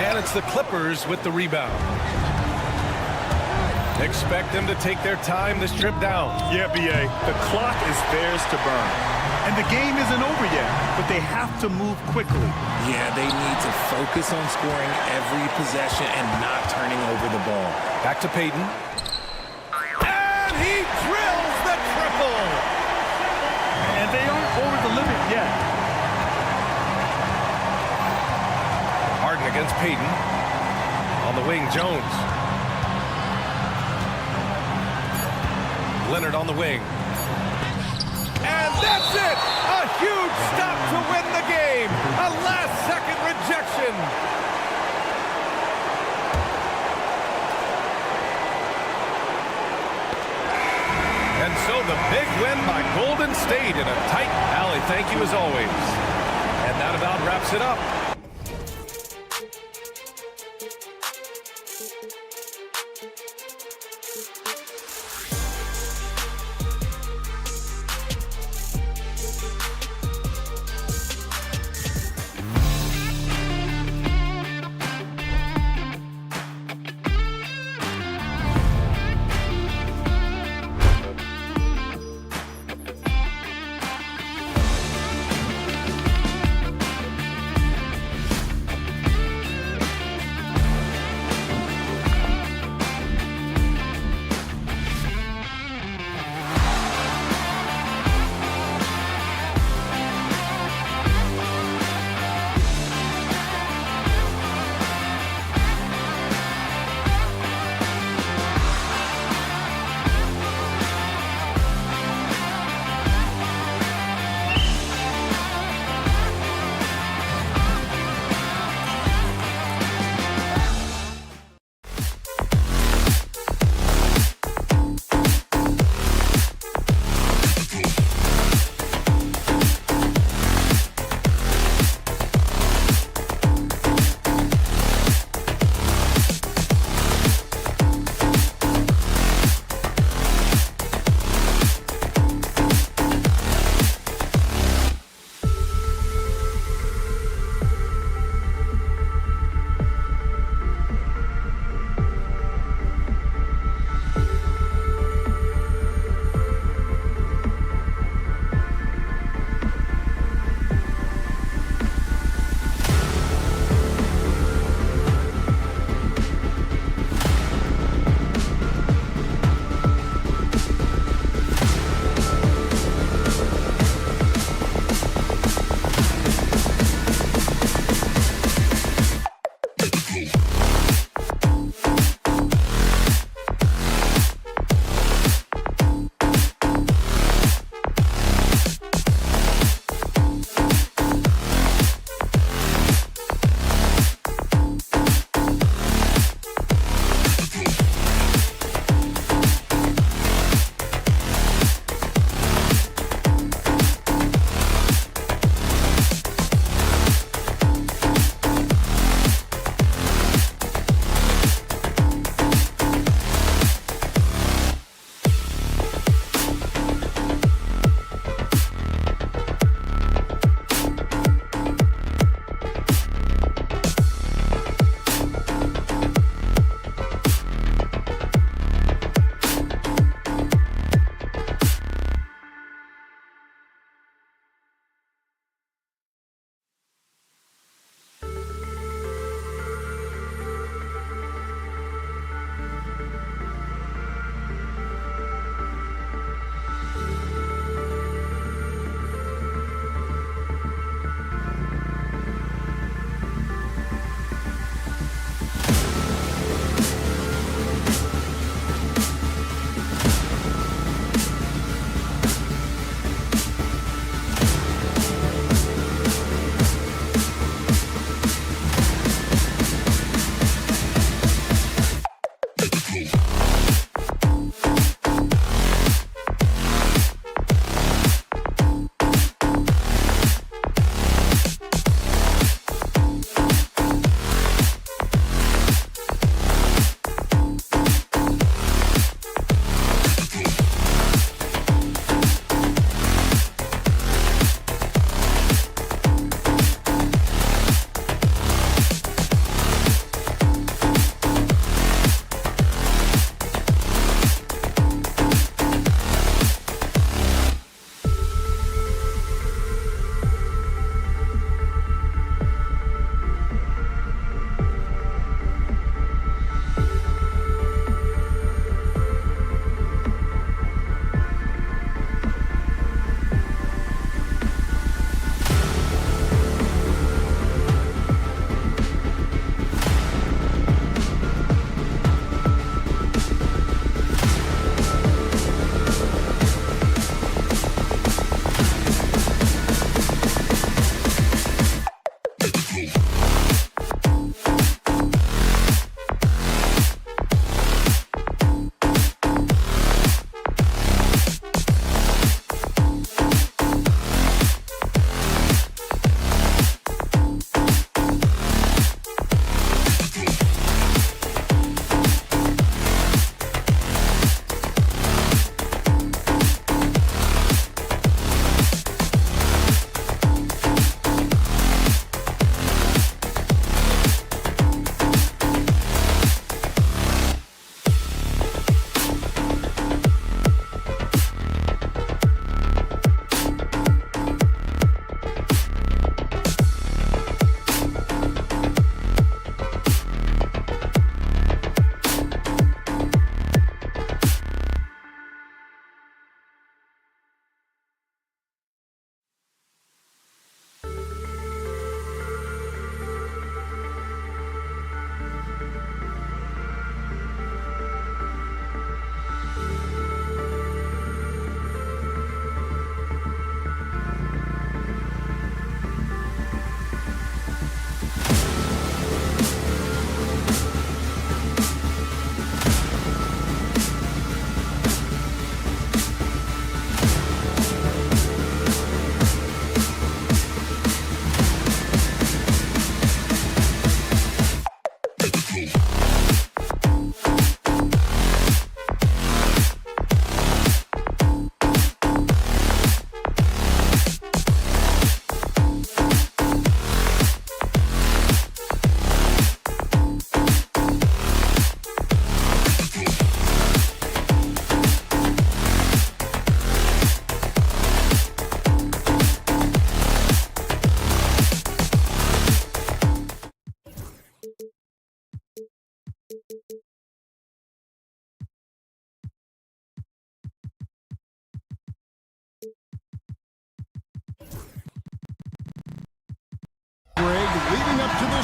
And it's the Clippers with the rebound. Expect them to take their time this trip down. Yeah, B.A., the clock is theirs to burn. And the game isn't over yet, but they have to move quickly. Yeah, they need to focus on scoring every possession and not turning over the ball. Back to Payton. And he drills the triple. And they aren't over the limit yet. Harden against Payton. On the wing, Jones. Leonard on the wing. And that's it! A huge stop to win the game! A last-second rejection! And so the big win by Golden State in a tight alley. Thank you as always. And that about wraps it up.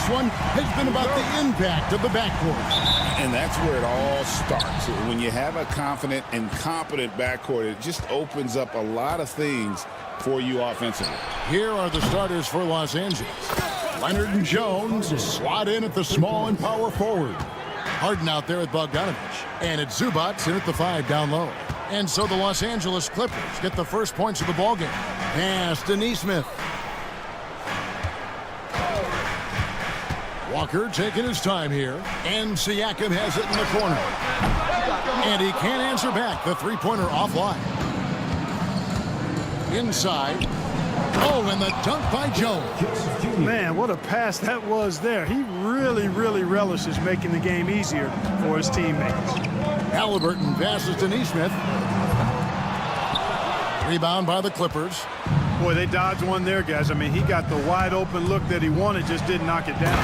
this one has been about the impact of the backcourt. And that's where it all starts. When you have a confident and competent backcourt, it just opens up a lot of things for you offensively. Here are the starters for Los Angeles. Leonard and Jones slot in at the small and power forward. Harden out there with Bogdanovich. And it's Zubats in at the 5 down low. And so the Los Angeles Clippers get the first points of the ballgame. Pass to Nesmith. Walker taking his time here. And Siakam has it in the corner. And he can't answer back. The three-pointer offline. Inside. Oh, and the dunk by Jones. Man, what a pass that was there. He really, really relishes making the game easier for his teammates. Halliburton passes to Nesmith. Rebound by the Clippers. Boy, they dodged one there, guys. I mean, he got the wide open look that he wanted, just didn't knock it down.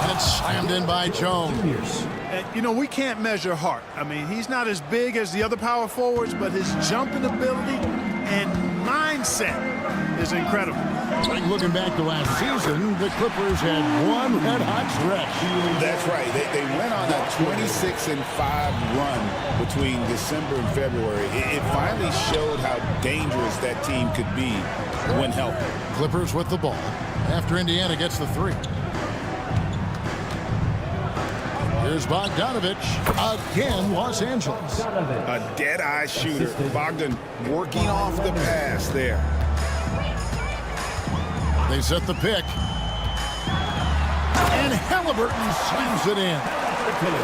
And it's slammed in by Jones. And, you know, we can't measure Hart. I mean, he's not as big as the other power forwards, but his jumping ability and mindset is incredible. Looking back to last season, the Clippers had one red-hot stretch. That's right. They went on a 26-5 run between December and February. It finally showed how dangerous that team could be when healthy. Clippers with the ball after Indiana gets the 3. Here's Bogdanovich. Again, Los Angeles. A dead-eye shooter. Bogdan working off the pass there. They set the pick. And Halliburton slams it in.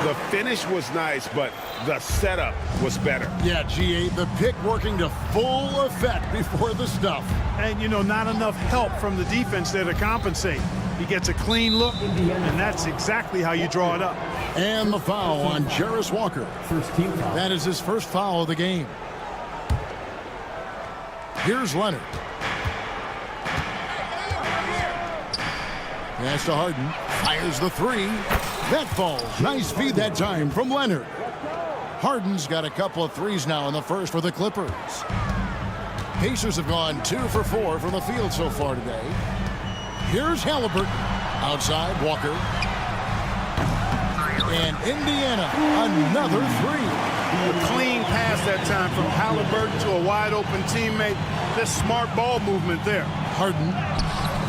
The finish was nice, but the setup was better. Yeah, GA, the pick working to full effect before the stuff. And, you know, not enough help from the defense there to compensate. He gets a clean look, and that's exactly how you draw it up. And the foul on Jarris Walker. First team foul. That is his first foul of the game. Here's Leonard. Pass to Harden. Fires the 3. That falls. Nice feed that time from Leonard. Harden's got a couple of threes now in the first for the Clippers. Pacers have gone 2 for 4 from the field so far today. Here's Halliburton. Outside, Walker. And Indiana, another 3. A clean pass that time from Halliburton to a wide-open teammate. Just smart ball movement there. Harden.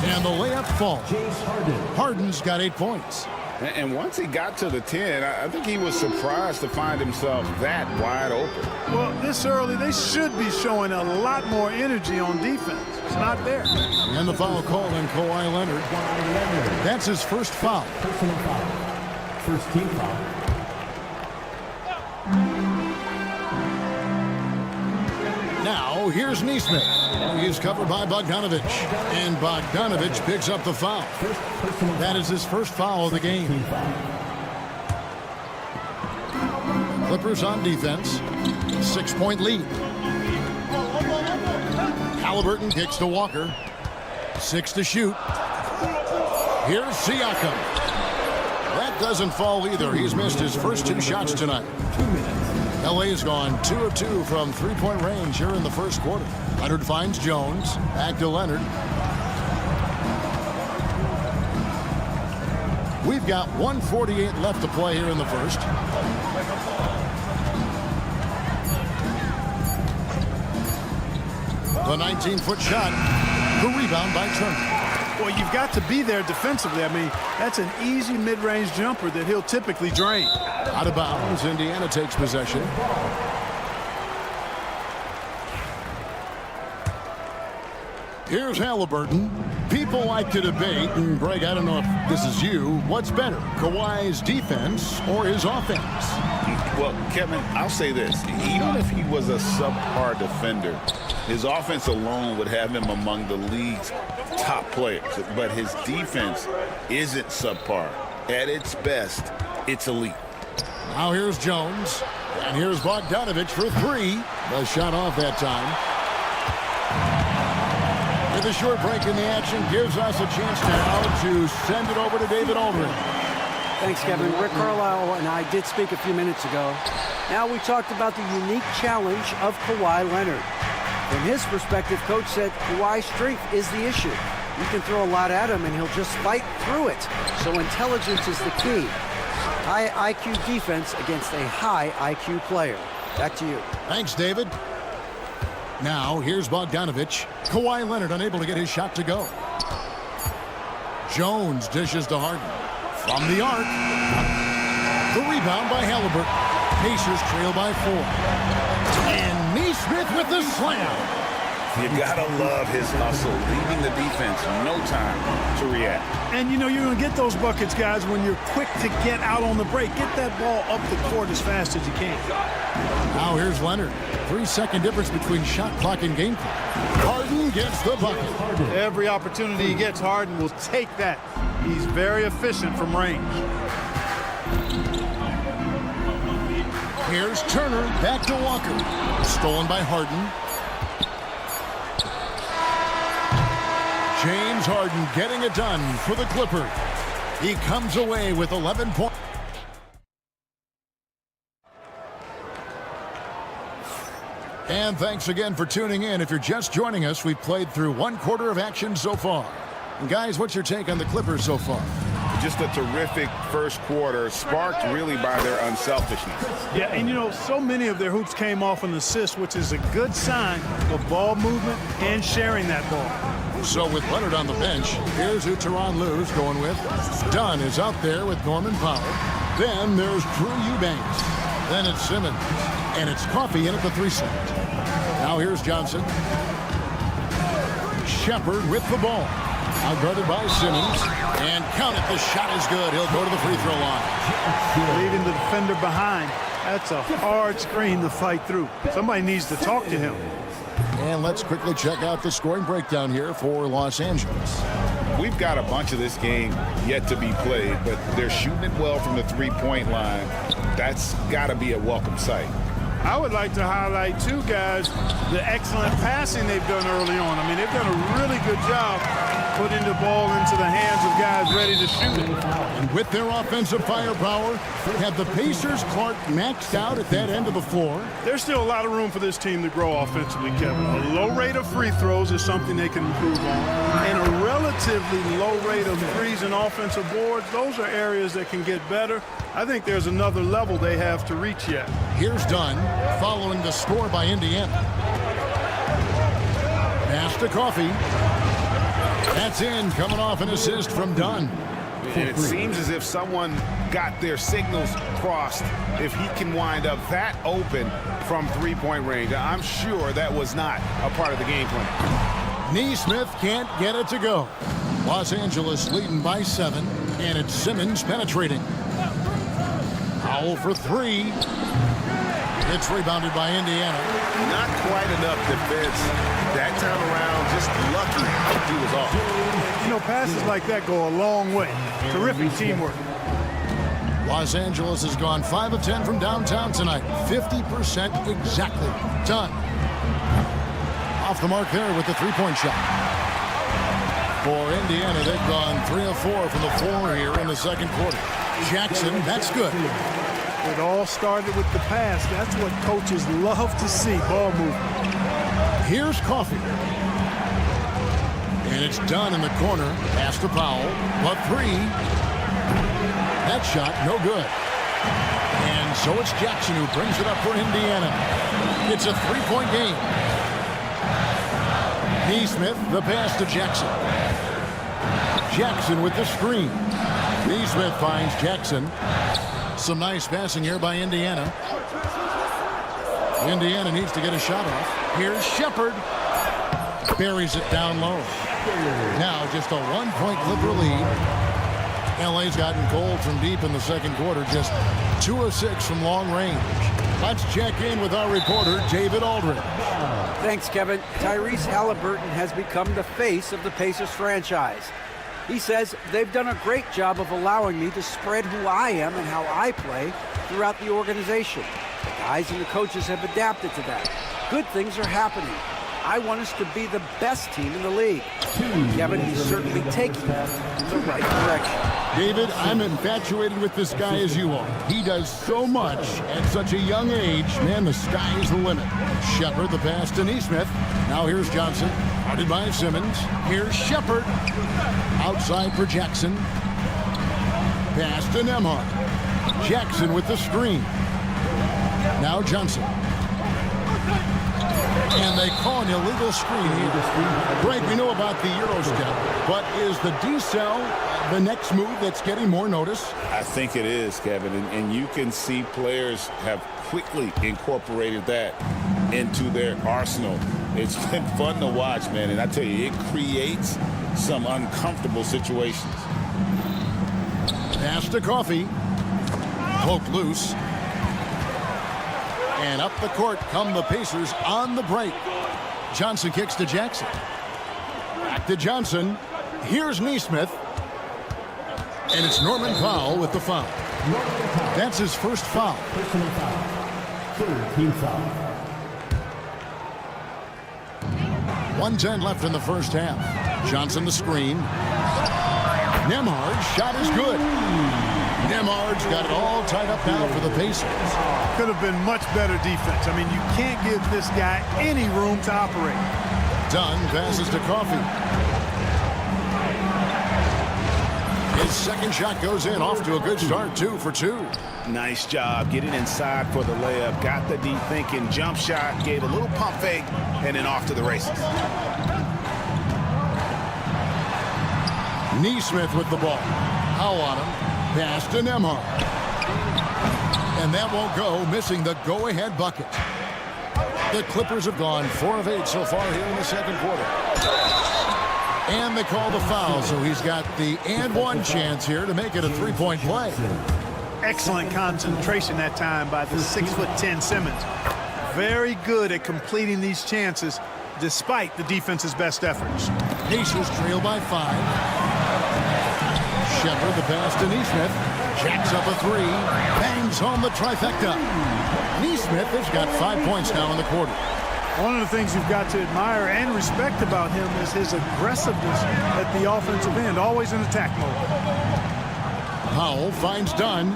And the layup falls. Harden's got 8 points. And once he got to the 10, I think he was surprised to find himself that wide open. Well, this early, they should be showing a lot more energy on defense. It's not there. And the foul call on Kawhi Leonard. That's his first foul. Personal foul. First team foul. Now, here's Nesmith. He's covered by Bogdanovich. And Bogdanovich picks up the foul. That is his first foul of the game. Clippers on defense. 6-point lead. Halliburton kicks to Walker. 6 to shoot. Here's Siakam. That doesn't fall either. He's missed his first 2 shots tonight. LA's gone 2 of 2 from 3-point range here in the first quarter. Leonard finds Jones. Back to Leonard. We've got 1:48 left to play here in the first. The 19-foot shot. The rebound by Turner. Well, you've got to be there defensively. I mean, that's an easy mid-range jumper that he'll typically drain. Out of bounds. Indiana takes possession. Here's Halliburton. People like to debate, and Greg, I don't know if this is you, what's better, Kawhi's defense or his offense? Well, Kevin, I'll say this. Even if he was a subpar defender, his offense alone would have him among the league's top players. But his defense isn't subpar. At its best, it's elite. Now here's Jones. And here's Bogdanovich for 3. The shot off that time. With a short break in the action gives us a chance now to send it over to David Aldridge. Thanks, Kevin. Rick Carlisle and I did speak a few minutes ago. Now we talked about the unique challenge of Kawhi Leonard. From his perspective, Coach said Kawhi's strength is the issue. You can throw a lot at him, and he'll just fight through it. So intelligence is the key. High IQ defense against a high IQ player. Back to you. Thanks, David. Now, here's Bogdanovich. Kawhi Leonard unable to get his shot to go. Jones dishes to Harden. From the arc. The rebound by Halliburton. Pacers trail by 4. And Neesmith with the slam. You gotta love his hustle, leaving the defense no time to react. And you know you're going to get those buckets, guys, when you're quick to get out on the break. Get that ball up the court as fast as you can. Now here's Leonard. 3-second difference between shot clock and game clock. Harden gets the bucket. Every opportunity he gets, Harden will take that. He's very efficient from range. Here's Turner back to Walker. Stolen by Harden. James Harden getting it done for the Clippers. He comes away with 11 points. And thanks again for tuning in. If you're just joining us, we've played through 1/4 of action so far. And guys, what's your take on the Clippers so far? Just a terrific first quarter, sparked really by their unselfishness. Yeah, and you know, so many of their hoops came off an assist, which is a good sign of ball movement and sharing that ball. So with Leonard on the bench, here's who Tyronn Lue's going with. Dunn is out there with Norman Powell. Then there's Drew Eubanks. Then it's Simmons. And it's Coffey in at the 3 slot. Now here's Johnson. Shepard with the ball. Outguarded by Simmons. And count it, the shot is good. He'll go to the free throw line. Leaving the defender behind. That's a hard screen to fight through. Somebody needs to talk to him. And let's quickly check out the scoring breakdown here for Los Angeles. We've got a bunch of this game yet to be played, but they're shooting it well from the three-point line. That's got to be a welcome sight. I would like to highlight, too, guys, the excellent passing they've done early on. I mean, they've done a really good job putting the ball into the hands of guys ready to shoot it. And with their offensive firepower, have the Pacers Clark maxed out at that end of the floor? There's still a lot of room for this team to grow offensively, Kevin. A low rate of free throws is something they can improve on. And a relatively low rate of threes and offensive boards, those are areas that can get better. I think there's another level they have to reach yet. Here's Dunn following the score by Indiana. Pass to Coffey. That's in, coming off an assist from Dunn. And it seems as if someone got their signals crossed if he can wind up that open from three-point range. I'm sure that was not a part of the game plan. Neesmith can't get it to go. Los Angeles leading by 7, and it's Simmons penetrating. Powell for 3. It's rebounded by Indiana. Not quite enough defense that time around. Just lucky he was off. You know, passes like that go a long way. Terrific teamwork. Los Angeles has gone 5 of 10 from downtown tonight. 50% exactly. Done. Off the mark there with the three-point shot. For Indiana, they've gone 3 of 4 from the floor here in the second quarter. Jackson, that's good. It all started with the pass. That's what coaches love to see, ball movement. Here's Coffey. And it's done in the corner. Pass to Powell. But 3. That shot, no good. And so it's Jackson who brings it up for Indiana. It's a 3-point game. Neesmith, the pass to Jackson. Jackson with the screen. Neesmith finds Jackson. Some nice passing here by Indiana. Indiana needs to get a shot off. Here's Shepard. Buries it down low. Now just a 1-point Clipper lead. LA's gotten cold from deep in the second quarter. Just 2 of 6 from long range. Let's check in with our reporter, David Aldridge. Thanks, Kevin. Tyrese Halliburton has become the face of the Pacers franchise. He says they've done a great job of allowing me to spread who I am and how I play throughout the organization. The guys and the coaches have adapted to that. Good things are happening. I want us to be the best team in the league. Kevin, he's certainly taking it in the right direction. David, I'm infatuated with this guy as you are. He does so much at such a young age. Man, the sky is the limit. Shepard, the pass to Neesmith. Now here's Johnson. Guarded by Simmons. Here's Shepard. Outside for Jackson. Pass to Nembhard. Jackson with the screen. Now Johnson. And they call an illegal screen here. Greg, we know about the EuroStep, but is the decel the next move that's getting more notice? I think it is, Kevin, and you can see players have quickly incorporated that into their arsenal. It's been fun to watch, man, and I tell you, it creates some uncomfortable situations. Pass to Coffey. Poke loose. And up the court come the Pacers on the break. Johnson kicks to Jackson. Back to Johnson. Here's Neesmith. And it's Norman Powell with the foul. That's his first foul. Personal foul. Third team foul. 1:10 left in the first half. Johnson the screen. Nembhard's shot is good. Nembhard's got it all tied up now for the Pacers. Could have been much better defense. I mean, you can't give this guy any room to operate. Dunn passes to Coffey. His second shot goes in, off to a good start, 2 for 2. Nice job getting inside for the layup. Got the deep thinking jump shot, gave a little pump fake, and then off to the races. Neesmith with the ball. Howe on him. Pass to Nembhard. And that won't go, missing the go-ahead bucket. The Clippers have gone 4 of 8 so far here in the second quarter. And they call the foul, so he's got the and one chance here to make it a three-point play. Excellent concentration that time by the 6'10" Simmons. Very good at completing these chances despite the defense's best efforts. Pacers trail by 5. Shepard the pass to Neesmith. Jacks up a 3. Bangs home the trifecta. Neesmith has got 5 points now in the quarter. One of the things you've got to admire and respect about him is his aggressiveness at the offensive end, always in attack mode. Powell finds Dunn.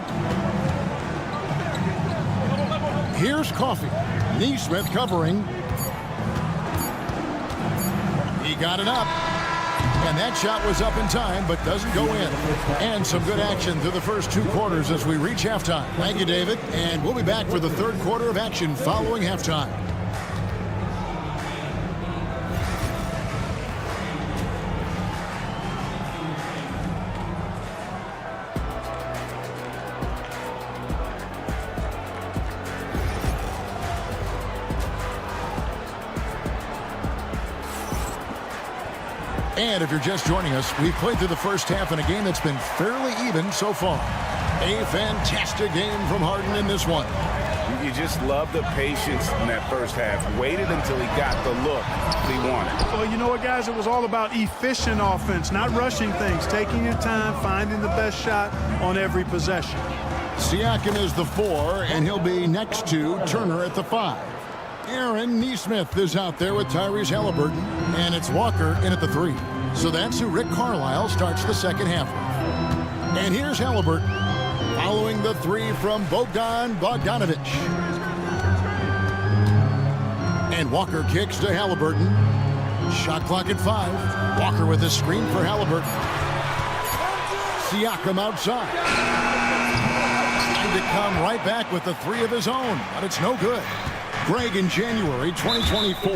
Here's Coffey. Neesmith covering. He got it up. And that shot was up in time, but doesn't go in. And some good action through the first 2 quarters as we reach halftime. Thank you, David. And we'll be back for the third quarter of action following halftime. And if you're just joining us, we've played through the first half in a game that's been fairly even so far. A fantastic game from Harden in this one. You just love the patience in that first half. Waited until he got the look he wanted. Well, you know what, guys? It was all about efficient offense, not rushing things, taking your time, finding the best shot on every possession. Siakam is the 4, and he'll be next to Turner at the 5. Aaron Neesmith is out there with Tyrese Halliburton, and it's Walker in at the 3. So that's who Rick Carlisle starts the second half with. And here's Halliburton, following the 3 from Bogdan Bogdanovic. And Walker kicks to Halliburton. Shot clock at 5. Walker with a screen for Halliburton. Siakam outside. Trying to come right back with the 3 of his own, but it's no good. Greg, in January 2024,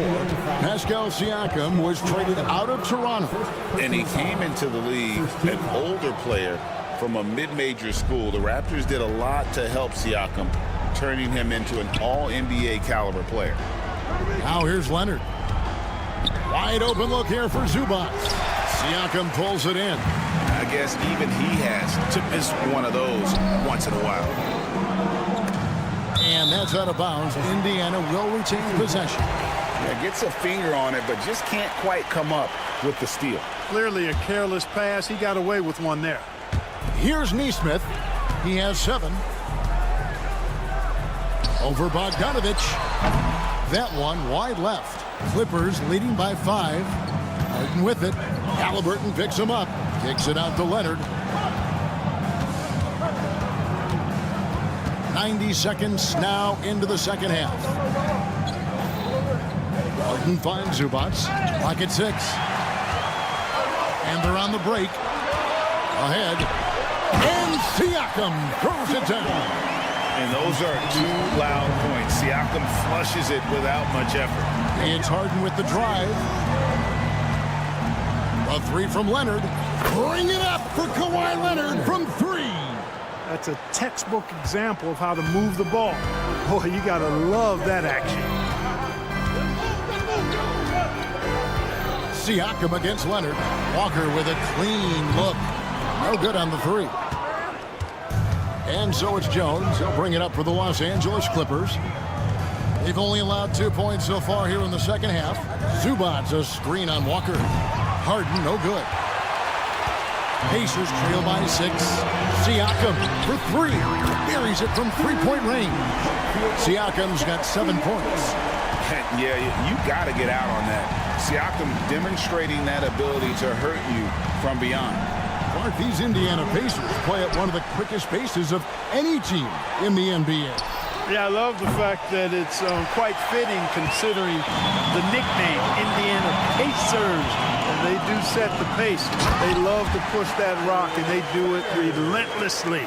Pascal Siakam was traded out of Toronto. And he came into the league an older player from a mid-major school. The Raptors did a lot to help Siakam, turning him into an all-NBA caliber player. Now here's Leonard. Wide open look here for Zubac. Siakam pulls it in. I guess even he has to miss one of those once in a while. And that's out of bounds. Indiana will retain possession. Yeah, gets a finger on it, but just can't quite come up with the steal. Clearly a careless pass. He got away with one there. Here's Neesmith. He has 7. Over Bogdanovic. That one wide left. Clippers leading by 5. Harden with it. Halliburton picks him up. Kicks it out to Leonard. 90 seconds now into the second half. Harden finds Zubac. Clock at 6. And they're on the break. Ahead. And Siakam throws it down. And those are 2 loud points. Siakam flushes it without much effort. It's Harden with the drive. A 3 from Leonard. Bring it up for Kawhi Leonard from 3. That's a textbook example of how to move the ball. Boy, you got to love that action. Siakam against Leonard. Walker with a clean look. No good on the 3. And so it's Jones. He'll bring it up for the Los Angeles Clippers. They've only allowed 2 points so far here in the second half. Zubac a screen on Walker. Harden, no good. Pacers trail by 6. Siakam for 3. Buries it from 3-point range. Siakam's got 7 points. Yeah, you got to get out on that. Siakam demonstrating that ability to hurt you from beyond. Clark, these Indiana Pacers play at one of the quickest paces of any team in the NBA. Yeah, I love the fact that it's quite fitting considering the nickname, Indiana Pacers. And they do set the pace. They love to push that rock, and they do it relentlessly.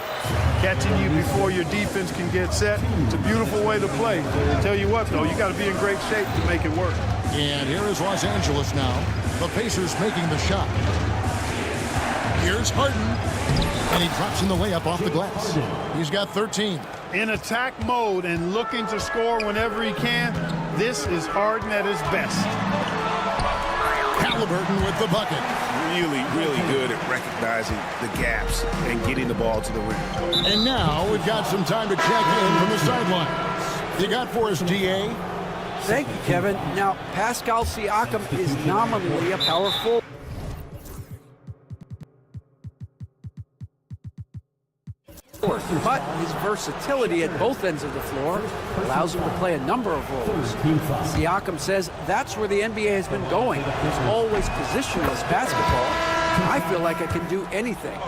Catching you before your defense can get set. It's a beautiful way to play. I tell you what, though, you got to be in great shape to make it work. And here is Los Angeles now. The Pacers making the shot. Here's Harden. And he drops in the layup off the glass. He's got 13. In attack mode and looking to score whenever he can, this is Harden at his best. Halliburton with the bucket. Really, really good at recognizing the gaps and getting the ball to the rim. And now we've got some time to check in from the sidelines. You got for us, GA? Thank you, Kevin. Now, Pascal Siakam is nominally a power forward. But his versatility at both ends of the floor allows him to play a number of roles. Siakam says that's where the NBA has been going. There's always positionless basketball. I feel like I can do anything.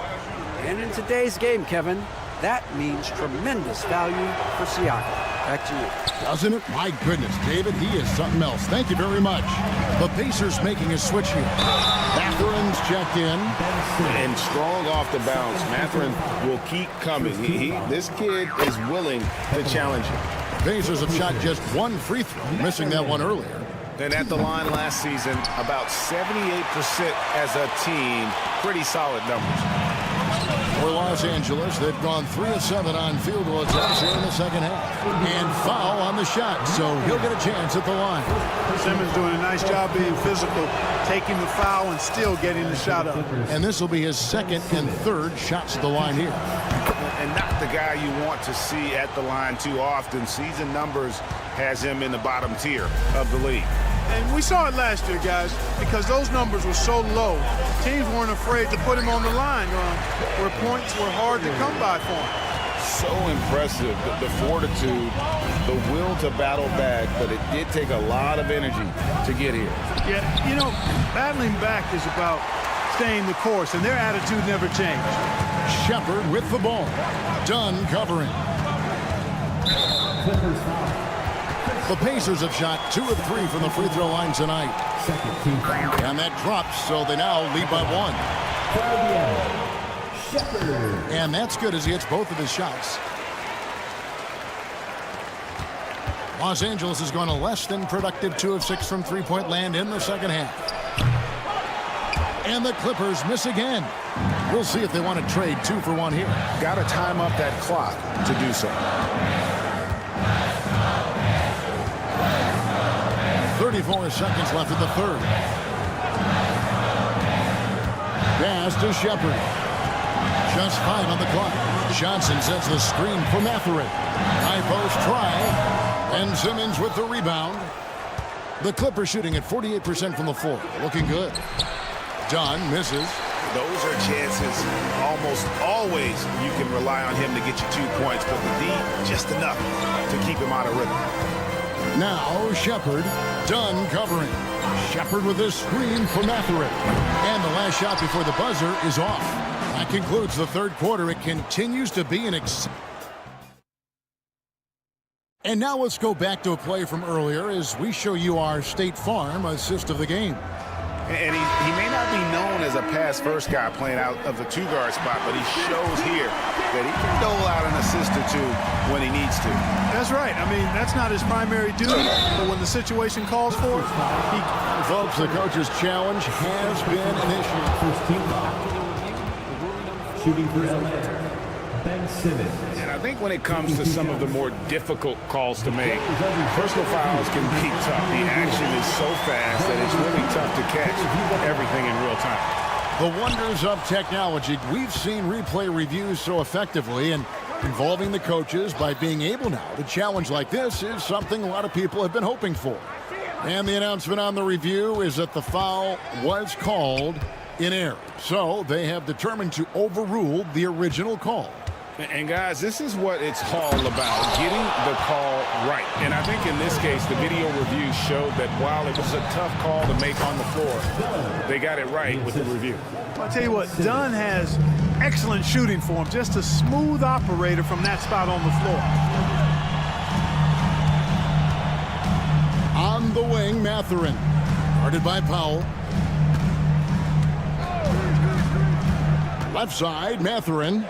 And in today's game, Kevin, that means tremendous value for Siakam. Back to you. Doesn't it? My goodness, David, he is something else. Thank you very much. The Pacers making a switch here. Matherin's checked in. And strong off the bounce. Matherin will keep coming. This kid is willing to challenge him. Pacers have shot just 1 free throw, missing that one earlier. And at the line last season, about 78% as a team. Pretty solid numbers. For Los Angeles, they've gone 3 of 7 on field goal attempts here in the second half. And foul on the shot, so he'll get a chance at the line. Simmons doing a nice job being physical, taking the foul and still getting the shot up. And this will be his 2nd and 3rd shots at the line here. And not the guy you want to see at the line too often. Season numbers has him in the bottom tier of the league. And we saw it last year, guys, because those numbers were so low. Teams weren't afraid to put him on the line where points were hard to come by for him. So impressive, the fortitude, the will to battle back, but it did take a lot of energy to get here. Yeah, you know, battling back is about staying the course, and their attitude never changed. Shepard with the ball. Dunn covering. The Pacers have shot 2 of 3 from the free throw line tonight. And that drops, so they now lead by 1. And that's good as he hits both of his shots. Los Angeles has gone a less than productive 2 of 6 from three-point land in the second half. And the Clippers miss again. We'll see if they want to trade 2 for 1 here. Got to time up that clock to do so. 34 seconds left in the 3rd. Pass to Shepard. Just 5 on the clock. Johnson sets the screen for Matherin. High post try. And Simmons with the rebound. The Clippers shooting at 48% from the floor. Looking good. John misses. Those are chances almost always you can rely on him to get you 2 points, but the D just enough to keep him out of rhythm. Now Shepard, Dunn covering. Shepard with a screen for Matherin. And the last shot before the buzzer is off. That concludes the third quarter. It continues to be an And now let's go back to a play from earlier as we show you our State Farm assist of the game. And he may not be known as a pass-first guy playing out of the two-guard spot, but he shows here that he can dole out an assist or two when he needs to. That's right. I mean, that's not his primary duty, but when the situation calls for it, Folks, the coach's challenge has been initiated. First team foul. Shooting for LA, Ben Simmons. And I think when it comes to some of the more difficult calls to make, personal fouls can be tough. The action is so fast that it's really tough to catch everything in real time. The wonders of technology. We've seen replay reviews so effectively, and involving the coaches by being able now to challenge like this is something a lot of people have been hoping for. And the announcement on the review is that the foul was called in error. So they have determined to overrule the original call. And guys, this is what it's all about, getting the call right. And I think in this case, the video review showed that while it was a tough call to make on the floor, they got it right with the review. I'll tell you what, Dunn has excellent shooting for him. Just a smooth operator from that spot on the floor. On the wing, Matherin. Guarded by Powell. Left side, Matherin.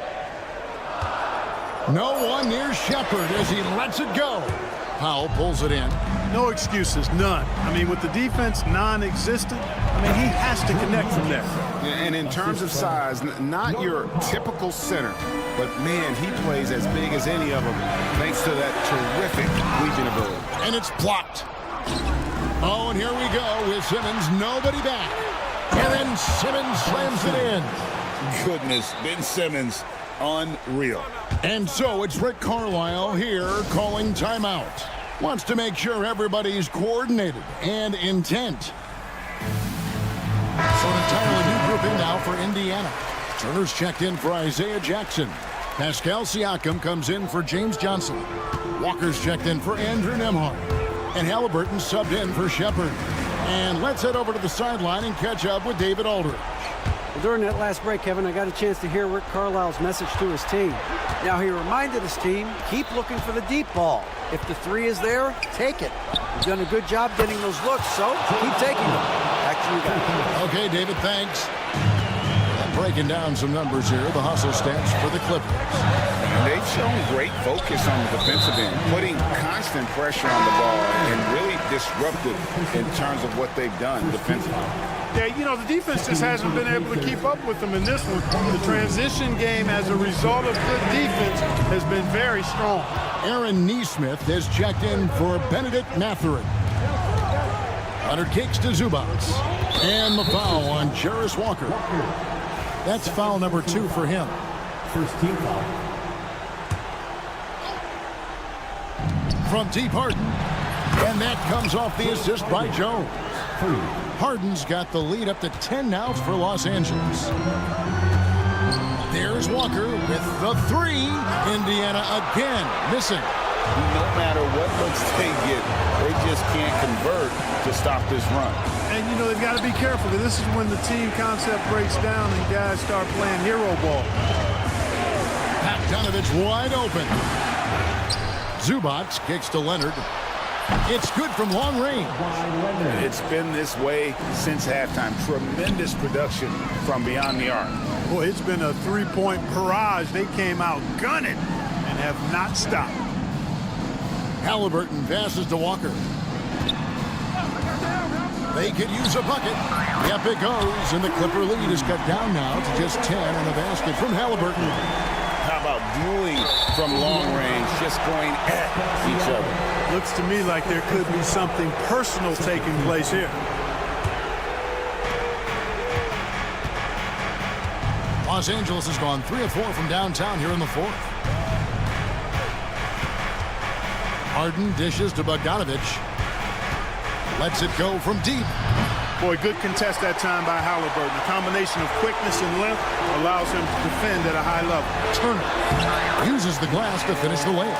No one near Shepard as he lets it go. Powell pulls it in. No excuses, none. I mean, with the defense non-existent, I mean, he has to connect from there. And in terms of size, not your typical center, but man, he plays as big as any of them thanks to that terrific leaping ability. And it's blocked. Oh, and here we go with Simmons. Nobody back. And then Simmons slams it in. Goodness, Ben Simmons, unreal. And so it's Rick Carlisle here calling timeout. Wants to make sure everybody's coordinated and intent. So an entirely new grouping now for Indiana. Turner's checked in for Isaiah Jackson. Pascal Siakam comes in for James Johnson. Walker's checked in for Andrew Nembhard. And Halliburton subbed in for Shepard. And let's head over to the sideline and catch up with David Aldridge. Well, during that last break, Kevin, I got a chance to hear Rick Carlisle's message to his team. Now, he reminded his team, keep looking for the deep ball. If the three is there, take it. You've done a good job getting those looks, so keep taking them. Back to you guys. Okay, David, thanks. I'm breaking down some numbers here, the hustle stats for the Clippers. And they've shown great focus on the defensive end, putting constant pressure on the ball and really disruptive in terms of what they've done defensively. Yeah, you know, the defense just hasn't been able to keep up with them in this one. The transition game as a result of good defense has been very strong. Aaron Neesmith has checked in for Benedict Matherin. Leonard kicks to Zubac. And the foul on Jarris Walker. That's foul number 2 for him. First team foul. From deep, Harden. And that comes off the assist by Jones. Harden's got the lead up to 10 now for Los Angeles. There's Walker with the 3. Indiana again missing. No matter what looks they get, they just can't convert to stop this run. And, you know, they've got to be careful because this is when the team concept breaks down and guys start playing hero ball. Bogdanovich wide open. Zubac kicks to Leonard. It's good from long range. It's been this way since halftime. Tremendous production from beyond the arc. Boy, it's been a three-point barrage. They came out gunning and have not stopped. Halliburton passes to Walker. They could use a bucket. Yep, it goes. And the Clipper lead is cut down now to just 10 on the basket from Halliburton. How about dueling from long range, just going at each other? Looks to me like there could be something personal taking place here. Los Angeles has gone 3 of 4 from downtown here in the fourth. Harden dishes to Bogdanovich. Lets it go from deep. Boy, good contest that time by Halliburton. A combination of quickness and length allows him to defend at a high level. Turner uses the glass to finish the layup.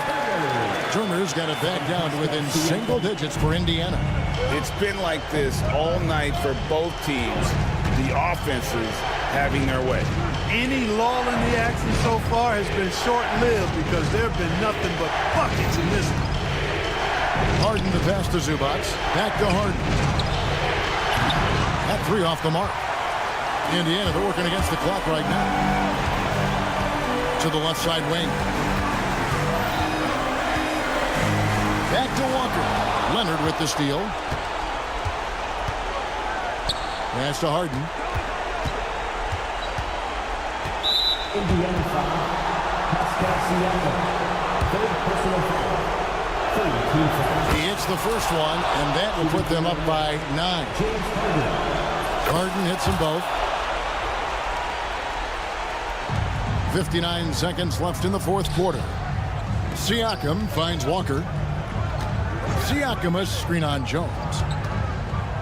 Turner's got it back down to within single digits for Indiana. It's been like this all night for both teams. The offenses having their way. Any lull in the action so far has been short-lived because there have been nothing but buckets in this one. Harden to pass to Zubac. Back to Harden. That three off the mark. Indiana, they're working against the clock right now. To the left side wing. Back to Walker. Leonard with the steal. Pass to Harden. Indiana foul. Pascal Siakam. Third personal foul. Third team foul. He hits the first one, and that will put them up by 9. James Harden. Harden hits them both. 59 seconds left in the fourth quarter. Siakam finds Walker. Siakam a screen on Jones.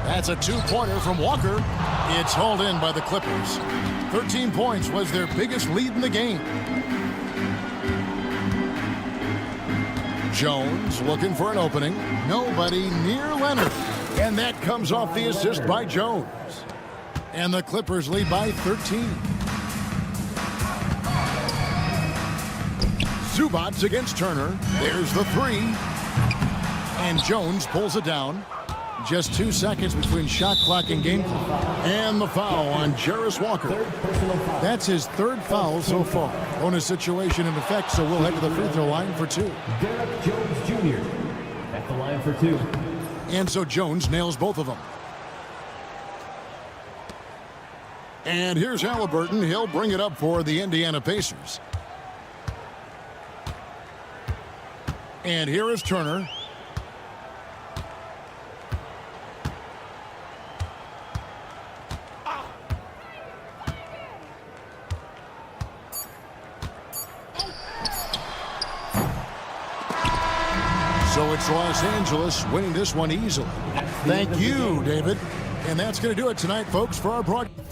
That's a two-pointer from Walker. It's hauled in by the Clippers. 13 points was their biggest lead in the game. Jones looking for an opening. Nobody near Leonard. And that comes off the assist by Jones. And the Clippers lead by 13. Zubac against Turner. There's the three. And Jones pulls it down. Just 2 seconds between shot clock and game clock. And the foul on Jarris Walker. That's his third foul so far. Bonus situation in effect, so we'll head to the free throw line for 2. Derek Jones Jr. at the line for 2. And so Jones nails both of them. And here's Halliburton. He'll bring it up for the Indiana Pacers. And here is Turner. So it's Los Angeles winning this one easily. Thank you, David. And that's going to do it tonight, folks, for our broadcast.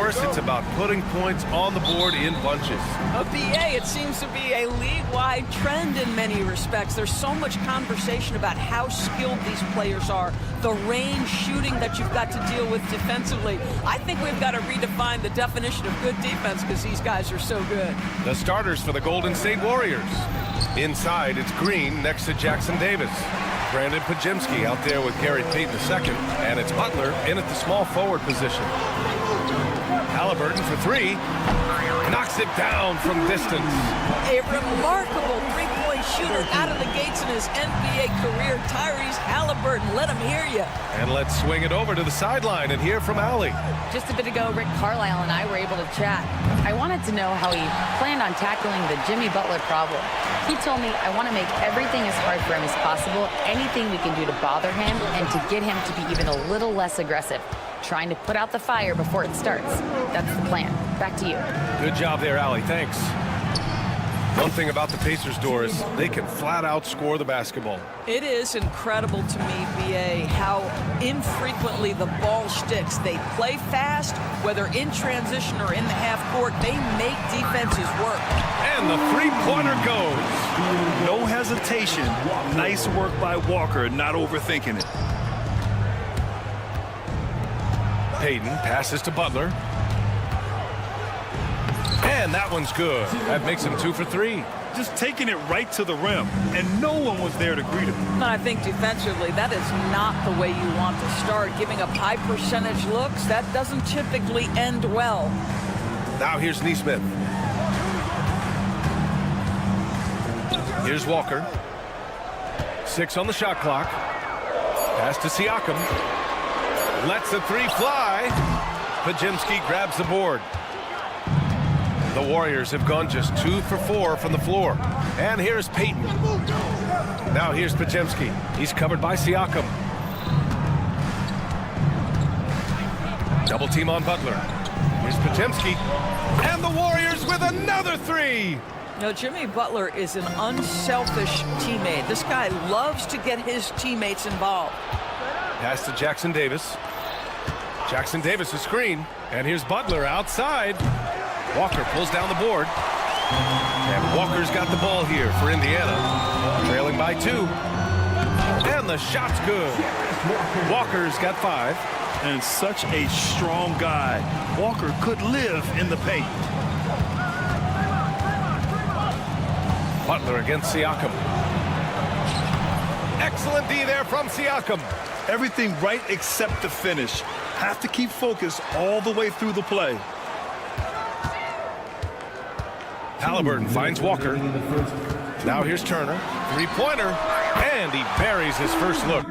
Doris, it's about putting points on the board in bunches. BA, it seems to be a league-wide trend in many respects. There's so much conversation about how skilled these players are, the range shooting that you've got to deal with defensively. I think we've got to redefine the definition of good defense because these guys are so good. The starters for the Golden State Warriors. Inside, it's Green next to Jackson Davis. Brandon Pajemski out there with Gary Payton II, and it's Butler in at the small forward position. Halliburton for three, knocks it down from distance. A remarkable three-point shooter out of the gates in his NBA career, Tyrese Halliburton. Let him hear you. And let's swing it over to the sideline and hear from Allie. Just a bit ago, Rick Carlisle and I were able to chat. I wanted to know how he planned on tackling the Jimmy Butler problem. He told me, I want to make everything as hard for him as possible, anything we can do to bother him and to get him to be even a little less aggressive, trying to put out the fire before it starts. That's the plan. Back to you. Good job there, Allie. Thanks. One thing about the Pacers, Doris, they can flat out score the basketball. It is incredible to me, BA, how infrequently the ball sticks. They play fast, whether in transition or in the half court. They make defenses work. And the three-pointer goes. No hesitation. Nice work by Walker, not overthinking it. Payton passes to Butler. And that one's good. That makes him 2 for 3. Just taking it right to the rim, and no one was there to greet him. And I think defensively, that is not the way you want to start. Giving up high percentage looks, that doesn't typically end well. Now here's Neesmith. Here's Walker. 6 on the shot clock. Pass to Siakam. Lets the three fly. Pajemski grabs the board. The Warriors have gone just 2 for 4 from the floor. And here's Payton. Now here's Pajemski. He's covered by Siakam. Double team on Butler. Here's Pajemski. And the Warriors with another three. Now, Jimmy Butler is an unselfish teammate. This guy loves to get his teammates involved. Pass to Jackson Davis. Jackson Davis a screen. And here's Butler outside. Walker pulls down the board. And Walker's got the ball here for Indiana. Trailing by 2. And the shot's good. Walker's got 5. And such a strong guy. Walker could live in the paint. Butler against Siakam. Excellent D there from Siakam. Everything right except the finish. Have to keep focused all the way through the play. Halliburton finds Walker. Now here's Turner. Three-pointer. And he buries his first look.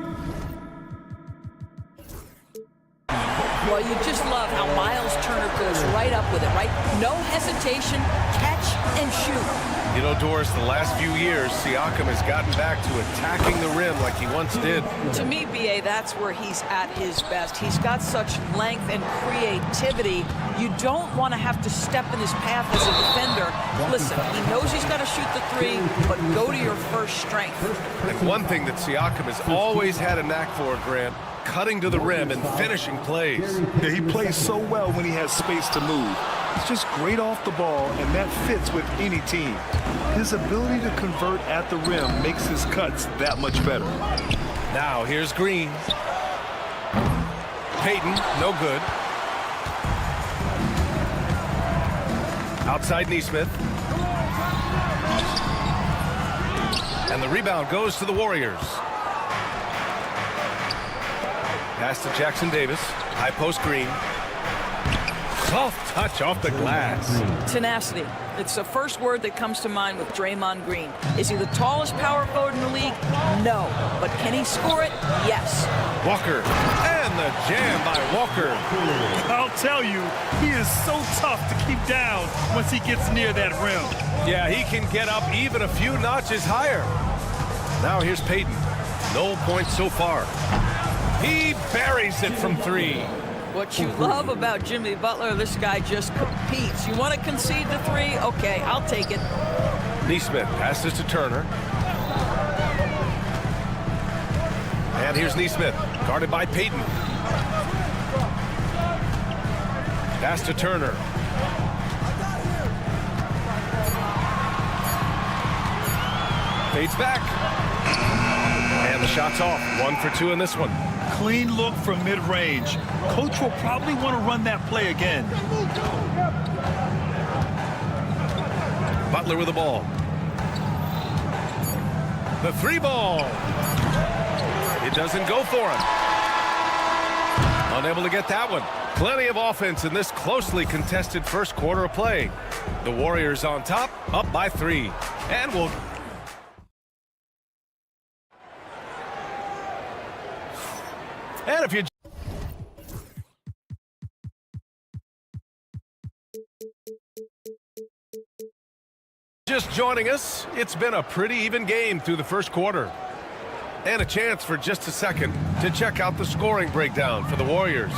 Well, you just love how Miles Turner goes right up with it, right? No hesitation, catch and shoot. You know, Doris, the last few years, Siakam has gotten back to attacking the rim like he once did. To me, BA, that's where he's at his best. He's got such length and creativity. You don't want to have to step in his path as a defender. Listen, he knows he's got to shoot the three, but go to your first strength. And one thing that Siakam has always had a knack for, Grant, cutting to the rim and finishing plays. Yeah, he plays so well when he has space to move. He's just great off the ball, and that fits with any team. His ability to convert at the rim makes his cuts that much better. Now here's Green. Payton, no good. Outside Neesmith. And the rebound goes to the Warriors. Pass to Jackson Davis. High post Green. Soft touch off the glass. Tenacity. It's the first word that comes to mind with Draymond Green. Is he the tallest power forward in the league? No. But can he score it? Yes. Walker. And the jam by Walker. I'll tell you, he is so tough to keep down once he gets near that rim. Yeah, he can get up even a few notches higher. Now here's Payton. No points so far. He buries it from 3. What you love about Jimmy Butler, this guy just competes. You want to concede the 3? Okay, I'll take it. Neesmith passes to Turner. And here's Neesmith, guarded by Payton. Pass to Turner. Fades back. And the shot's off. 1 for 2 in this one. Clean look from mid-range. Coach will probably want to run that play again. Butler with the ball. The 3 ball. It doesn't go for him. Unable to get that one. Plenty of offense in this closely contested first quarter of play. The Warriors on top, up by 3. And we'll... And if you just joining us, it's been a pretty even game through the first quarter. And a chance for just a second to check out the scoring breakdown for the Warriors.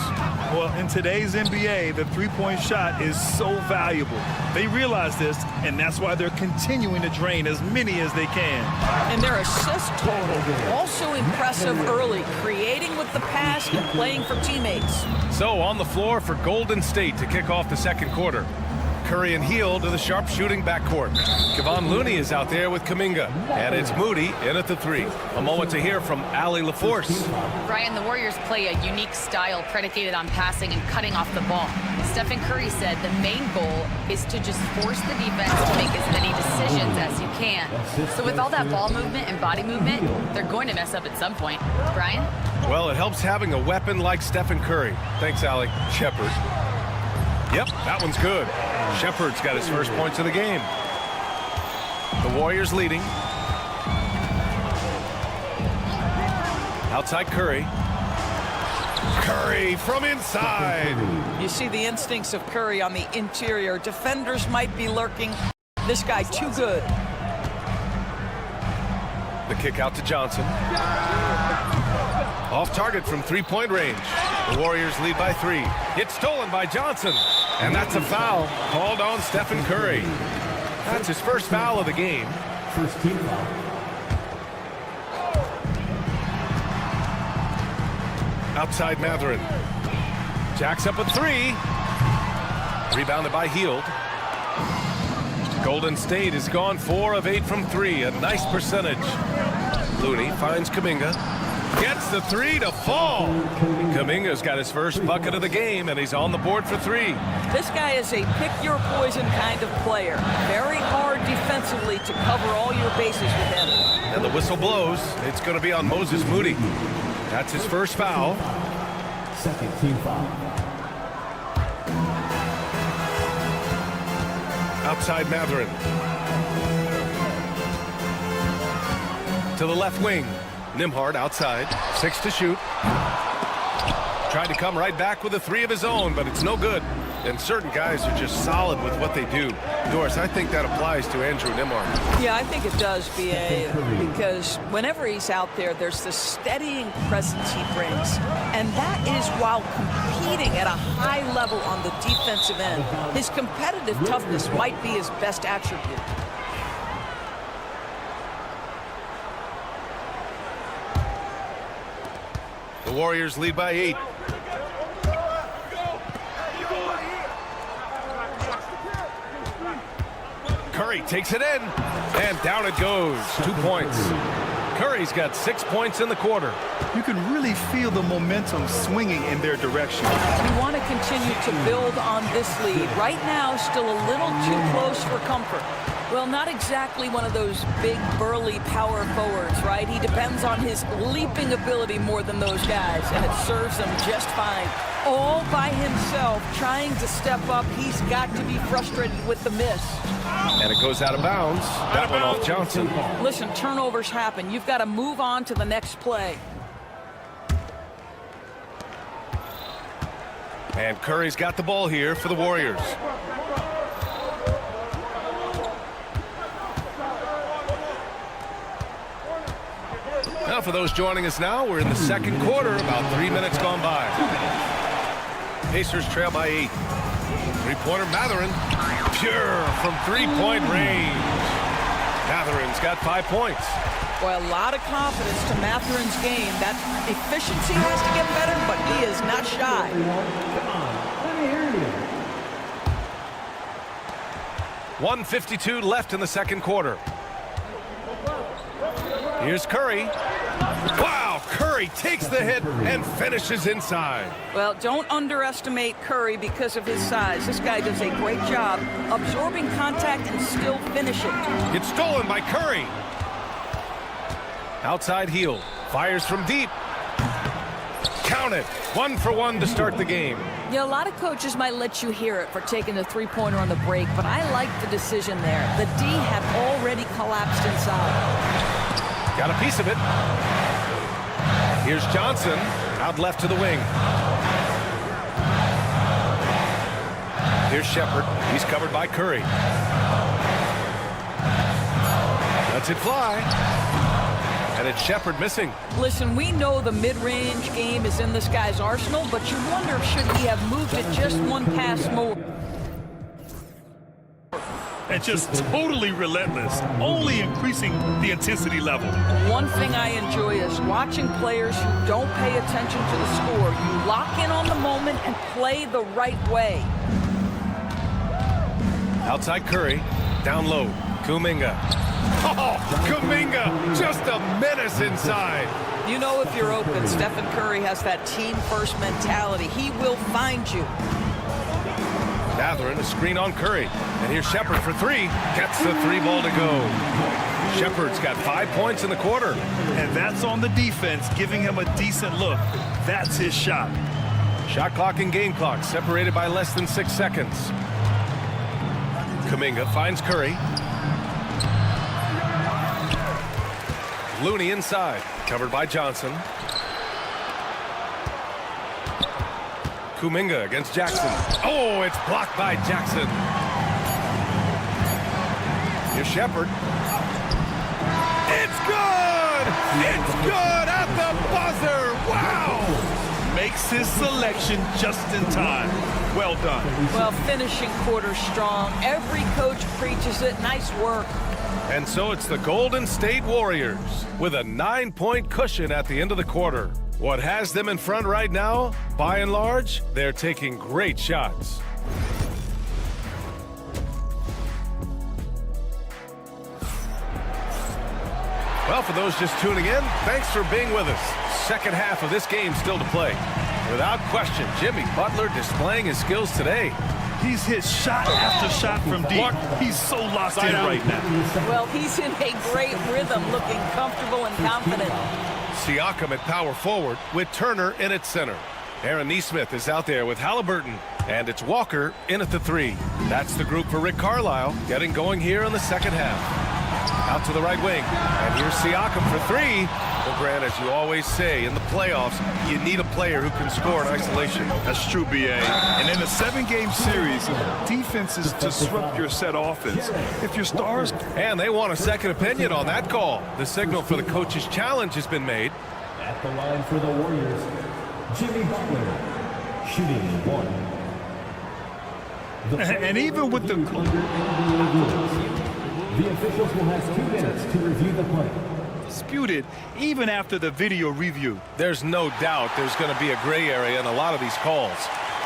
Well, in today's NBA, the three-point shot is so valuable. They realize this, and that's why they're continuing to drain as many as they can. And their assist total, also impressive early, creating with the pass and playing for teammates. So on the floor for Golden State to kick off the second quarter. Curry and Hield to the sharpshooting backcourt. Kevon Looney is out there with Kuminga. And it's Moody in at the 3. A moment to hear from Allie LaForce. Brian, the Warriors play a unique style predicated on passing and cutting off the ball. Stephen Curry said the main goal is to just force the defense to make as many decisions as you can. So with all that ball movement and body movement, they're going to mess up at some point. Brian? Well, it helps having a weapon like Stephen Curry. Thanks, Allie. Shepard. Yep, that one's good. Shepard's got his first points of the game. The Warriors leading. Outside Curry. Curry from inside. You see the instincts of Curry on the interior. Defenders might be lurking. This guy too good. The kick out to Johnson. Off target from three-point range. The Warriors lead by 3. It's stolen by Johnson. And that's a foul called on Stephen Curry. That's his first foul of the game. First team foul. Outside Mathurin. Jacks up a 3. Rebounded by Hield. Golden State has gone 4 of 8 from 3. A nice percentage. Looney finds Kuminga. Gets the 3 to fall. Kuminga's got his first bucket of the game, and he's on the board for 3. This guy is a pick-your-poison kind of player. Very hard defensively to cover all your bases with him. And the whistle blows. It's going to be on Moses Moody. That's his first foul. Second team foul. Outside Mathurin. To the left wing. Nembhard outside. 6 to shoot. Tried to come right back with a 3 of his own, but it's no good. And certain guys are just solid with what they do. Doris, I think that applies to Andrew Nembhard. Yeah, I think it does, B.A., because whenever he's out there, there's the steadying presence he brings. And that is while competing at a high level on the defensive end. His competitive toughness might be his best attribute. The Warriors lead by 8. Curry takes it in, and down it goes. 2 points. Curry's got 6 points in the quarter. You can really feel the momentum swinging in their direction. You want to continue to build on this lead. Right now, still a little too close for comfort. Well, not exactly one of those big, burly power forwards, right? He depends on his leaping ability more than those guys, and it serves him just fine. All by himself, trying to step up. He's got to be frustrated with the miss. And it goes out of bounds. That one off Johnson. Listen, turnovers happen. You've got to move on to the next play. And Curry's got the ball here for the Warriors. Now, for those joining us now, we're in the second quarter, about 3 minutes gone by. Pacers trail by 8. Three-pointer Mathurin, pure from three-point range. Mathurin's got 5 points. Well, a lot of confidence to Mathurin's game. That efficiency has to get better, but he is not shy. Let me hear you. 1:52 left in the second quarter. Here's Curry. Wow, Curry takes the hit and finishes inside. Well, don't underestimate Curry because of his size. This guy does a great job absorbing contact and still finishing. It's stolen by Curry. Outside heel. Fires from deep. Count it. 1 for 1 to start the game. Yeah, a lot of coaches might let you hear it for taking the three-pointer on the break, but I like the decision there. The D had already collapsed inside. Got a piece of it. Here's Johnson, out left to the wing. Here's Shepard. He's covered by Curry. Lets it fly. And it's Shepard missing. Listen, we know the mid-range game is in this guy's arsenal, but you wonder should he have moved it just one pass more. And just totally relentless, only increasing the intensity level. One thing I enjoy is watching players who don't pay attention to the score. You lock in on the moment and play the right way. Outside Curry, down low, Kuminga. Oh, Kuminga, just a menace inside. You know if you're open, Stephen Curry has that team-first mentality. He will find you. Mathurin, a screen on Curry. And here's Shepard for three. Gets the three ball to go. Shepard's got 5 points in the quarter. And that's on the defense, giving him a decent look. That's his shot. Shot clock and game clock separated by less than 6 seconds. Kuminga finds Curry. Looney inside, covered by Johnson. Kuminga against Jackson. Oh, it's blocked by Jackson. Here's Shepard. It's good! It's good at the buzzer! Wow! Makes his selection just in time. Well done. Well, finishing quarter strong. Every coach preaches it. Nice work. And so it's the Golden State Warriors with a 9-point cushion at the end of the quarter. What has them in front right now? By and large, they're taking great shots. Well, for those just tuning in, thanks for being with us. Second half of this game still to play. Without question, Jimmy Butler displaying his skills today. He's hit shot after shot from deep. He's so locked in right now. Well, he's in a great rhythm, looking comfortable and confident. Siakam at power forward with Turner in at center. Aaron Nesmith is out there with Halliburton. And it's Walker in at the three. That's the group for Rick Carlisle getting going here in the second half. Out to the right wing. And here's Siakam for three. Well, Grant, as you always say, in the playoffs, you need a player who can score in isolation. That's true, B.A. And in a 7-game series, defenses disrupt your set offense. If your stars... And they want a second opinion on that call. The signal for the coach's challenge has been made. At the line for the Warriors, Jimmy Butler, shooting one. And even with the officials will have 2 minutes to review the play. Disputed even after the video review. There's no doubt there's going to be a gray area in a lot of these calls.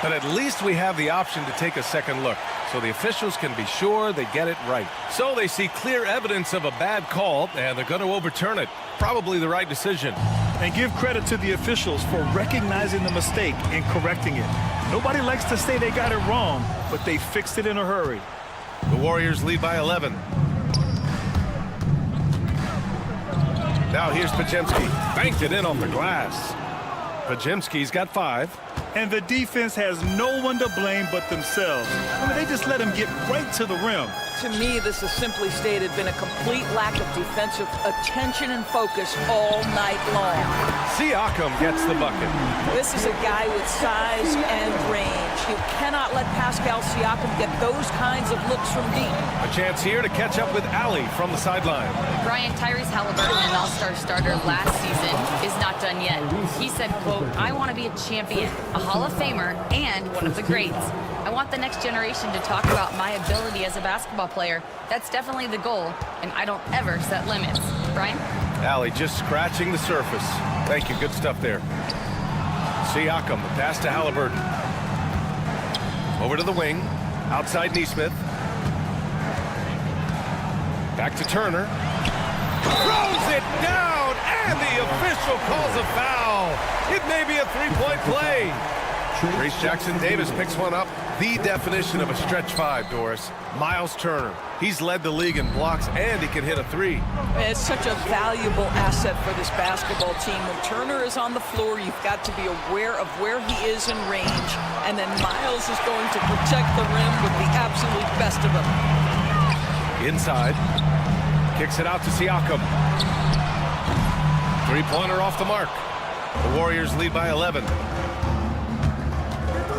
But at least we have the option to take a second look, so the officials can be sure they get it right. So they see clear evidence of a bad call, and they're going to overturn it. Probably the right decision. And give credit to the officials for recognizing the mistake and correcting it. Nobody likes to say they got it wrong, but they fixed it in a hurry. The Warriors lead by 11. Now here's Podziemski. Banked it in off the glass. Podziemski's got 5. And the defense has no one to blame but themselves. I mean, they just let him get right to the rim. To me, this has simply stated been a complete lack of defensive attention and focus all night long. Siakam gets the bucket. This is a guy with size and range. You cannot let Pascal Siakam get those kinds of looks from deep. A chance here to catch up with Allie from the sideline. Brian, Tyrese Halliburton, an all-star starter last season, is not done yet. He said, quote, "I want to be a champion, a Hall of Famer, and one of the greats. I want the next generation to talk about my ability as a basketball player. That's definitely the goal, and I don't ever set limits." Brian? Allie just scratching the surface. Thank you. Good stuff there. Siakam, the pass to Halliburton. Over to the wing. Outside Nesmith. Back to Turner. Throws it down, and the official calls a foul. It may be a three-point play. Trace Jackson Davis picks one up. The definition of a stretch five, Doris. Miles Turner. He's led the league in blocks, and he can hit a three. It's such a valuable asset for this basketball team. When Turner is on the floor, you've got to be aware of where he is in range, and then Miles is going to protect the rim with the absolute best of them. Inside. Kicks it out to Siakam. Three-pointer off the mark. The Warriors lead by 11.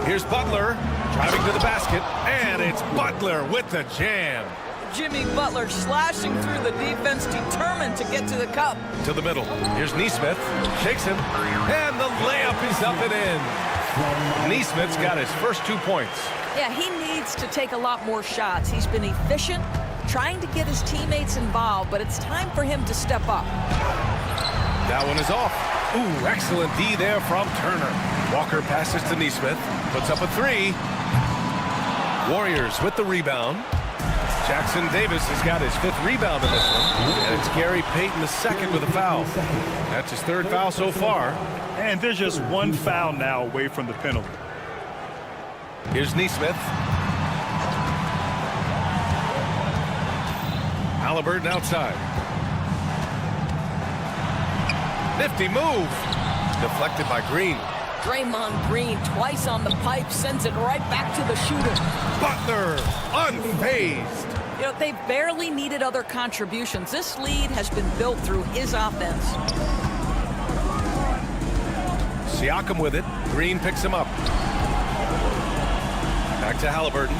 Here's Butler driving to the basket, and it's Butler with the jam. Jimmy Butler slashing through the defense, determined to get to the cup. To the middle. Here's Nesmith. Shakes him, and the layup is up and in. Nesmith's got his first 2 points. Yeah, he needs to take a lot more shots. He's been efficient, trying to get his teammates involved, but it's time for him to step up. That one is off. Ooh, excellent D there from Turner. Walker passes to Nesmith, puts up a three. Warriors with the rebound. Jackson Davis has got his 5th rebound in this one. And it's Gary Payton II with a foul. That's his 3rd foul so far. And there's just one foul now away from the penalty. Here's Nesmith. Halliburton outside. Nifty move. Deflected by Green. Draymond Green twice on the pipe, sends it right back to the shooter. Butler unfazed. You know, they barely needed other contributions. This lead has been built through his offense. Siakam with it. Green picks him up. Back to Halliburton.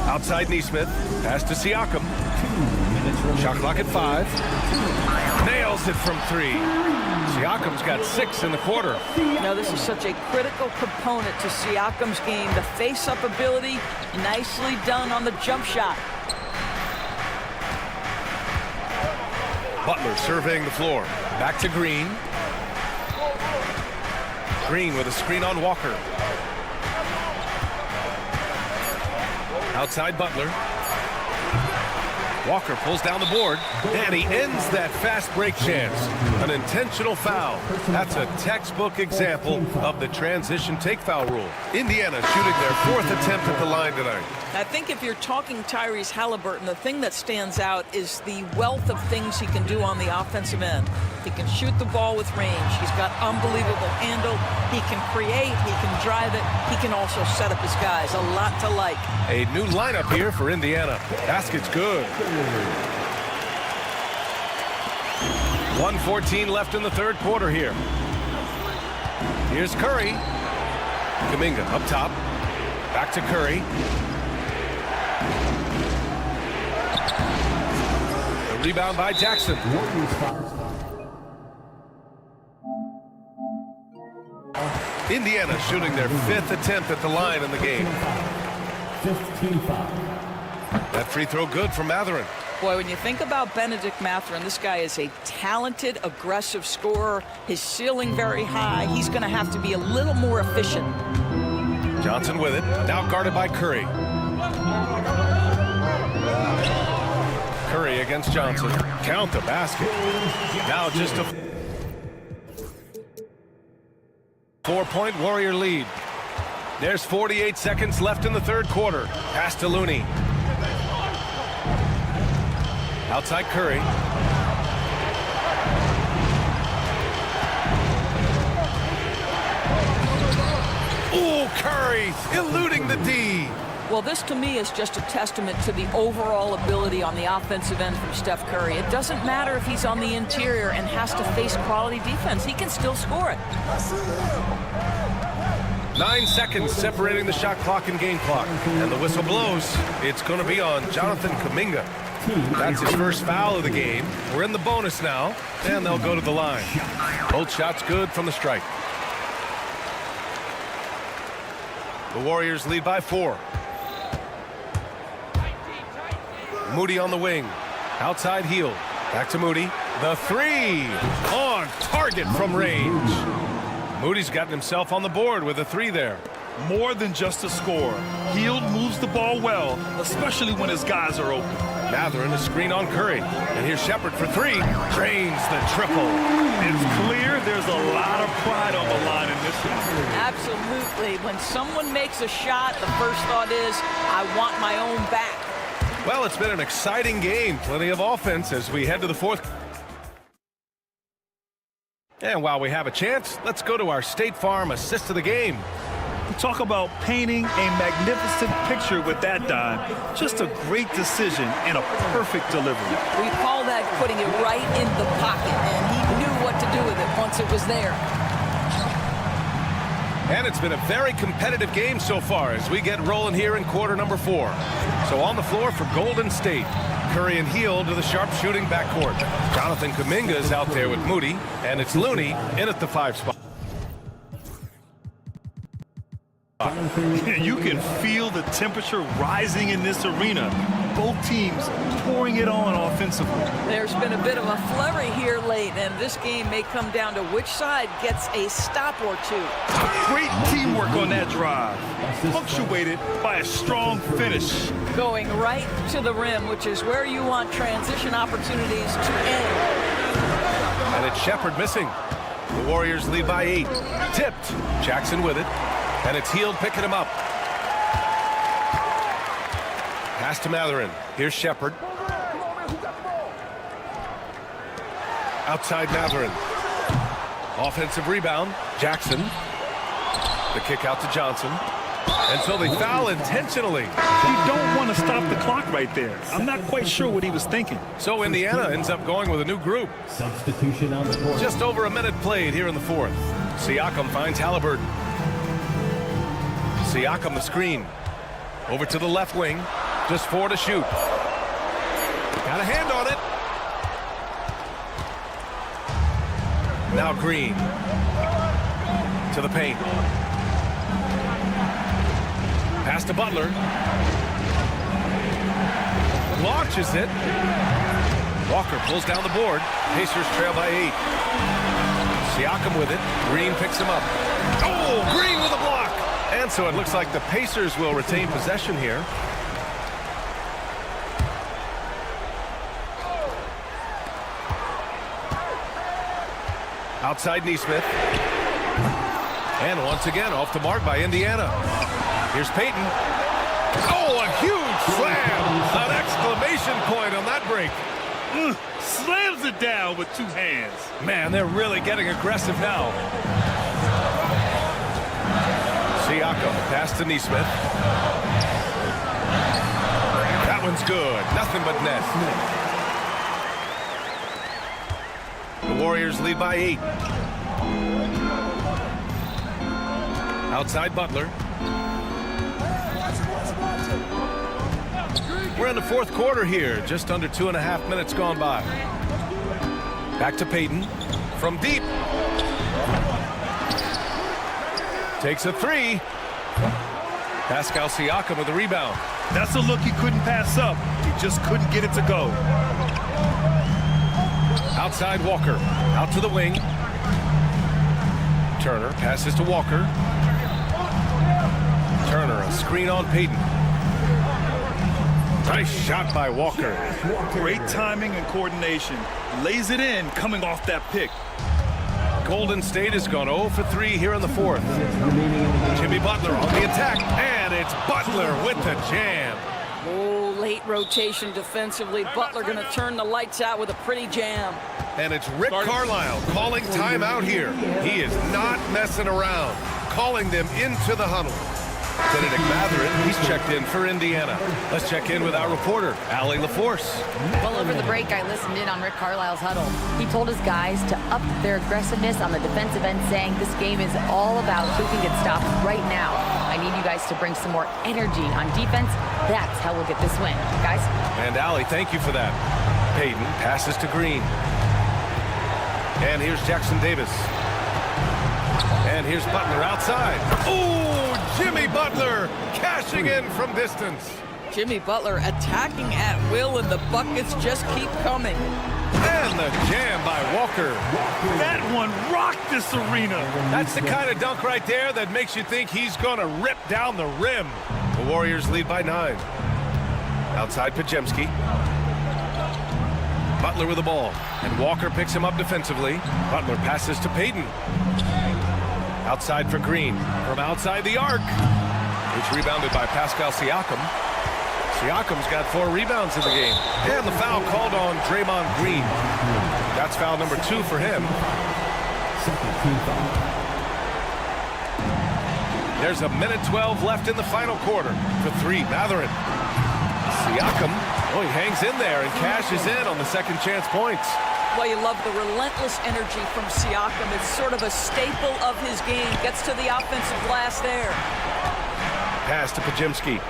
Outside Nesmith. Pass to Siakam. Shot clock at 5. Nails it from 3. Siakam's got 6 in the quarter. Now, this is such a critical component to Siakam's game. The face-up ability, nicely done on the jump shot. Butler surveying the floor. Back to Green. Green with a screen on Walker. Outside Butler. Walker pulls down the board, and he ends that fast break chance. An intentional foul. That's a textbook example of the transition take foul rule. Indiana shooting their 4th attempt at the line tonight. I think if you're talking Tyrese Halliburton, the thing that stands out is the wealth of things he can do on the offensive end. He can shoot the ball with range. He's got unbelievable handle. He can create. He can drive it. He can also set up his guys. A lot to like. A new lineup here for Indiana. Basket's good. 1:14 left in the 3rd quarter here. Here's Curry. Kuminga up top. Back to Curry. The rebound by Jackson. Indiana shooting their 5th attempt at the line in the game. 15 foul. That free throw good from Mathurin. Boy, when you think about Benedict Mathurin, this guy is a talented, aggressive scorer. His ceiling very high. He's going to have to be a little more efficient. Johnson with it. Now guarded by Curry. Curry against Johnson. Count the basket. Now just a 4-point Warrior lead. There's 48 seconds left in the 3rd quarter. Pass to Looney. Outside Curry. Ooh, Curry eluding the D. Well, this to me is just a testament to the overall ability on the offensive end from Steph Curry. It doesn't matter if he's on the interior and has to face quality defense. He can still score it. 9 seconds separating the shot clock and game clock. And the whistle blows. It's going to be on Jonathan Kuminga. That's his first foul of the game. We're in the bonus now, and they'll go to the line. Both shots good from the stripe. The Warriors lead by 4. Moody on the wing. Outside Hield. Back to Moody. The 3 on target from range. Moody's gotten himself on the board with a 3 there. More than just a scorer. Hield moves the ball well, especially when his guys are open. Mathurin, a screen on Curry. And here's Shepard for three. Drains the triple. It's clear there's a lot of pride on the line in this one. Absolutely. When someone makes a shot, the first thought is, I want my own back. Well, it's been an exciting game. Plenty of offense as we head to the fourth. And while we have a chance, let's go to our State Farm assist of the game. Talk about painting a magnificent picture with that dime. Just a great decision and a perfect delivery. We call that putting it right in the pocket, and he knew what to do with it once it was there. And it's been a very competitive game so far as we get rolling here in quarter number 4. So on the floor for Golden State, Curry and Hield to the sharp-shooting backcourt. Jonathan Kuminga is out there with Moody, and it's Looney in at the 5 spot. You can feel the temperature rising in this arena. Both teams pouring it on offensively. There's been a bit of a flurry here late, and this game may come down to which side gets a stop or two. Great teamwork on that drive, punctuated by a strong finish. Going right to the rim, which is where you want transition opportunities to end. And it's Shepard missing. The Warriors lead by 8. Tipped. Jackson with it. And it's Hield picking him up. Pass to Mathurin. Here's Shepard. Outside Mathurin. Offensive rebound. Jackson. The kick out to Johnson. And so they foul intentionally. You don't want to stop the clock right there. I'm not quite sure what he was thinking. So Indiana ends up going with a new group. Substitution on the court. Just over a minute played here in the fourth. Siakam finds Halliburton. Siakam the screen. Over to the left wing. Just 4 to shoot. Got a hand on it. Now Green. To the paint. Pass to Butler. Launches it. Walker pulls down the board. Pacers trail by 8. Siakam with it. Green picks him up. Oh, Green with a block. And so it looks like the Pacers will retain possession here. Outside Nesmith. And once again off the mark by Indiana. Here's Payton. Oh, a huge slam. An exclamation point on that break. Slams it down with 2 hands. Man, they're really getting aggressive now. Siakam, pass to Nesmith. That one's good. Nothing but net. The Warriors lead by 8. Outside Butler. We're in the fourth quarter here. Just under 2.5 minutes gone by. Back to Payton. From deep. Takes a 3. Pascal Siakam with the rebound. That's a look he couldn't pass up. He just couldn't get it to go. Outside Walker. Out to the wing. Turner passes to Walker. Turner, a screen on Payton. Nice shot by Walker. Great timing and coordination. Lays it in coming off that pick. Golden State has gone 0 for 3 here in the fourth. Jimmy Butler on the attack, and it's Butler with the jam. Oh, late rotation defensively. Butler going to turn the lights out with a pretty jam. And it's Rick Carlisle calling timeout here. He is not messing around, calling them into the huddle. Benedict Mathurin, he's checked in for Indiana. Let's check in with our reporter, Allie LaForce. Well, over the break, I listened in on Rick Carlisle's huddle. He told his guys to up their aggressiveness on the defensive end, saying this game is all about who can get stopped right now. I need you guys to bring some more energy on defense. That's how we'll get this win. Guys? And Allie, thank you for that. Payton passes to Green. And here's Jackson Davis. And here's Butler outside. Oh, Jimmy Butler cashing in from distance. Jimmy Butler attacking at will, and the buckets just keep coming. And the jam by Walker. That one rocked this arena. That's the kind of dunk right there that makes you think he's going to rip down the rim. The Warriors lead by 9. Outside Pajemski. Butler with the ball. And Walker picks him up defensively. Butler passes to Payton. Outside for Green. From outside the arc. It's rebounded by Pascal Siakam. Siakam's got 4 rebounds in the game. And the foul called on Draymond Green. That's foul number 2 for him. There's 1:12 left in the final quarter. For 3, Mathurin. Siakam, oh, he hangs in there and cashes in on the second chance points. Well, you love the relentless energy from Siakam. It's sort of a staple of his game. Gets to the offensive glass there. Pass to Pajemski.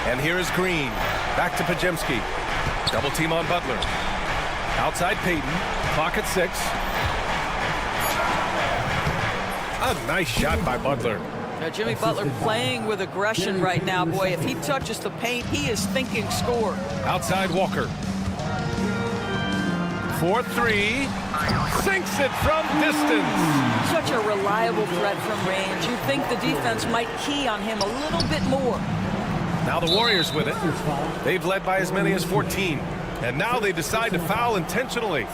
And here is Green. Back to Pajemski. Double team on Butler. Outside Payton. Clock at 6. A nice shot by Butler. Now, Jimmy Butler playing with aggression right now, boy. If he touches the paint, he is thinking score. Outside Walker. 4-3. Sinks it from distance. Such a reliable threat from range. You'd think the defense might key on him a little bit more. Now the Warriors with it. They've led by as many as 14. And now they decide to foul intentionally.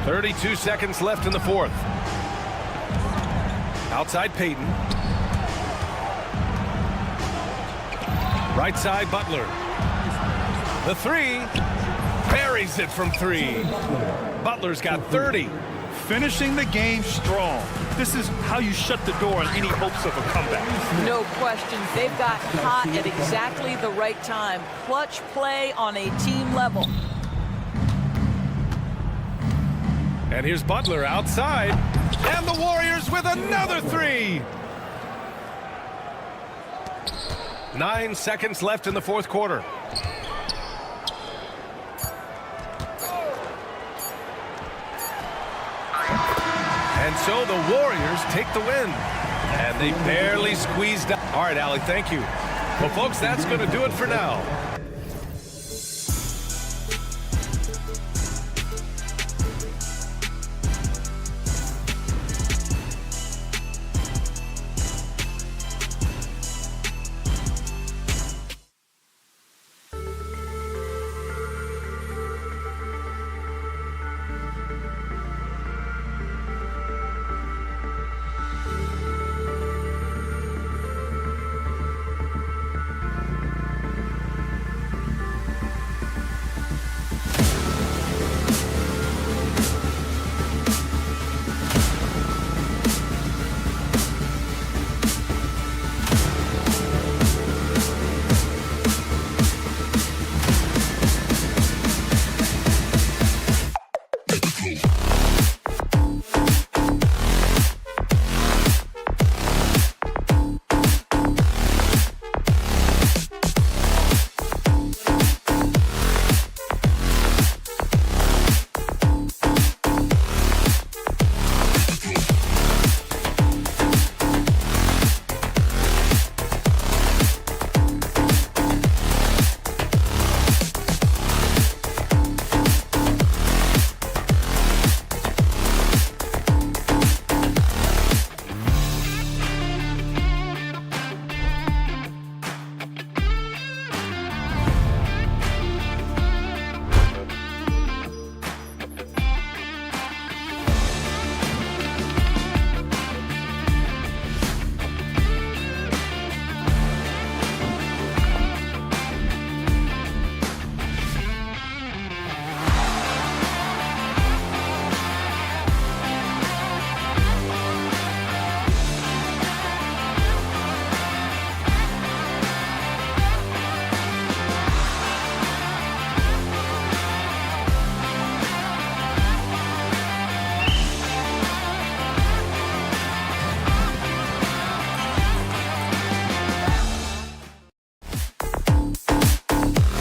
32 seconds left in the 4th. Outside Payton. Right side Butler. The 3. Buries it from 3. Butler's got 30. Finishing the game strong. This is how you shut the door on any hopes of a comeback. No question. They've got hot at exactly the right time. Clutch play on a team level. And here's Butler outside. And the Warriors with another 3. 9 seconds left in the 4th quarter. And so the Warriors take the win. And they barely squeezed out. All right, Allie, thank you. Well, folks, that's going to do it for now.